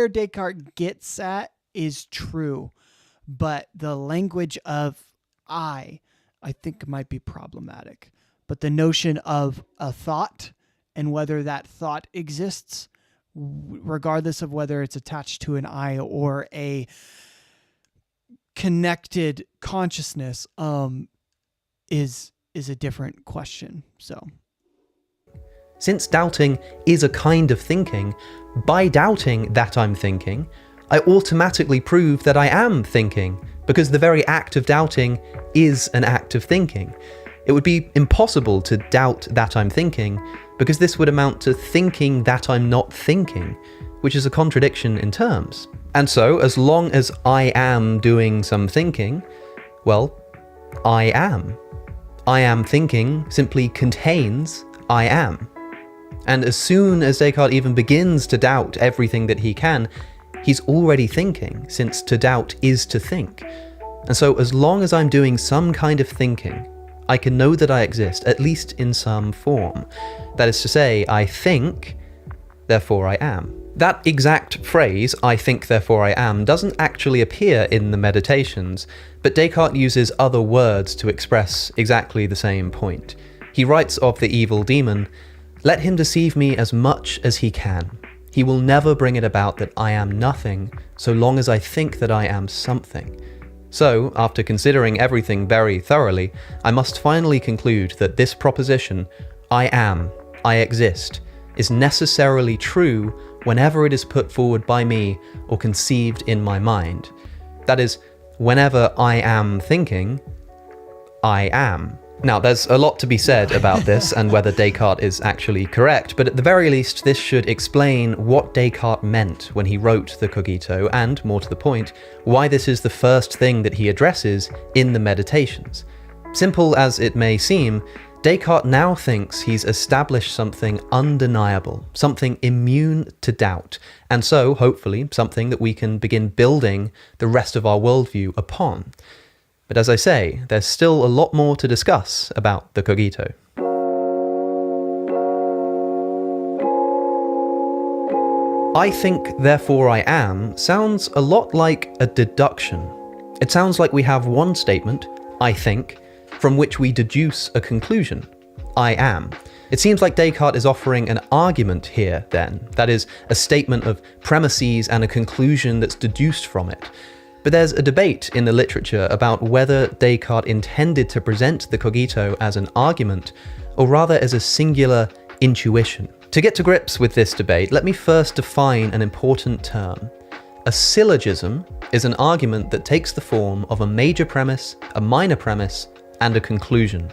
Descartes gets at is true, but the language of I think might be problematic. But the notion of a thought and whether that thought exists, regardless of whether it's attached to an I or a connected consciousness, is a different question. So, since doubting is a kind of thinking, by doubting that I'm thinking, I automatically prove that I am thinking, because the very act of doubting is an act of thinking. It would be impossible to doubt that I'm thinking, because this would amount to thinking that I'm not thinking, which is a contradiction in terms. And so, as long as I am doing some thinking, well, I am. I am thinking simply contains I am. And as soon as Descartes even begins to doubt everything that he can, he's already thinking, since to doubt is to think. And so as long as I'm doing some kind of thinking, I can know that I exist, at least in some form. That is to say, I think, therefore I am. That exact phrase, I think, therefore I am, doesn't actually appear in the Meditations, but Descartes uses other words to express exactly the same point. He writes of the evil demon, "Let him deceive me as much as he can. He will never bring it about that I am nothing, so long as I think that I am something." So, after considering everything very thoroughly, I must finally conclude that this proposition, I am, I exist, is necessarily true whenever it is put forward by me or conceived in my mind. That is, whenever I am thinking, I am. Now, there's a lot to be said about this and whether Descartes is actually correct, but at the very least, this should explain what Descartes meant when he wrote the Cogito, and, more to the point, why this is the first thing that he addresses in the Meditations. Simple as it may seem, Descartes now thinks he's established something undeniable, something immune to doubt, and so, hopefully, something that we can begin building the rest of our worldview upon. But as I say, there's still a lot more to discuss about the Cogito. I think, therefore I am, sounds a lot like a deduction. It sounds like we have one statement, I think, from which we deduce a conclusion, I am. It seems like Descartes is offering an argument here, then, that is, a statement of premises and a conclusion that's deduced from it. But there's a debate in the literature about whether Descartes intended to present the Cogito as an argument, or rather as a singular intuition. To get to grips with this debate, let me first define an important term. A syllogism is an argument that takes the form of a major premise, a minor premise, and a conclusion.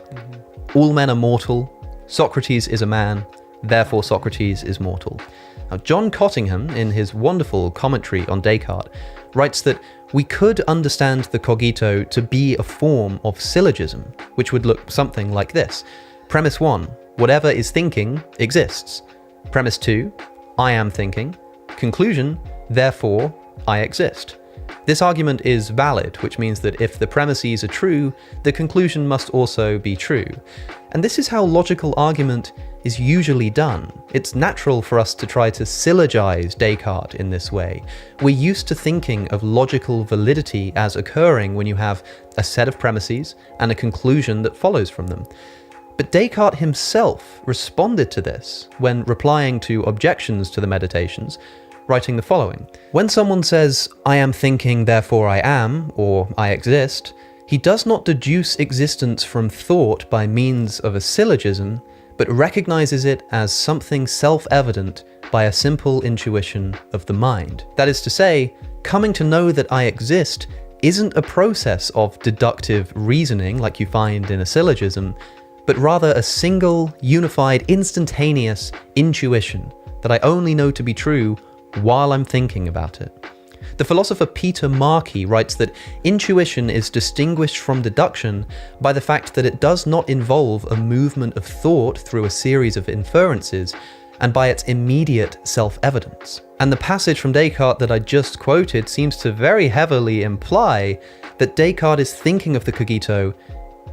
All men are mortal. Socrates is a man. Therefore, Socrates is mortal. Now, John Cottingham, in his wonderful commentary on Descartes, writes that we could understand the cogito to be a form of syllogism, which would look something like this. Premise 1, whatever is thinking exists. Premise 2, I am thinking. Conclusion, therefore, I exist. This argument is valid, which means that if the premises are true, the conclusion must also be true. And this is how logical argument is usually done. It's natural for us to try to syllogize Descartes in this way. We're used to thinking of logical validity as occurring when you have a set of premises and a conclusion that follows from them. But Descartes himself responded to this when replying to objections to the Meditations, writing the following. When someone says, I am thinking, therefore I am, or I exist, he does not deduce existence from thought by means of a syllogism, but recognizes it as something self-evident by a simple intuition of the mind. That is to say, coming to know that I exist isn't a process of deductive reasoning like you find in a syllogism, but rather a single, unified, instantaneous intuition that I only know to be true while I'm thinking about it. The philosopher Peter Markey writes that intuition is distinguished from deduction by the fact that it does not involve a movement of thought through a series of inferences, and by its immediate self-evidence. And the passage from Descartes that I just quoted seems to very heavily imply that Descartes is thinking of the cogito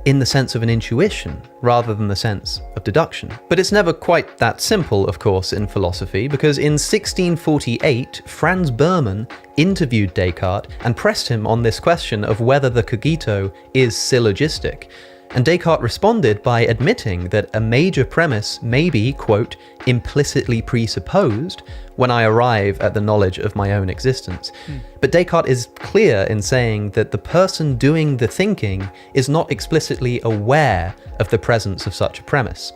in the sense of an intuition, rather than the sense of deduction. But it's never quite that simple, of course, in philosophy, because in 1648, Franz Berman interviewed Descartes and pressed him on this question of whether the cogito is syllogistic. And Descartes responded by admitting that a major premise may be, quote, implicitly presupposed when I arrive at the knowledge of my own existence. But Descartes is clear in saying that the person doing the thinking is not explicitly aware of the presence of such a premise.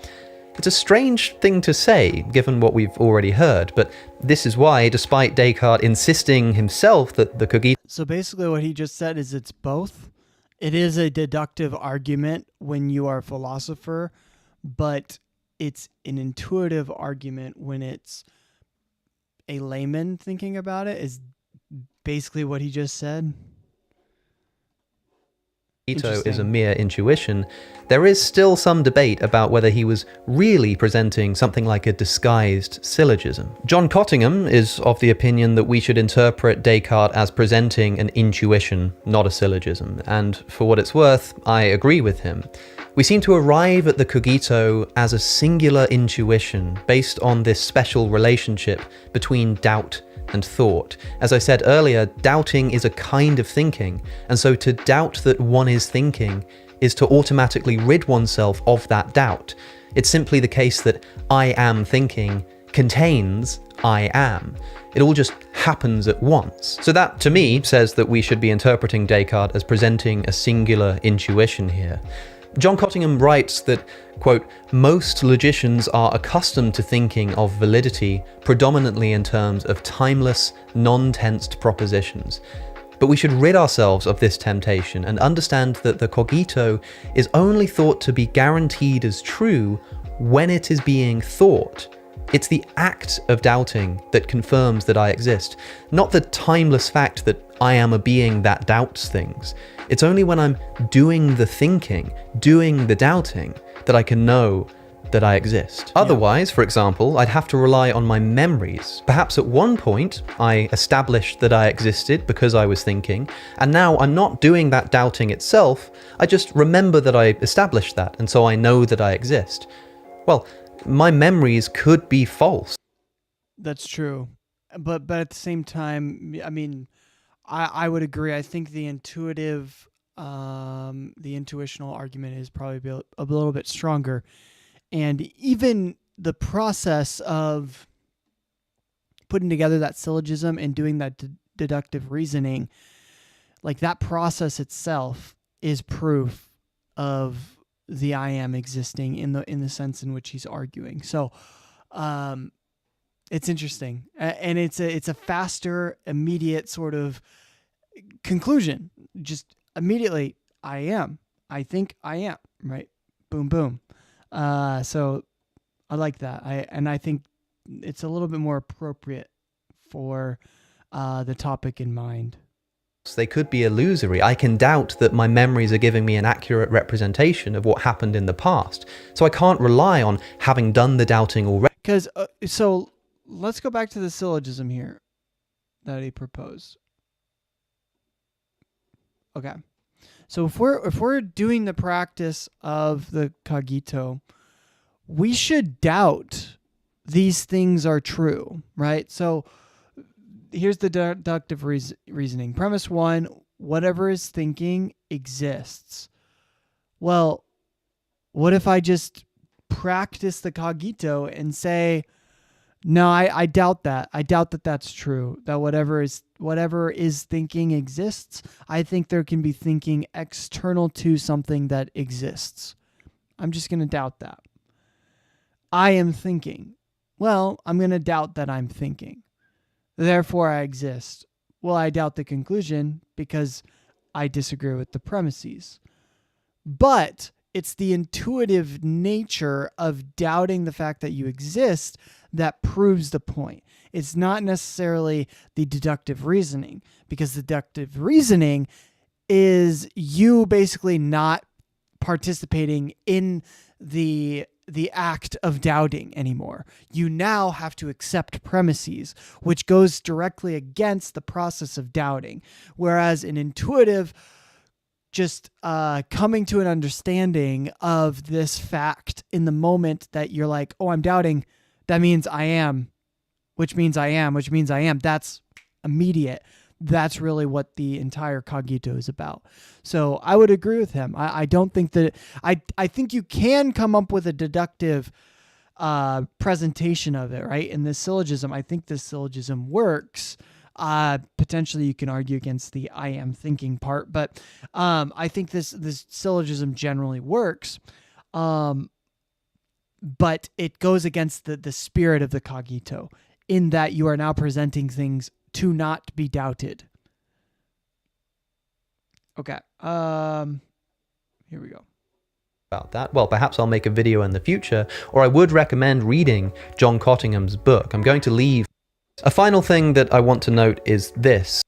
It's a strange thing to say, given what we've already heard, but this is why, despite Descartes insisting himself that the cogito... So basically what he just said is it's both. It is a deductive argument when you are a philosopher, but it's an intuitive argument when it's a layman thinking about it, is basically what he just said. Is a mere intuition. There is still some debate about whether he was really presenting something like a disguised syllogism. John Cottingham is of the opinion that we should interpret Descartes as presenting an intuition, not a syllogism, and for what it's worth, I agree with him. We seem to arrive at the cogito as a singular intuition based on this special relationship between doubt and thought. As I said earlier, doubting is a kind of thinking, and so to doubt that one is thinking is to automatically rid oneself of that doubt. It's simply the case that I am thinking contains I am. It all just happens at once. So that, to me, says that we should be interpreting Descartes as presenting a singular intuition here. John Cottingham writes that, quote, most logicians are accustomed to thinking of validity predominantly in terms of timeless, non-tensed propositions. But we should rid ourselves of this temptation and understand that the cogito is only thought to be guaranteed as true when it is being thought. It's the act of doubting that confirms that I exist, not the timeless fact that I am a being that doubts things. It's only when I'm doing the thinking, doing the doubting, that I can know that I exist. Otherwise, for example, I'd have to rely on my memories. Perhaps at one point, I established that I existed because I was thinking, and now I'm not doing that doubting itself, I just remember that I established that, and so I know that I exist. Well, my memories could be false. That's true. But at the same time, I mean, I would agree. I think the intuitional argument is probably a little bit stronger. And even the process of putting together that syllogism and doing that deductive reasoning, like that process itself is proof of the I am existing in the sense in which he's arguing. So It's interesting, and it's a faster, immediate sort of conclusion. Just immediately, I think I am, right? Boom, boom. So I like that. I think it's a little bit more appropriate for the topic in mind. They could be illusory. I can doubt that my memories are giving me an accurate representation of what happened in the past. So I can't rely on having done the doubting already. Because so let's go back to the syllogism here that he proposed. Okay. So if we're doing the practice of the cogito, we should doubt these things are true, right? So here's the deductive reasoning. Premise 1, whatever is thinking exists. Well, what if I just practice the cogito and say, no, I doubt that. I doubt that that's true. That whatever is thinking exists. I think there can be thinking external to something that exists. I'm just going to doubt that. I am thinking. Well, I'm going to doubt that I'm thinking. Therefore, I exist. Well, I doubt the conclusion because I disagree with the premises. But it's the intuitive nature of doubting the fact that you exist that proves the point. It's not necessarily the deductive reasoning, because deductive reasoning is you basically not participating in the act of doubting anymore. You now have to accept premises, which goes directly against the process of doubting. Whereas an intuitive, just coming to an understanding of this fact in the moment that you're like, oh, I'm doubting, that means I am, which means I am, which means I am. That's immediate. That's really what the entire cogito is about. So I would agree with him. I don't think that I think you can come up with a deductive presentation of it, right? In this syllogism, I think this syllogism works. Potentially you can argue against the I am thinking part, but I think this syllogism generally works. But it goes against the spirit of the cogito, in that you are now presenting things to not be doubted. Okay. Here we go. About that. Well, perhaps I'll make a video in the future, or I would recommend reading John Cottingham's book. I'm going to leave. A final thing that I want to note is this.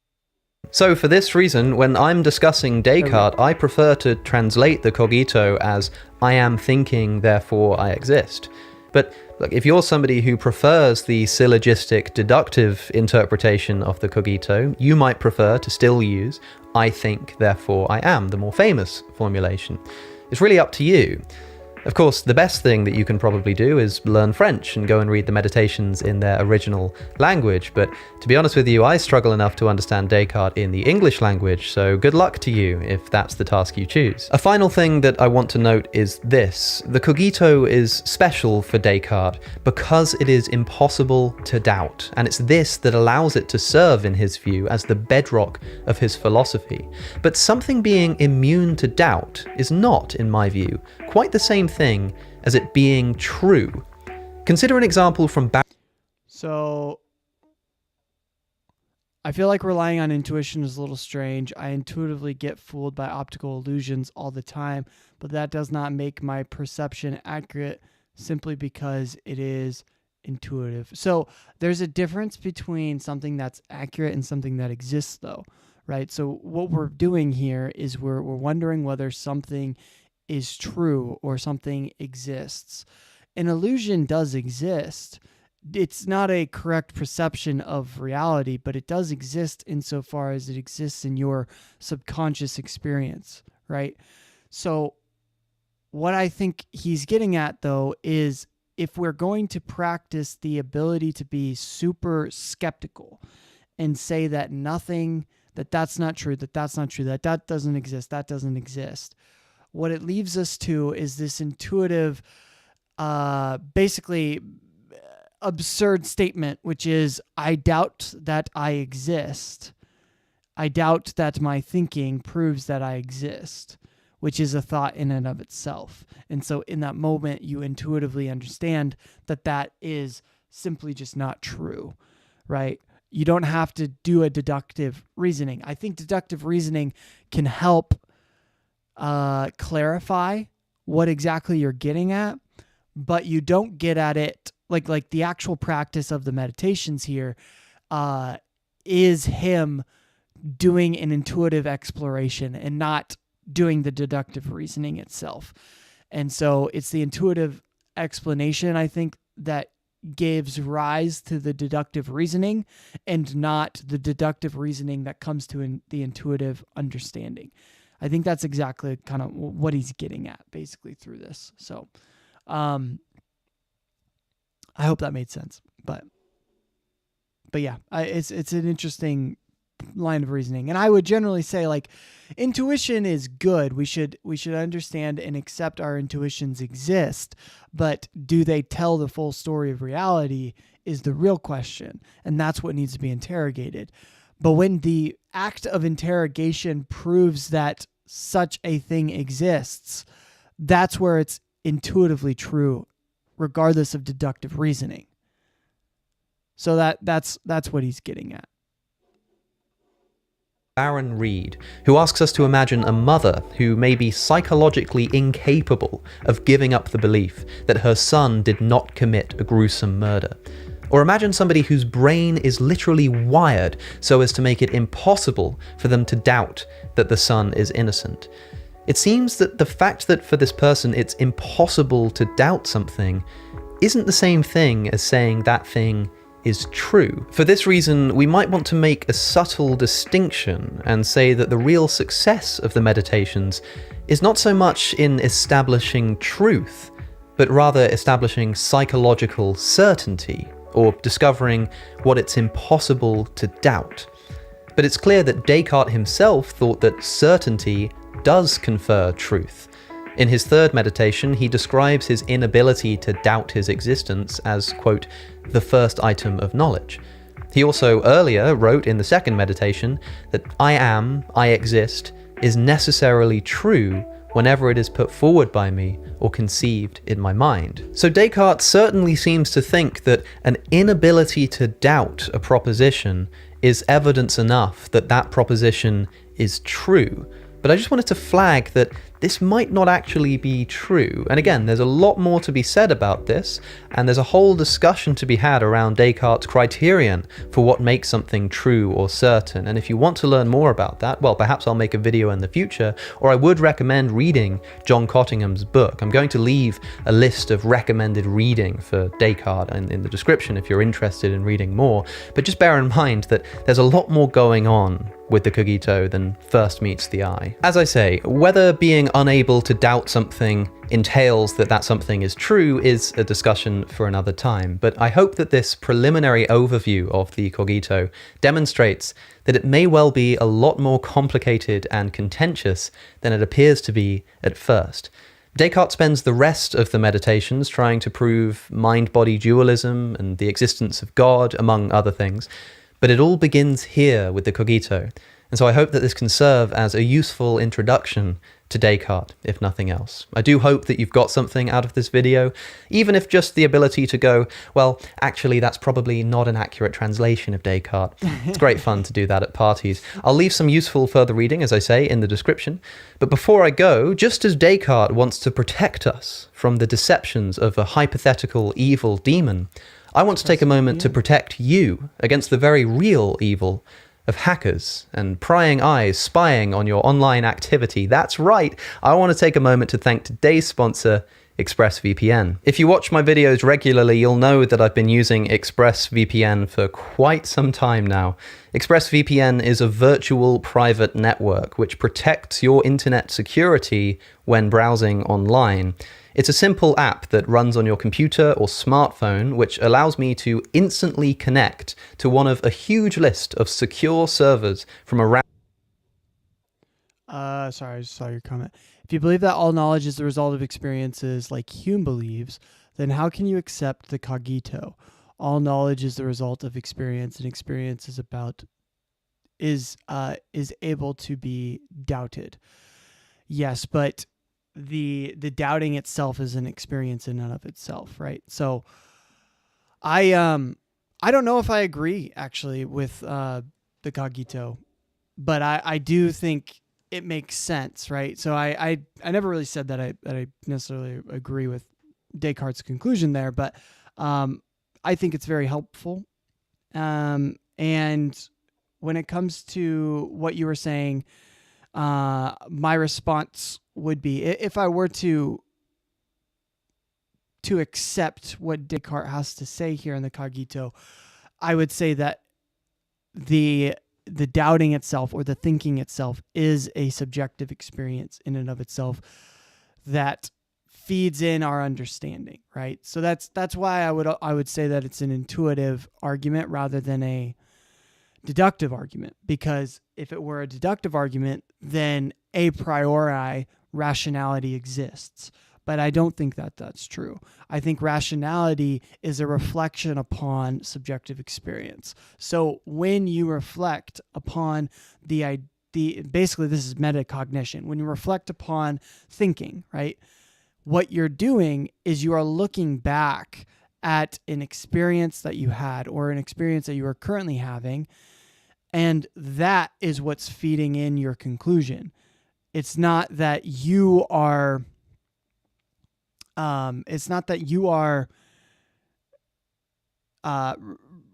So for this reason, when I'm discussing Descartes, I prefer to translate the cogito as I am thinking, therefore I exist. But look, if you're somebody who prefers the syllogistic deductive interpretation of the cogito, you might prefer to still use I think, therefore I am, the more famous formulation. It's really up to you. Of course, the best thing that you can probably do is learn French and go and read the meditations in their original language, but to be honest with you, I struggle enough to understand Descartes in the English language, so good luck to you if that's the task you choose. A final thing that I want to note is this. The cogito is special for Descartes because it is impossible to doubt, and it's this that allows it to serve, in his view, as the bedrock of his philosophy. But something being immune to doubt is not, in my view, quite the same thing as it being true. Consider an example from So I feel like relying on intuition is a little strange. I intuitively get fooled by optical illusions all the time, but that does not make my perception accurate simply because it is intuitive. So there's a difference between something that's accurate and something that exists, though, right? So what we're doing here is we're wondering whether something is true or something exists. An illusion does exist. It's not a correct perception of reality, but it does exist insofar as it exists in your subconscious experience, right? So what I think he's getting at, though, is if we're going to practice the ability to be super skeptical and say that that's not true, that doesn't exist, that doesn't exist, what it leaves us to is this intuitive, basically absurd statement, which is, I doubt that I exist. I doubt that my thinking proves that I exist, which is a thought in and of itself. And so in that moment, you intuitively understand that that is simply just not true, right? You don't have to do a deductive reasoning. I think deductive reasoning can help clarify what exactly you're getting at, but you don't get at it like the actual practice of the meditations here is him doing an intuitive exploration and not doing the deductive reasoning itself. And so it's the intuitive explanation, I think, that gives rise to the deductive reasoning, and not the deductive reasoning that comes to the intuitive understanding. I think that's exactly kind of what he's getting at basically through this. So I hope that made sense, but yeah, it's an interesting line of reasoning. And I would generally say, like, intuition is good. We should understand and accept our intuitions exist, but do they tell the full story of reality is the real question. And that's what needs to be interrogated. But when the act of interrogation proves that such a thing exists, that's where it's intuitively true, regardless of deductive reasoning. So that's what he's getting at. Baron Reed, who asks us to imagine a mother who may be psychologically incapable of giving up the belief that her son did not commit a gruesome murder. Or imagine somebody whose brain is literally wired so as to make it impossible for them to doubt that the son is innocent. It seems that the fact that for this person it's impossible to doubt something isn't the same thing as saying that thing is true. For this reason, we might want to make a subtle distinction and say that the real success of the meditations is not so much in establishing truth, but rather establishing psychological certainty, or discovering what it's impossible to doubt. But it's clear that Descartes himself thought that certainty does confer truth. In his third meditation, he describes his inability to doubt his existence as, quote, the first item of knowledge. He also earlier wrote in the second meditation that I exist is necessarily true whenever it is put forward by me or conceived in my mind. So Descartes certainly seems to think that an inability to doubt a proposition is evidence enough that that proposition is true. But I just wanted to flag that this might not actually be true. And again, there's a lot more to be said about this, and there's a whole discussion to be had around Descartes' criterion for what makes something true or certain. And if you want to learn more about that, well, perhaps I'll make a video in the future, or I would recommend reading John Cottingham's book. I'm going to leave a list of recommended reading for Descartes in the description if you're interested in reading more. But just bear in mind that there's a lot more going on with the cogito than first meets the eye. As I say, whether being unable to doubt something entails that that something is true is a discussion for another time, but I hope that this preliminary overview of the cogito demonstrates that it may well be a lot more complicated and contentious than it appears to be at first. Descartes spends the rest of the meditations trying to prove mind-body dualism and the existence of God, among other things, but it all begins here with the cogito, and so I hope that this can serve as a useful introduction to Descartes, if nothing else. I do hope that you've got something out of this video, even if just the ability to go, well, actually that's probably not an accurate translation of Descartes. It's great fun to do that at parties. I'll leave some useful further reading, as I say, in the description. But before I go, just as Descartes wants to protect us from the deceptions of a hypothetical evil demon, I want to take a moment to protect you against the very real evil of hackers and prying eyes spying on your online activity. That's right, I want to take a moment to thank today's sponsor, ExpressVPN. If you watch my videos regularly, you'll know that I've been using ExpressVPN for quite some time now. ExpressVPN is a virtual private network which protects your internet security when browsing online. It's a simple app that runs on your computer or smartphone, which allows me to instantly connect to one of a huge list of secure servers from around... Sorry, I just saw your comment. If you believe that all knowledge is the result of experiences like Hume believes, then how can you accept the cogito? All knowledge is the result of experience, and experience is able to be doubted. yes, but the doubting itself is an experience in and of itself, right? So I don't know if I agree actually with the cogito, but I do think it makes sense, right? So I never really said that I necessarily agree with Descartes' conclusion there, but I think it's very helpful. And when it comes to what you were saying, my response would be, if I were to accept what Descartes has to say here in the cogito, I would say that the doubting itself or the thinking itself is a subjective experience in and of itself that feeds in our understanding, right? So that's why I would say that it's an intuitive argument rather than a deductive argument, because if it were a deductive argument, then a priori rationality exists. But I don't think that that's true. I think rationality is a reflection upon subjective experience. So when you reflect upon basically this is metacognition. When you reflect upon thinking, right? What you're doing is you are looking back at an experience that you had or an experience that you are currently having, and that is what's feeding in your conclusion. It's not that you are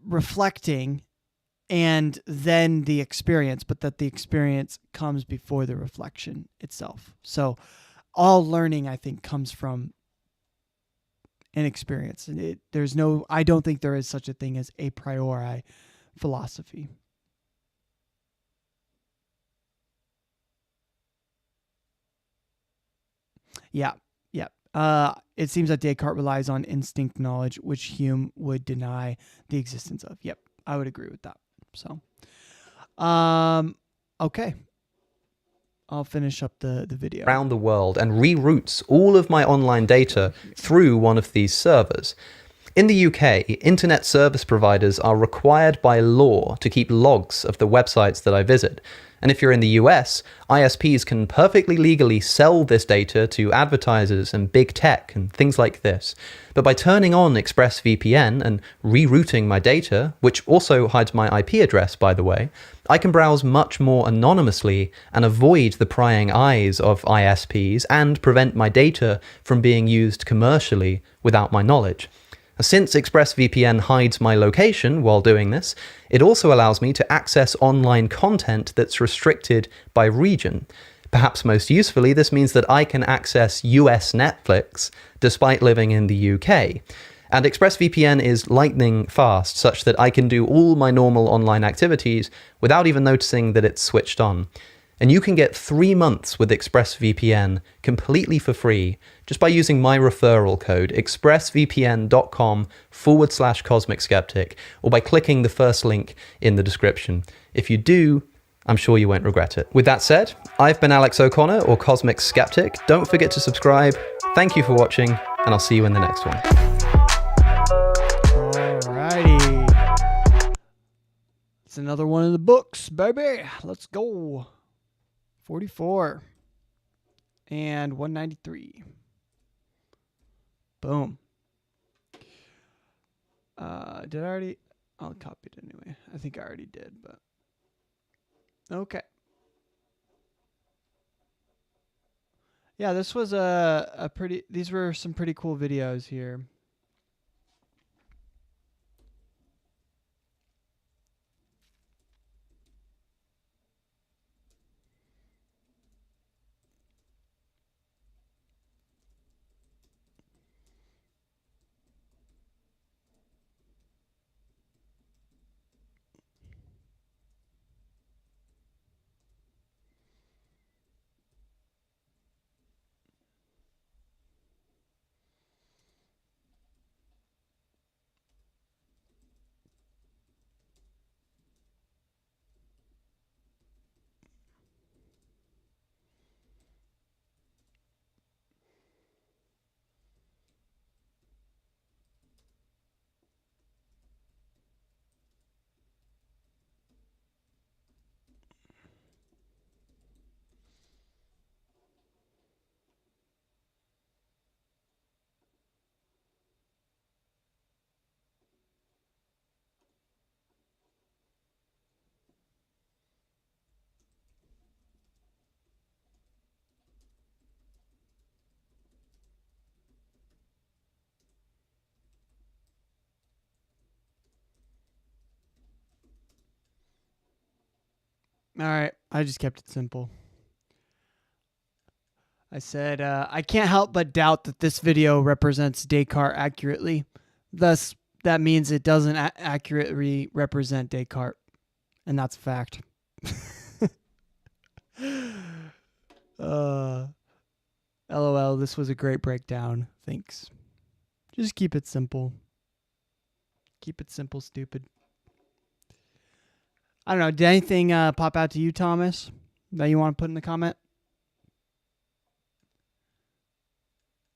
reflecting and then the experience, but that the experience comes before the reflection itself. So all learning, I think, comes from an experience. And I don't think there is such a thing as a priori philosophy. Yeah. It seems that Descartes relies on instinct knowledge, which Hume would deny the existence of. Yep, I would agree with that. So, okay. I'll finish up the video. Around the world and reroutes all of my online data through one of these servers. In the UK, internet service providers are required by law to keep logs of the websites that I visit. And if you're in the US, ISPs can perfectly legally sell this data to advertisers and big tech and things like this. But by turning on ExpressVPN and rerouting my data, which also hides my IP address, by the way, I can browse much more anonymously and avoid the prying eyes of ISPs and prevent my data from being used commercially without my knowledge. Since ExpressVPN hides my location while doing this, it also allows me to access online content that's restricted by region. Perhaps most usefully, this means that I can access US Netflix despite living in the UK. And ExpressVPN is lightning fast, such that I can do all my normal online activities without even noticing that it's switched on. And you can get 3 months with ExpressVPN completely for free just by using my referral code expressvpn.com/Cosmic Skeptic, or by clicking the first link in the description. If you do, I'm sure you won't regret it. With that said, I've been Alex O'Connor, or Cosmic Skeptic. Don't forget to subscribe. Thank you for watching, and I'll see you in the next one. Alrighty. It's another one of the books, baby. Let's go. 44 and 193. Boom. Did I already? I'll copy it anyway. I think I already did, but okay. Yeah, this was a pretty. These were some pretty cool videos here. All right. I just kept it simple. I said, I can't help but doubt that this video represents Descartes accurately. Thus, that means it doesn't accurately represent Descartes. And that's a fact. LOL, this was a great breakdown. Thanks. Just keep it simple. Keep it simple, stupid. I don't know. Did anything pop out to you, Thomas, that you want to put in the comment?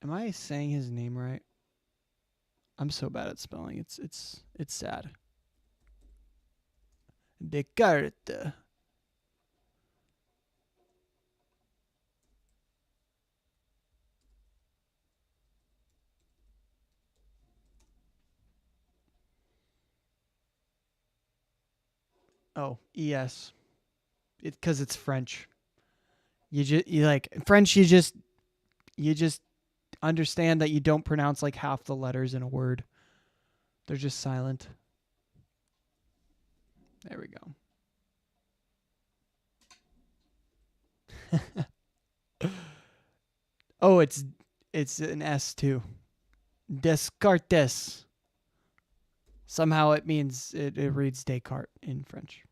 Am I saying his name right? I'm so bad at spelling. It's sad. Descartes. Oh, ES. Because it's French. You like French. You just understand that you don't pronounce like half the letters in a word. They're just silent. There we go. Oh, it's an S too. Descartes. Somehow it means it reads Descartes in French.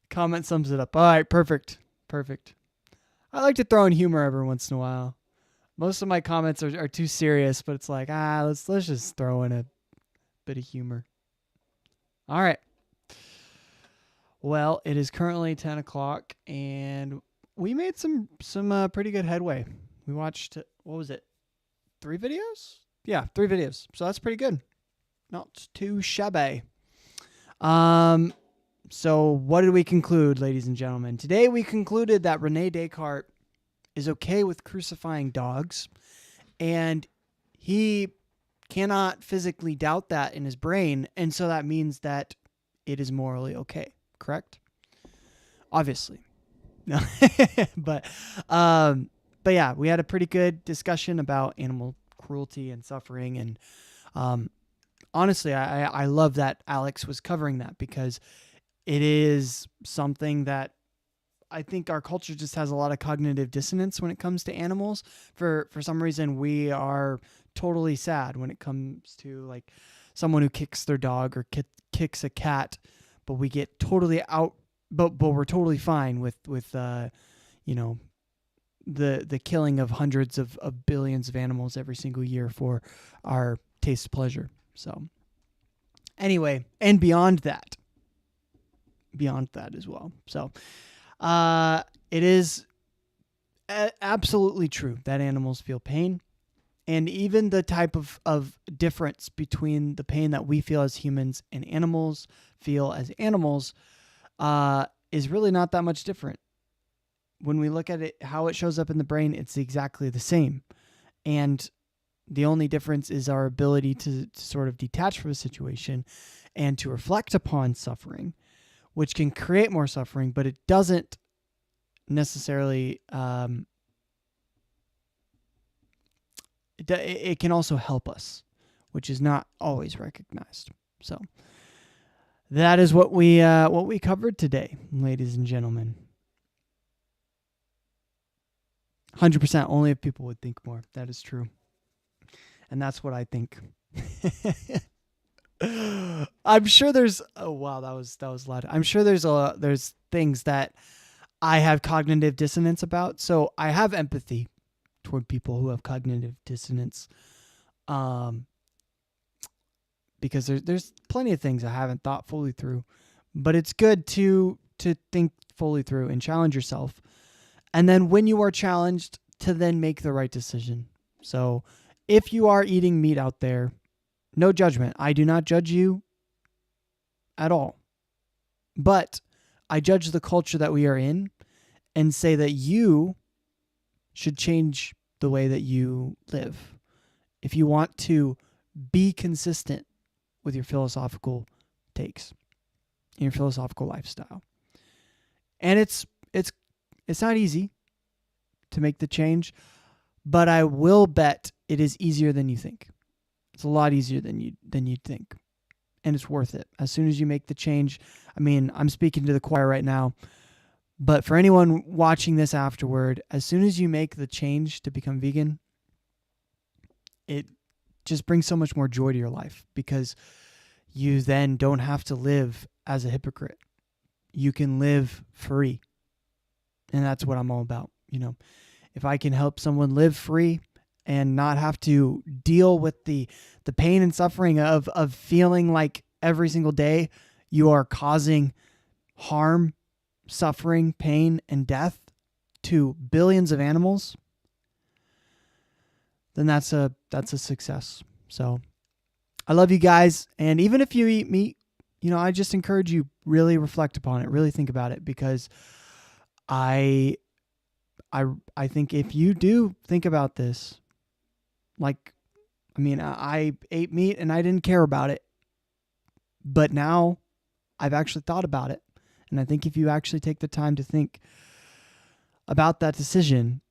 Comment sums it up. All right, perfect. I like to throw in humor every once in a while. Most of my comments are too serious, but it's like, let's just throw in a bit of humor. All right. Well, it is currently 10 o'clock, and we made some pretty good headway. We watched, what was it, 3 videos? Yeah, 3 videos. So that's pretty good. Not too shabby. So what did we conclude, ladies and gentlemen? Today we concluded that René Descartes is okay with crucifying dogs, and he cannot physically doubt that in his brain, and so that means that it is morally okay, correct? Obviously. No. But yeah, we had a pretty good discussion about animal cruelty and suffering, and honestly, I love that Alex was covering that, because it is something that I think our culture just has a lot of cognitive dissonance when it comes to animals. For some reason, we are totally sad when it comes to like someone who kicks their dog or kicks a cat, but we get totally out. But we're totally fine with you know, the killing of hundreds of billions of animals every single year for our taste pleasure. So anyway, and beyond that as well. So it is absolutely true that animals feel pain, and even the type of difference between the pain that we feel as humans and animals feel as animals is really not that much different. When we look at it, how it shows up in the brain, it's exactly the same. And the only difference is our ability to sort of detach from a situation and to reflect upon suffering, which can create more suffering, but it doesn't necessarily, it can also help us, which is not always recognized. So that is what we covered today, ladies and gentlemen. 100% only if people would think more. That is true. And that's what I think. I'm sure there's, oh wow, that was loud. I'm sure there's things that I have cognitive dissonance about. So I have empathy toward people who have cognitive dissonance. Because there's plenty of things I haven't thought fully through, but it's good to think fully through and challenge yourself. And then when you are challenged, to then make the right decision. So if you are eating meat out there, no judgment. I do not judge you at all. But I judge the culture that we are in and say that you should change the way that you live. If you want to be consistent with your philosophical takes, in your philosophical lifestyle. And it's not easy to make the change, but I will bet it is easier than you think. It's a lot easier than you'd think. And it's worth it. As soon as you make the change, I mean, I'm speaking to the choir right now, but for anyone watching this afterward, as soon as you make the change to become vegan, it just brings so much more joy to your life, because you then don't have to live as a hypocrite. You can live free. And that's what I'm all about. If I can help someone live free and not have to deal with the pain and suffering of feeling like every single day you are causing harm, suffering, pain, and death to billions of animals, then that's a success. So I love you guys. And even if you eat meat, I just encourage you, really reflect upon it, really think about it, because I think if you do think about this, I ate meat and I didn't care about it, but now I've actually thought about it. And I think if you actually take the time to think about that decision,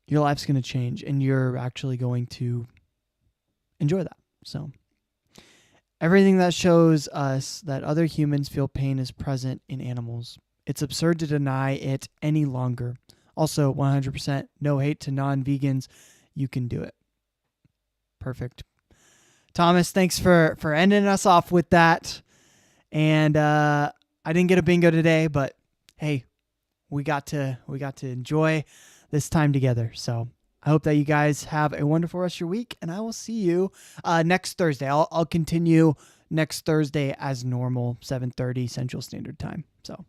your life's going to change and you're actually going to enjoy that. So everything that shows us that other humans feel pain is present in animals. It's absurd to deny it any longer. Also, 100% no hate to non-vegans. You can do it. Perfect. Thomas, thanks for ending us off with that. And I didn't get a bingo today, but hey, we got to enjoy this time together. So I hope that you guys have a wonderful rest of your week, and I will see you next Thursday. I'll continue next Thursday as normal, 7:30 Central Standard Time. So